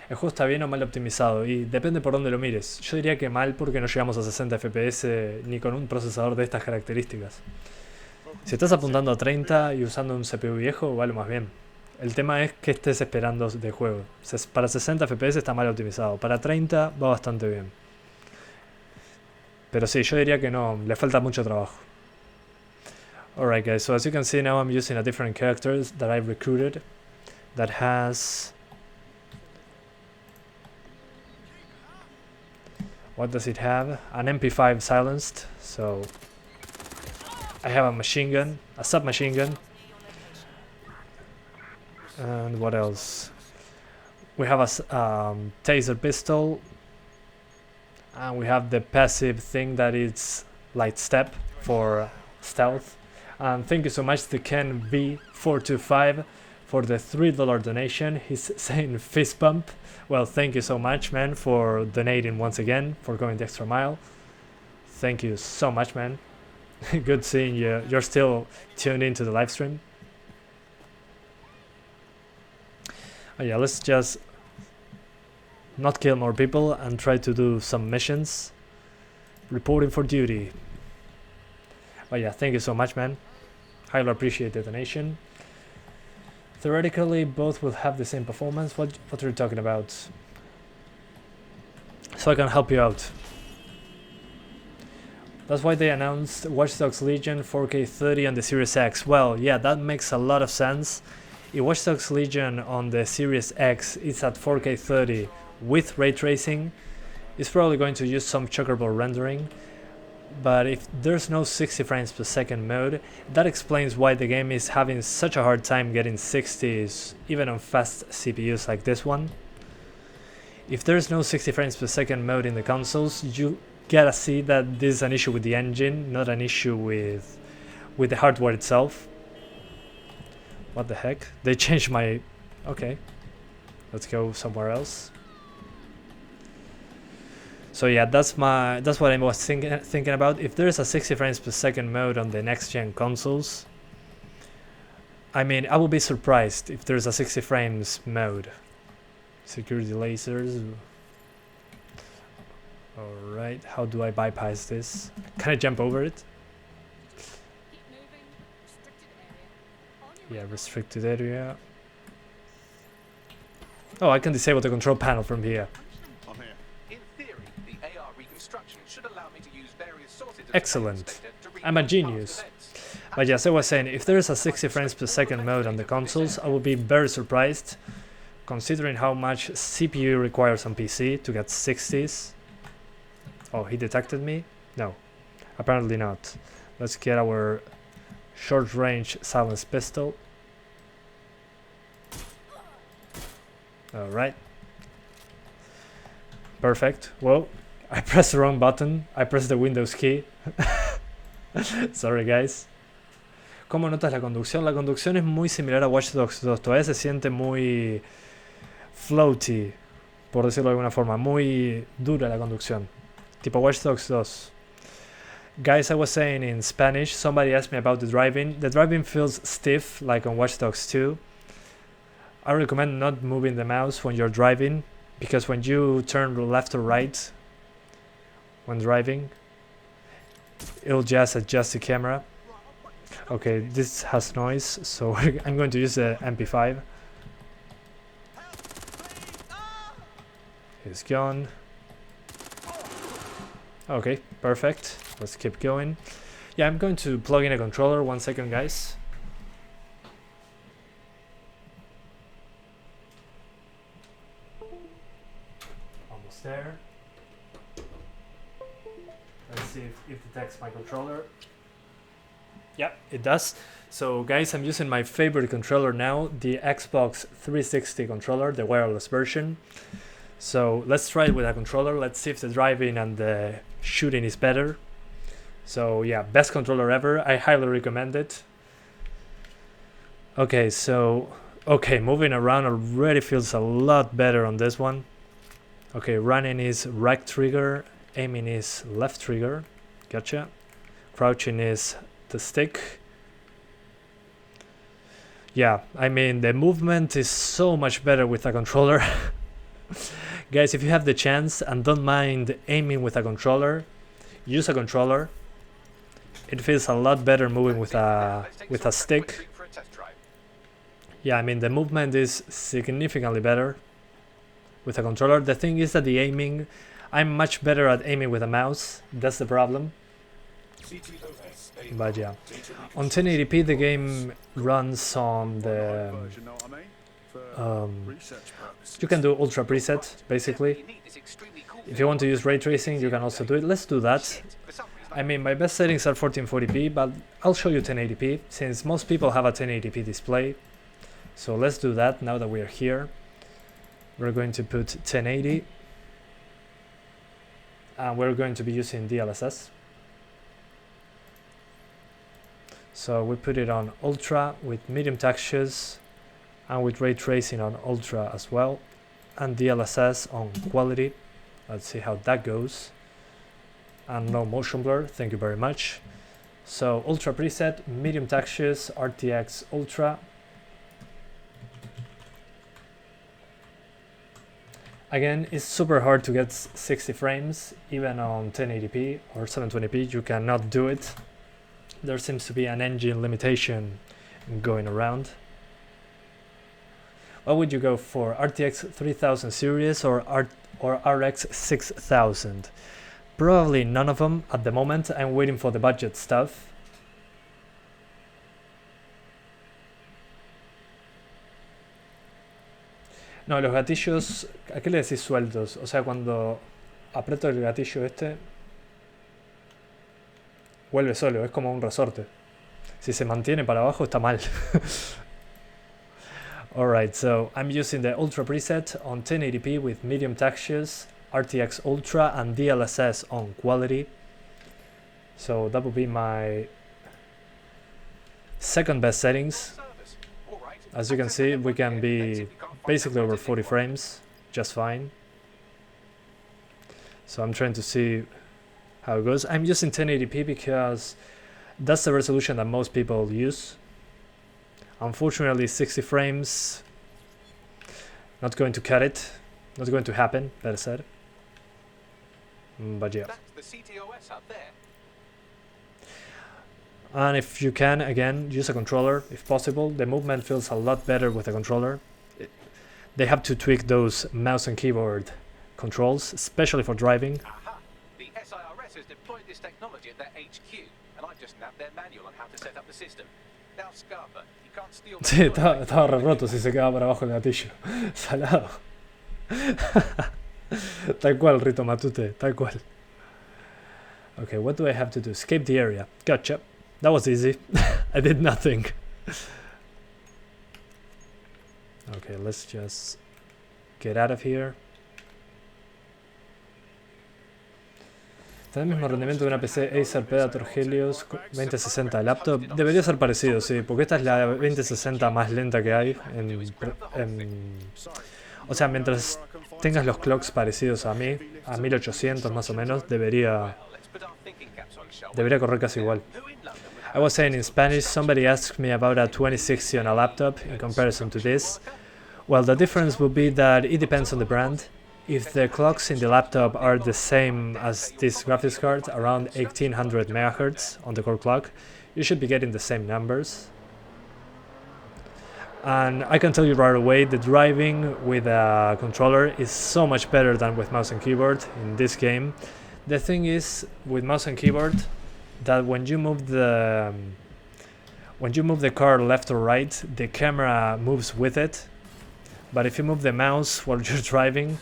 El juego está bien o mal optimizado y depende por dónde lo mires. Yo diría que mal porque no llegamos a 60 FPS ni con un procesador de estas características. Si estás apuntando a 30 y usando un CPU viejo, vale más bien. El tema es que estés esperando de juego. Para 60 FPS está mal optimizado. Para 30 va bastante bien. Pero sí, yo diría que no, le falta mucho trabajo. Alright guys, so as you can see now I'm using a different character that I've recruited. That has... What does it have? An MP5 silenced. So I have a machine gun, a submachine gun. And what else? We have a taser pistol, and we have the passive thing that is light step for stealth. And thank you so much to Ken V425 for the $3 donation. He's saying fist bump. Well, thank you so much, man, for donating once again, for going the extra mile. Thank you so much, man. Good seeing you. You're still tuned into the live stream. Oh yeah, let's just not kill more people and try to do some missions. Reporting for duty. Oh yeah, thank you so much, man. Highly appreciate the donation. Theoretically, both will have the same performance. What are you talking about? So I can help you out. That's why they announced Watch Dogs Legion 4K 30 on the Series X. Well, yeah, that makes a lot of sense. If Watch Dogs Legion on the Series X is at 4K 30 with ray tracing, it's probably going to use some checkerboard rendering. But if there's no 60 frames per second mode, that explains why the game is having such a hard time getting 60s even on fast CPUs like this one. If there's no 60 frames per second mode in the consoles, you gotta see that this is an issue with the engine, not an issue with the hardware itself. What the heck? They changed my... Okay. Let's go somewhere else. So yeah, that's what I was thinking about. If there's a 60 frames per second mode on the next gen consoles, I mean, I will be surprised if there's a 60 frames mode. Security lasers. Alright, how do I bypass this? Can I jump over it? Yeah, restricted area. Oh, I can disable the control panel from here. I'm here. In theory, the AR reconstruction should allow me to use various sources of Excellent. data to read I'm a past genius. events. But yes, I was saying, if there is a 60 frames per second mode on the consoles, I will be very surprised, considering how much CPU requires on PC to get 60s. Oh, he detected me? No, apparently not. Let's get our short range silenced pistol. Alright. Perfect. Well, I pressed the wrong button. I pressed the Windows key. Sorry, guys. ¿Cómo notas la conducción? La conducción es muy similar a Watch Dogs 2. Todavía se siente muy floaty, por decirlo de alguna forma. Muy dura la conducción. Tipo Watch Dogs 2. Guys, I was saying in Spanish, somebody asked me about the driving. The driving feels stiff, like on Watch Dogs 2. I recommend not moving the mouse when you're driving, because when you turn left or right when driving, it'll just adjust the camera. Okay, this has noise, so I'm going to use the MP5. He's gone. Okay, perfect. Let's keep going. Yeah, I'm going to plug in a controller. 1 second, guys. Almost there. Let's see if it detects my controller. Yeah, it does. So guys, I'm using my favorite controller now, the Xbox 360 controller, the wireless version. So let's try it with a controller. Let's see if the driving and the shooting is better. So yeah, best controller ever. I highly recommend it. Okay, so moving around already feels a lot better on this one. Okay, running is right trigger, aiming is left trigger. Gotcha. Crouching is the stick. Yeah, I mean, the movement is so much better with a controller. Guys, if you have the chance and don't mind aiming with a controller, use a controller. It feels a lot better moving with a stick. Yeah, I mean the movement is significantly better with a controller. The thing is that the aiming, I'm much better at aiming with a mouse. That's the problem. But yeah, on 1080p the game runs on the you can do ultra preset basically. If you want to use ray tracing, you can also do it. Let's do that. I mean, my best settings are 1440p, but I'll show you 1080p since most people have a 1080p display. So let's do that now that we are here. We're going to put 1080 and we're going to be using DLSS. So we put it on ultra with medium textures and with ray tracing on ultra as well, and DLSS on quality. Let's see how that goes. And no motion blur, thank you very much. So ultra preset, medium textures, RTX ultra. Again, it's super hard to get 60 frames even on 1080p or 720p. You cannot do it. There seems to be an engine limitation going around. What would you go for, RTX 3000 series or RX 6000? Probably none of them at the moment. I'm waiting for the budget stuff. No, los gatillos, ¿a qué le decís sueltos? O sea, cuando aprieto el gatillo este, vuelve solo, es como un resorte. Si se mantiene para abajo está mal. Alright, so I'm using the Ultra preset on 1080p with medium textures, RTX Ultra and DLSS on quality. So that would be my second best settings. As you can see, we can be basically over 40 frames, just fine. So I'm trying to see how it goes. I'm using 1080p because that's the resolution that most people use. Unfortunately, 60 frames, not going to cut it, not going to happen, better said. But yeah. That's the CTOS up there. And if you can, again, use a controller if possible. The movement feels a lot better with a controller. They have to tweak those mouse and keyboard controls, especially for driving. Aha! The SIRS has deployed this technology at their HQ, and I've just nabbed their manual on how to set up the system. Now, Scarpa, you can't steal Sí, estaba re roto si se quedaba para abajo el gatillo. Salado. Tal cual, Rito Matute, tal cual. Okay, what do I have to do? Escape the area. Gotcha. That was easy. I did nothing. Okay, let's just get out of here. ¿Está el mismo rendimiento de una PC Acer Predator Helios 2060 laptop? Debería ser parecido, sí, porque esta es la 2060 más lenta que hay. O sea, mientras tengas los clocks parecidos a mí, a 1800 más o menos, debería correr casi igual. I was saying in Spanish, somebody asked me about a 2060 on a laptop in comparison to this. Well, the difference would be that it depends on the brand. If the clocks in the laptop are the same as this graphics card, around 1800 MHz on the core clock, you should be getting the same numbers. And I can tell you right away, the driving with a controller is so much better than with mouse and keyboard in this game. The thing is, with mouse and keyboard, that when you move the car left or right, the camera moves with it. But if you move the mouse while you're driving,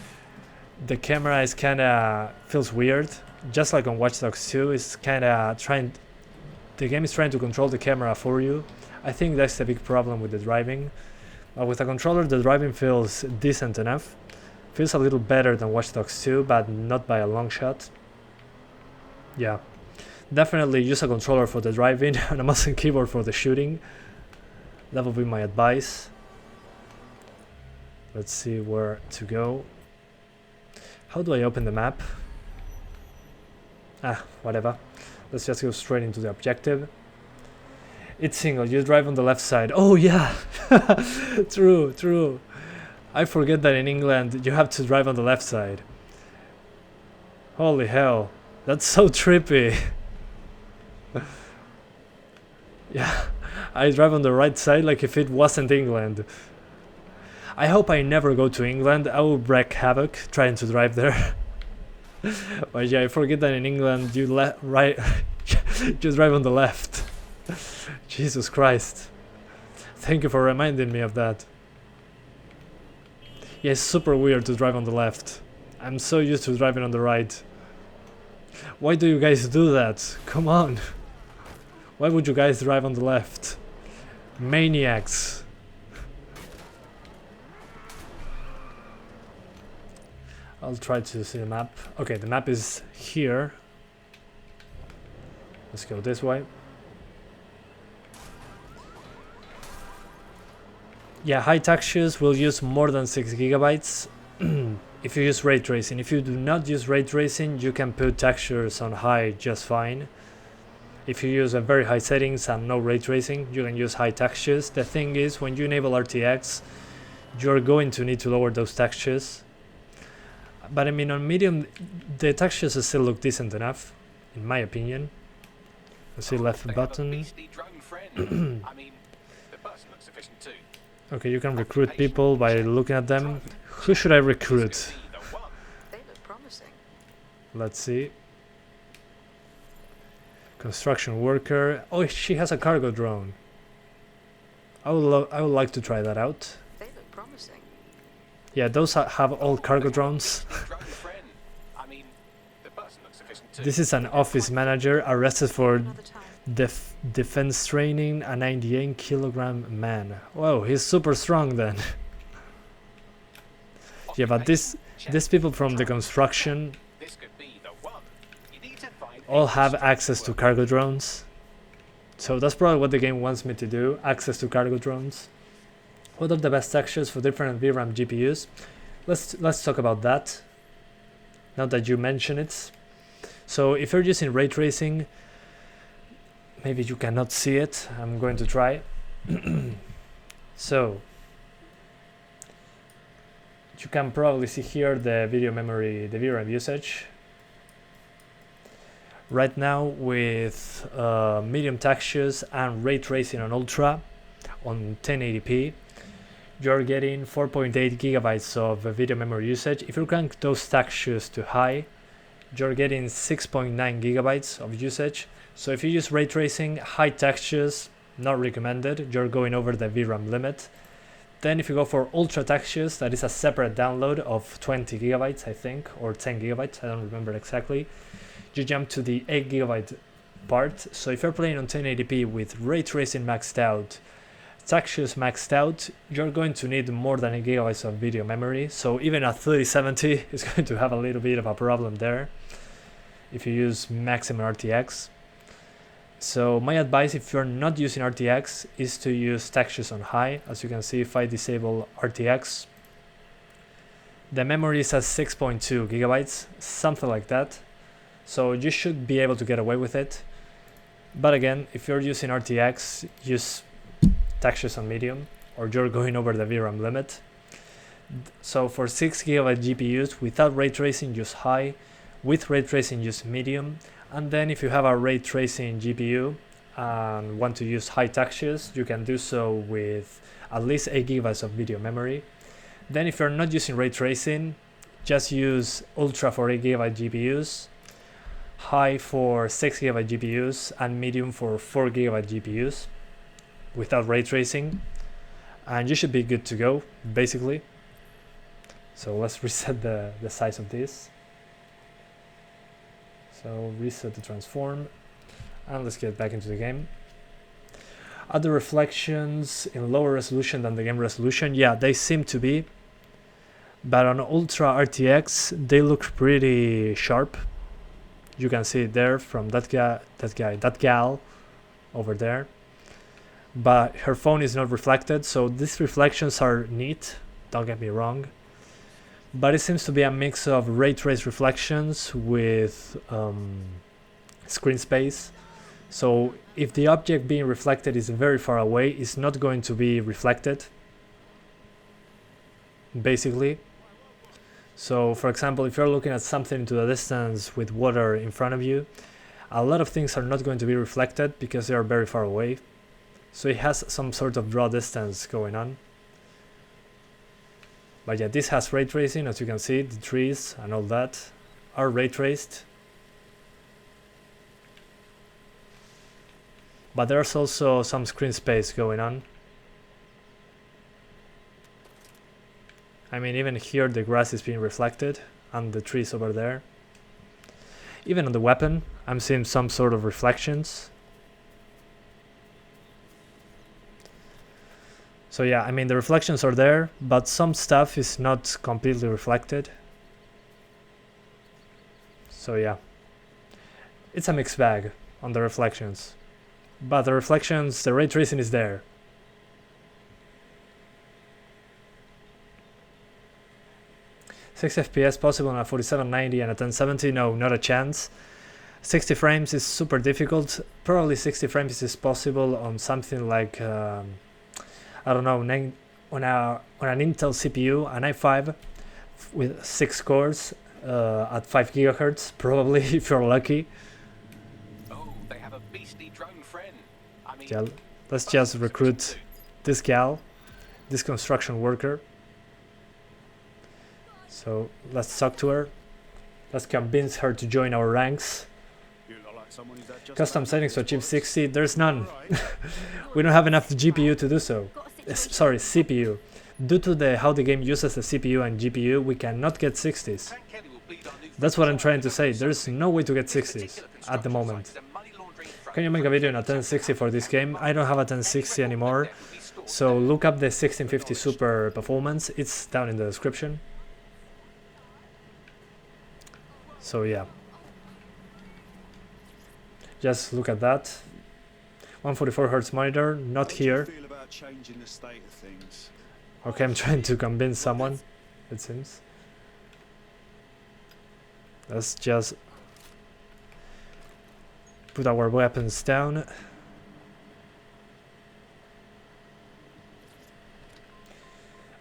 the camera is feels weird. Just like on Watch Dogs 2, it's the game is trying to control the camera for you. I think that's the big problem with the driving. But with a controller, the driving feels decent enough. Feels a little better than Watch Dogs 2, but not by a long shot. Yeah. Definitely use a controller for the driving and a mouse and keyboard for the shooting. That would be my advice. Let's see where to go. How do I open the map? Whatever. Let's just go straight into the objective. It's single, you drive on the left side. Oh yeah! True. I forget that in England you have to drive on the left side. Holy hell, that's so trippy. Yeah, I drive on the right side like if it wasn't England. I hope I never go to England. I will wreak havoc trying to drive there. But yeah, I forget that in England you just drive on the left. Jesus Christ. Thank you for reminding me of that. Yeah, it's super weird to drive on the left. I'm so used to driving on the right. Why do you guys do that? Come on. Why would you guys drive on the left? Maniacs. I'll try to see the map. Okay, the map is here. Let's go this way. Yeah, high textures will use more than 6 gigabytes if you use ray tracing. If you do not use ray tracing, you can put textures on high just fine. If you use a very high settings and no ray tracing, you can use high textures. The thing is, when you enable RTX, you're going to need to lower those textures. But I mean, on medium, the textures still look decent enough, in my opinion. Let's see, left button. Okay, you can recruit people by looking at them. Who should I recruit? They look promising. Let's see. Construction worker. Oh, she has a cargo drone. I would like to try that out. They look promising. Yeah, those have all cargo drones. This is an office manager arrested for defense training, a 98-kilogram man. Whoa, he's super strong then. Yeah, but these people from the construction all have access to cargo drones. So that's probably what the game wants me to do, access to cargo drones. What are the best textures for different VRAM GPUs? Let's talk about that, now that you mention it. So if you're using ray tracing, maybe you cannot see it. I'm going to try. So you can probably see here the video memory, the VRAM usage. Right now with medium textures and ray tracing on ultra on 1080p, you're getting 4.8 gigabytes of video memory usage. If you crank those textures to high, you're getting 6.9 gigabytes of usage. So if you use ray tracing, high textures, not recommended, you're going over the VRAM limit. Then if you go for ultra textures, that is a separate download of 20 gigabytes, I think, or 10 gigabytes, I don't remember exactly. You jump to the 8 gigabyte part. So if you're playing on 1080p with ray tracing maxed out, textures maxed out, you're going to need more than 8 gigabytes of video memory. So even a 3070 is going to have a little bit of a problem there if you use maximum RTX. So my advice, if you're not using RTX, is to use textures on high. As you can see, if I disable RTX, the memory is at 6.2 gigabytes, something like that. So you should be able to get away with it. But again, if you're using RTX, use textures on medium, or you're going over the VRAM limit. So for 6 gigabyte GPUs, without ray tracing, use high. With ray tracing, use medium. And then if you have a ray tracing GPU and want to use high textures, you can do so with at least 8 gigabytes of video memory. Then if you're not using ray tracing, just use ultra for 8 gigabyte GPUs, high for 6 gigabyte GPUs, and medium for 4 gigabyte GPUs without ray tracing, and you should be good to go, basically. So let's reset the size of this. So reset the transform, and let's get back into the game. Other reflections in lower resolution than the game resolution, yeah, they seem to be, but on Ultra RTX they look pretty sharp. You can see it there from that gal over there. But her phone is not reflected, so these reflections are neat, don't get me wrong. But it seems to be a mix of ray trace reflections with screen space. So if the object being reflected is very far away, it's not going to be reflected, basically. So for example, if you're looking at something into the distance with water in front of you, a lot of things are not going to be reflected because they are very far away. so it has some sort of draw distance going on. But yeah, this has ray tracing, as you can see, the trees and all that are ray traced. But there's also some screen space going on. I mean, even here the grass is being reflected and the trees over there. Even on the weapon, I'm seeing some sort of reflections. So yeah, I mean, the reflections are there, but some stuff is not completely reflected. So yeah, it's a mixed bag on the reflections. But the reflections, the ray tracing is there. FPS possible on a 4790 and a 1070? No, not a chance. 60 frames is super difficult. Probably 60 frames is possible on something like, I don't know, on an Intel CPU, an i5 with 6 cores at 5 GHz, probably, if you're lucky. Oh, they have a beastly drone friend. I mean, Yeah, let's just recruit this gal, this construction worker. So let's talk to her. Let's convince her to join our ranks. Custom settings to achieve 60, there's none. We don't have enough GPU to do so. Sorry, CPU. Due to how the game uses the CPU and GPU, we cannot get 60s. That's what I'm trying to say. There's no way to get 60s at the moment. Can you make a video in a 1060 for this game? I don't have a 1060 anymore. So look up the 1650 Super performance. It's down in the description. So yeah. Just look at that. 144 Hz monitor, not here. Okay, I'm trying to convince someone, it seems. Let's just put our weapons down.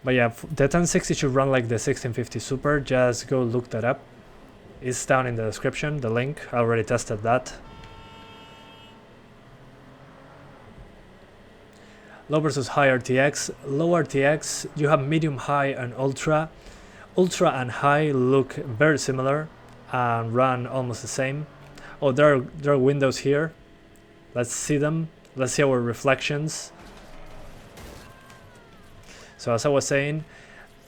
But yeah, the 1060 should run like the 1650 Super. Just go look that up. It's down in the description, the link. I already tested that. Low versus high RTX. Low RTX, you have medium, high, and ultra. Ultra and high look very similar and run almost the same. Oh, there are windows here. Let's see them. Let's see our reflections. So as I was saying,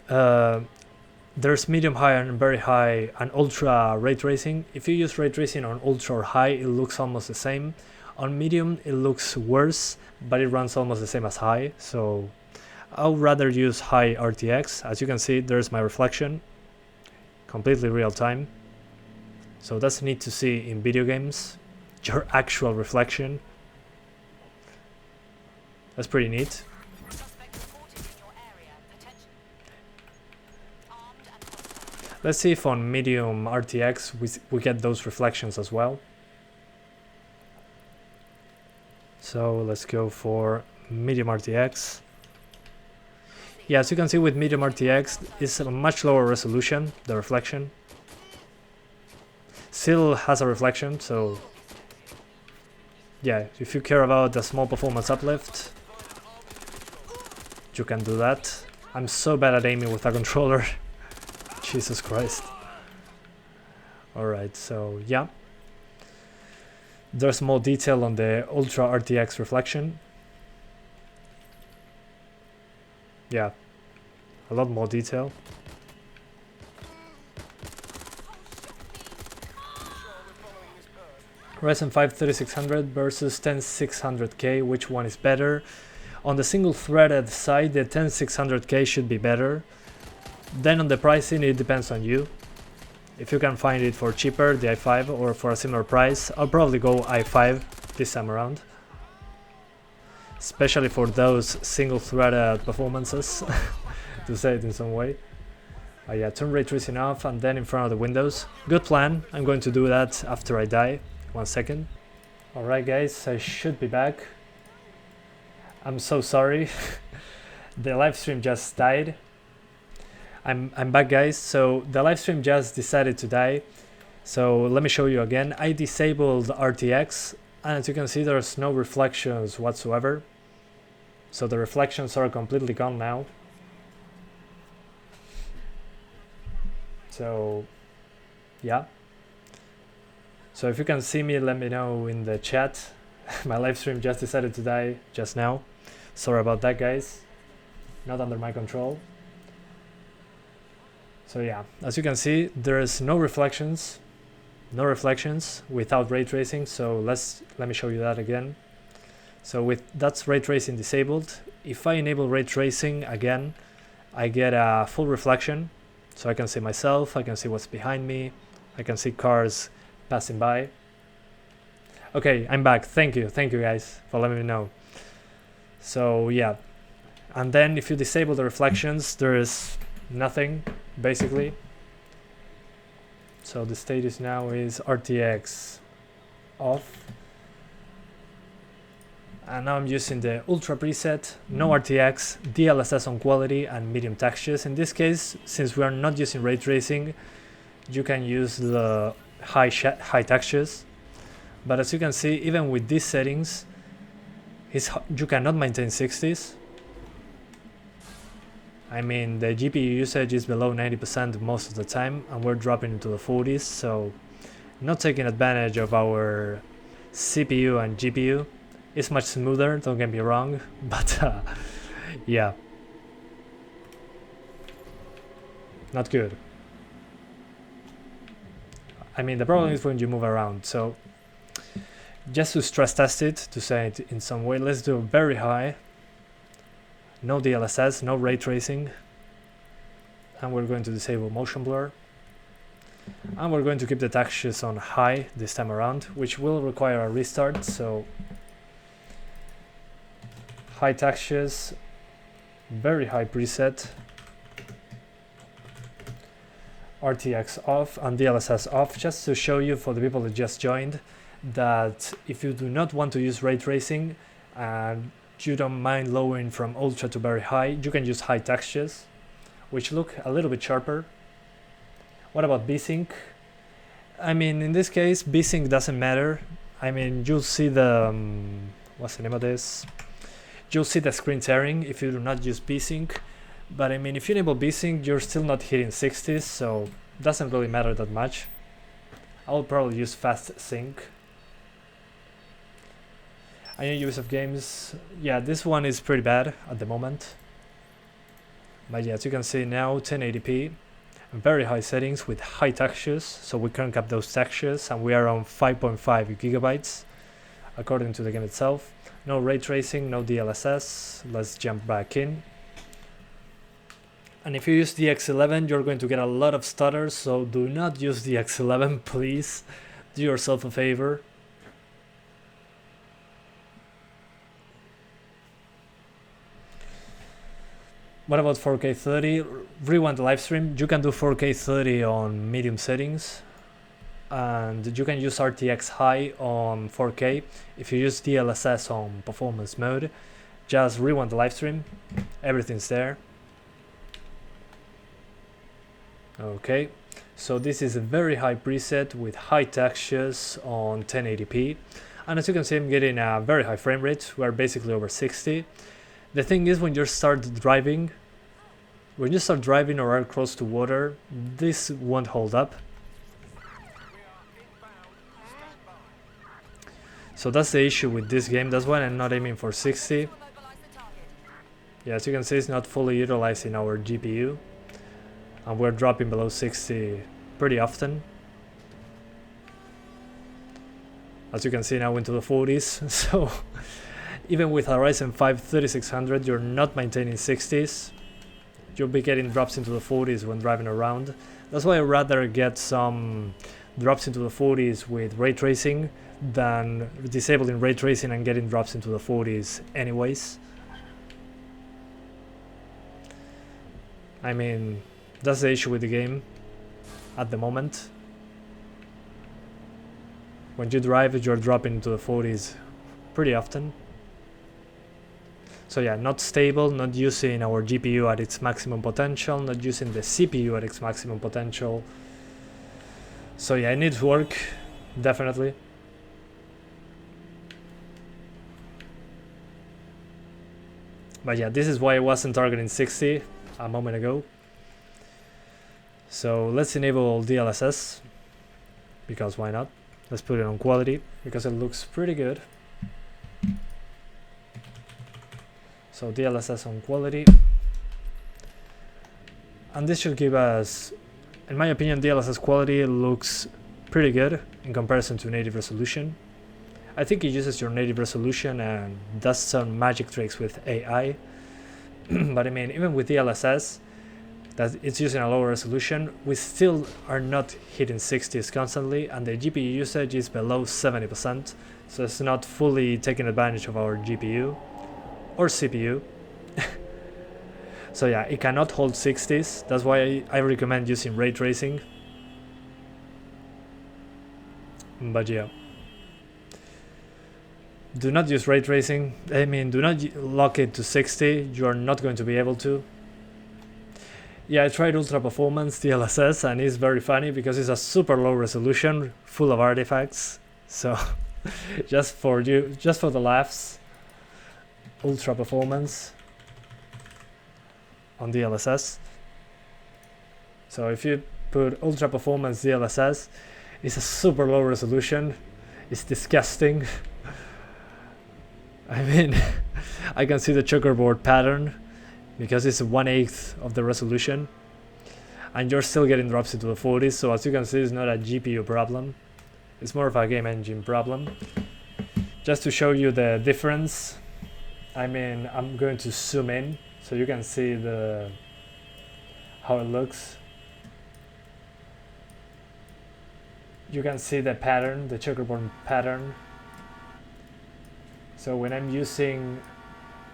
there's medium, high, and very high, and ultra ray tracing. If you use ray tracing on ultra or high, it looks almost the same. On medium, it looks worse, but it runs almost the same as high. So I would rather use high RTX. As you can see, there's my reflection, completely real time. So that's neat to see in video games, your actual reflection. That's pretty neat. Let's see if on medium RTX we get those reflections as well. So let's go for medium RTX. Yeah, as you can see with medium RTX, it's a much lower resolution, the reflection. Still has a reflection, so yeah, if you care about a small performance uplift, you can do that. I'm so bad at aiming with a controller. Jesus Christ. Alright, so yeah. There's more detail on the Ultra RTX reflection. Yeah, a lot more detail. Ryzen 5 3600 versus 10600K, which one is better? On the single threaded side, the 10600K should be better. Then on the pricing, it depends on you. If you can find it for cheaper, the i5, or for a similar price, I'll probably go i5 this time around. Especially for those single-threaded performances, to say it in some way. Yeah, turn ray tracing off and then in front of the windows. Good plan, I'm going to do that after I die. 1 second. Alright guys, I should be back. I'm so sorry. The live stream just died. I'm back guys, so the live stream just decided to die. So let me show you again. I disabled RTX and as you can see there's no reflections whatsoever. So the reflections are completely gone now. So yeah. So if you can see me, let me know in the chat. My live stream just decided to die just now. Sorry about that, guys. Not under my control. So yeah, as you can see, there's no reflections without ray tracing. So let me show you that again. So that's ray tracing disabled. If I enable ray tracing again, I get a full reflection. So I can see myself, I can see what's behind me, I can see cars passing by. Okay, I'm back. Thank you guys for letting me know. So yeah, and then if you disable the reflections, there is nothing basically. So the status now is RTX off, and now I'm using the ultra preset, no RTX, DLSS on quality, and medium textures. In this case, since we are not using ray tracing, you can use the high textures. But as you can see, even with these settings, you cannot maintain 60s. I mean, the GPU usage is below 90% most of the time, and we're dropping into the 40s, so not taking advantage of our CPU and GPU. It's much smoother, don't get me wrong, but yeah, not good. I mean, the problem is when you move around. So just to stress test it, to say it in some way, let's do very high, no DLSS, no ray tracing, and we're going to disable motion blur, and we're going to keep the textures on high this time around, which will require a restart. So high textures, very high preset, RTX off and DLSS off, just to show you, for the people that just joined, that if you do not want to use ray tracing and you don't mind lowering from ultra to very high, you can use high textures, which look a little bit sharper. What about VSync? I mean, in this case, VSync doesn't matter. I mean, you'll see the what's the name of this? You'll see the screen tearing if you do not use VSync. But I mean, if you enable VSync, you're still not hitting 60s, so it doesn't really matter that much. I'll probably use fast sync. I know Ubisoft games, yeah, this one is pretty bad at the moment. But yeah, as you can see now, 1080p, very high settings with high textures, so we crank up those textures, and we are on 5.5 gigabytes according to the game itself. No ray tracing, no DLSS. Let's jump back in. And if you use the X11, you're going to get a lot of stutters, so do not use the X11, please. Do yourself a favor. What about 4K 30? Rewind the live stream. You can do 4K 30 on medium settings, and you can use RTX high on 4K. If you use DLSS on performance mode, just rewind the live stream. Everything's there. Okay, so this is a very high preset with high textures on 1080p, and as you can see, I'm getting a very high frame rate. We're basically over 60. The thing is, when you start driving or are close to water, this won't hold up. So that's the issue with this game. That's why I'm not aiming for 60. Yeah, as you can see, it's not fully utilizing our GPU, and we're dropping below 60 pretty often. As you can see now into the 40s. So even with a Ryzen 5 3600, you're not maintaining 60s. You'll be getting drops into the 40s when driving around. That's why I'd rather get some drops into the 40s with ray tracing than disabling ray tracing and getting drops into the 40s anyways. I mean, that's the issue with the game at the moment. When you drive, you're dropping into the 40s pretty often. So yeah, not stable, not using our GPU at its maximum potential, not using the CPU at its maximum potential. So yeah, it needs work, definitely. But yeah, this is why I wasn't targeting 60 a moment ago. So let's enable DLSS, because why not? Let's put it on quality, because it looks pretty good. So DLSS on quality. And this should give us, in my opinion, DLSS quality looks pretty good in comparison to native resolution. I think it uses your native resolution and does some magic tricks with AI. But I mean, even with DLSS, that it's using a lower resolution, we still are not hitting 60s constantly, and the GPU usage is below 70%, so it's not fully taking advantage of our GPU or CPU. So yeah, it cannot hold 60s, that's why I recommend using ray tracing. But yeah, do not use ray tracing. I mean, do not lock it to 60, you are not going to be able to. Yeah, I tried ultra performance DLSS and it's very funny because it's a super low resolution full of artifacts. So just for the laughs, ultra performance on DLSS. So if you put ultra performance DLSS, it's a super low resolution. It's disgusting. I mean, I can see the checkerboard pattern because it's 1/8 of the resolution, and you're still getting drops into the 40s. So as you can see, it's not a GPU problem, it's more of a game engine problem. Just to show you the difference, I mean, I'm going to zoom in so you can see how it looks. You can see the pattern, the checkerboard pattern. So when I'm using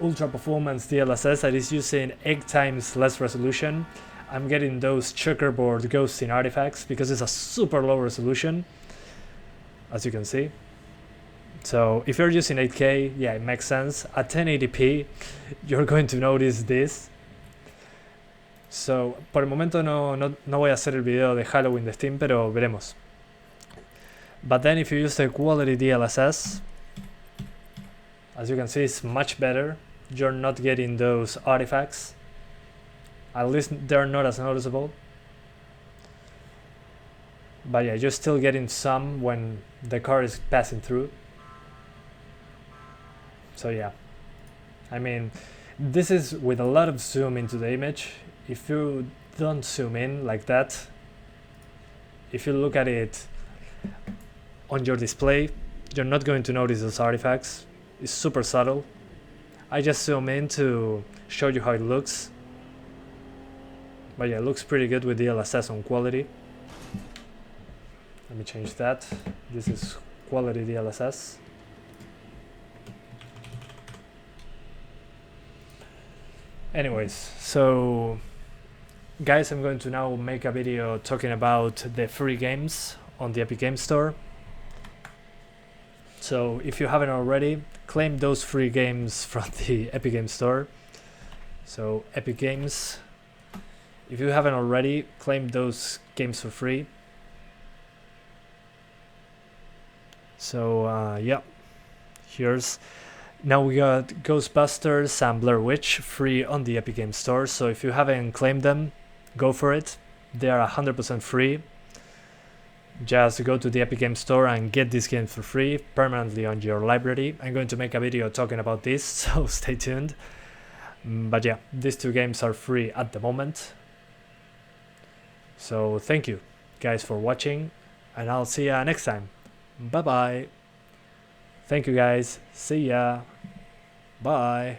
ultra performance DLSS that is using 8 times less resolution, I'm getting those checkerboard ghosting artifacts because it's a super low resolution, as you can see. So if you're using 8K, yeah, it makes sense. At 1080p, you're going to notice this. So por el momento no voy a hacer el video de Halloween de Steam, pero veremos. But then if you use the quality DLSS, as you can see, it's much better. You're not getting those artifacts. At least they're not as noticeable. But yeah, you're still getting some when the car is passing through. So yeah, I mean, this is with a lot of zoom into the image. If you don't zoom in like that, if you look at it on your display, you're not going to notice those artifacts. It's super subtle. I just zoom in to show you how it looks. But yeah, it looks pretty good with DLSS on quality. Let me change that. This is quality DLSS. Anyways, so guys, I'm going to now make a video talking about the free games on the Epic Games Store. So if you haven't already, claim those free games from the Epic Games Store. So Epic Games, if you haven't already, claim those games for free. So yeah, here's, now we got Ghostbusters and Blair Witch free on the Epic Games Store. So if you haven't claimed them, go for it. They are 100% free. Just go to the Epic Games Store and get these games for free permanently on your library. I'm going to make a video talking about this, so stay tuned. But yeah, these two games are free at the moment. So thank you guys for watching, and I'll see ya next time. Bye bye. Thank you guys. See ya. Bye.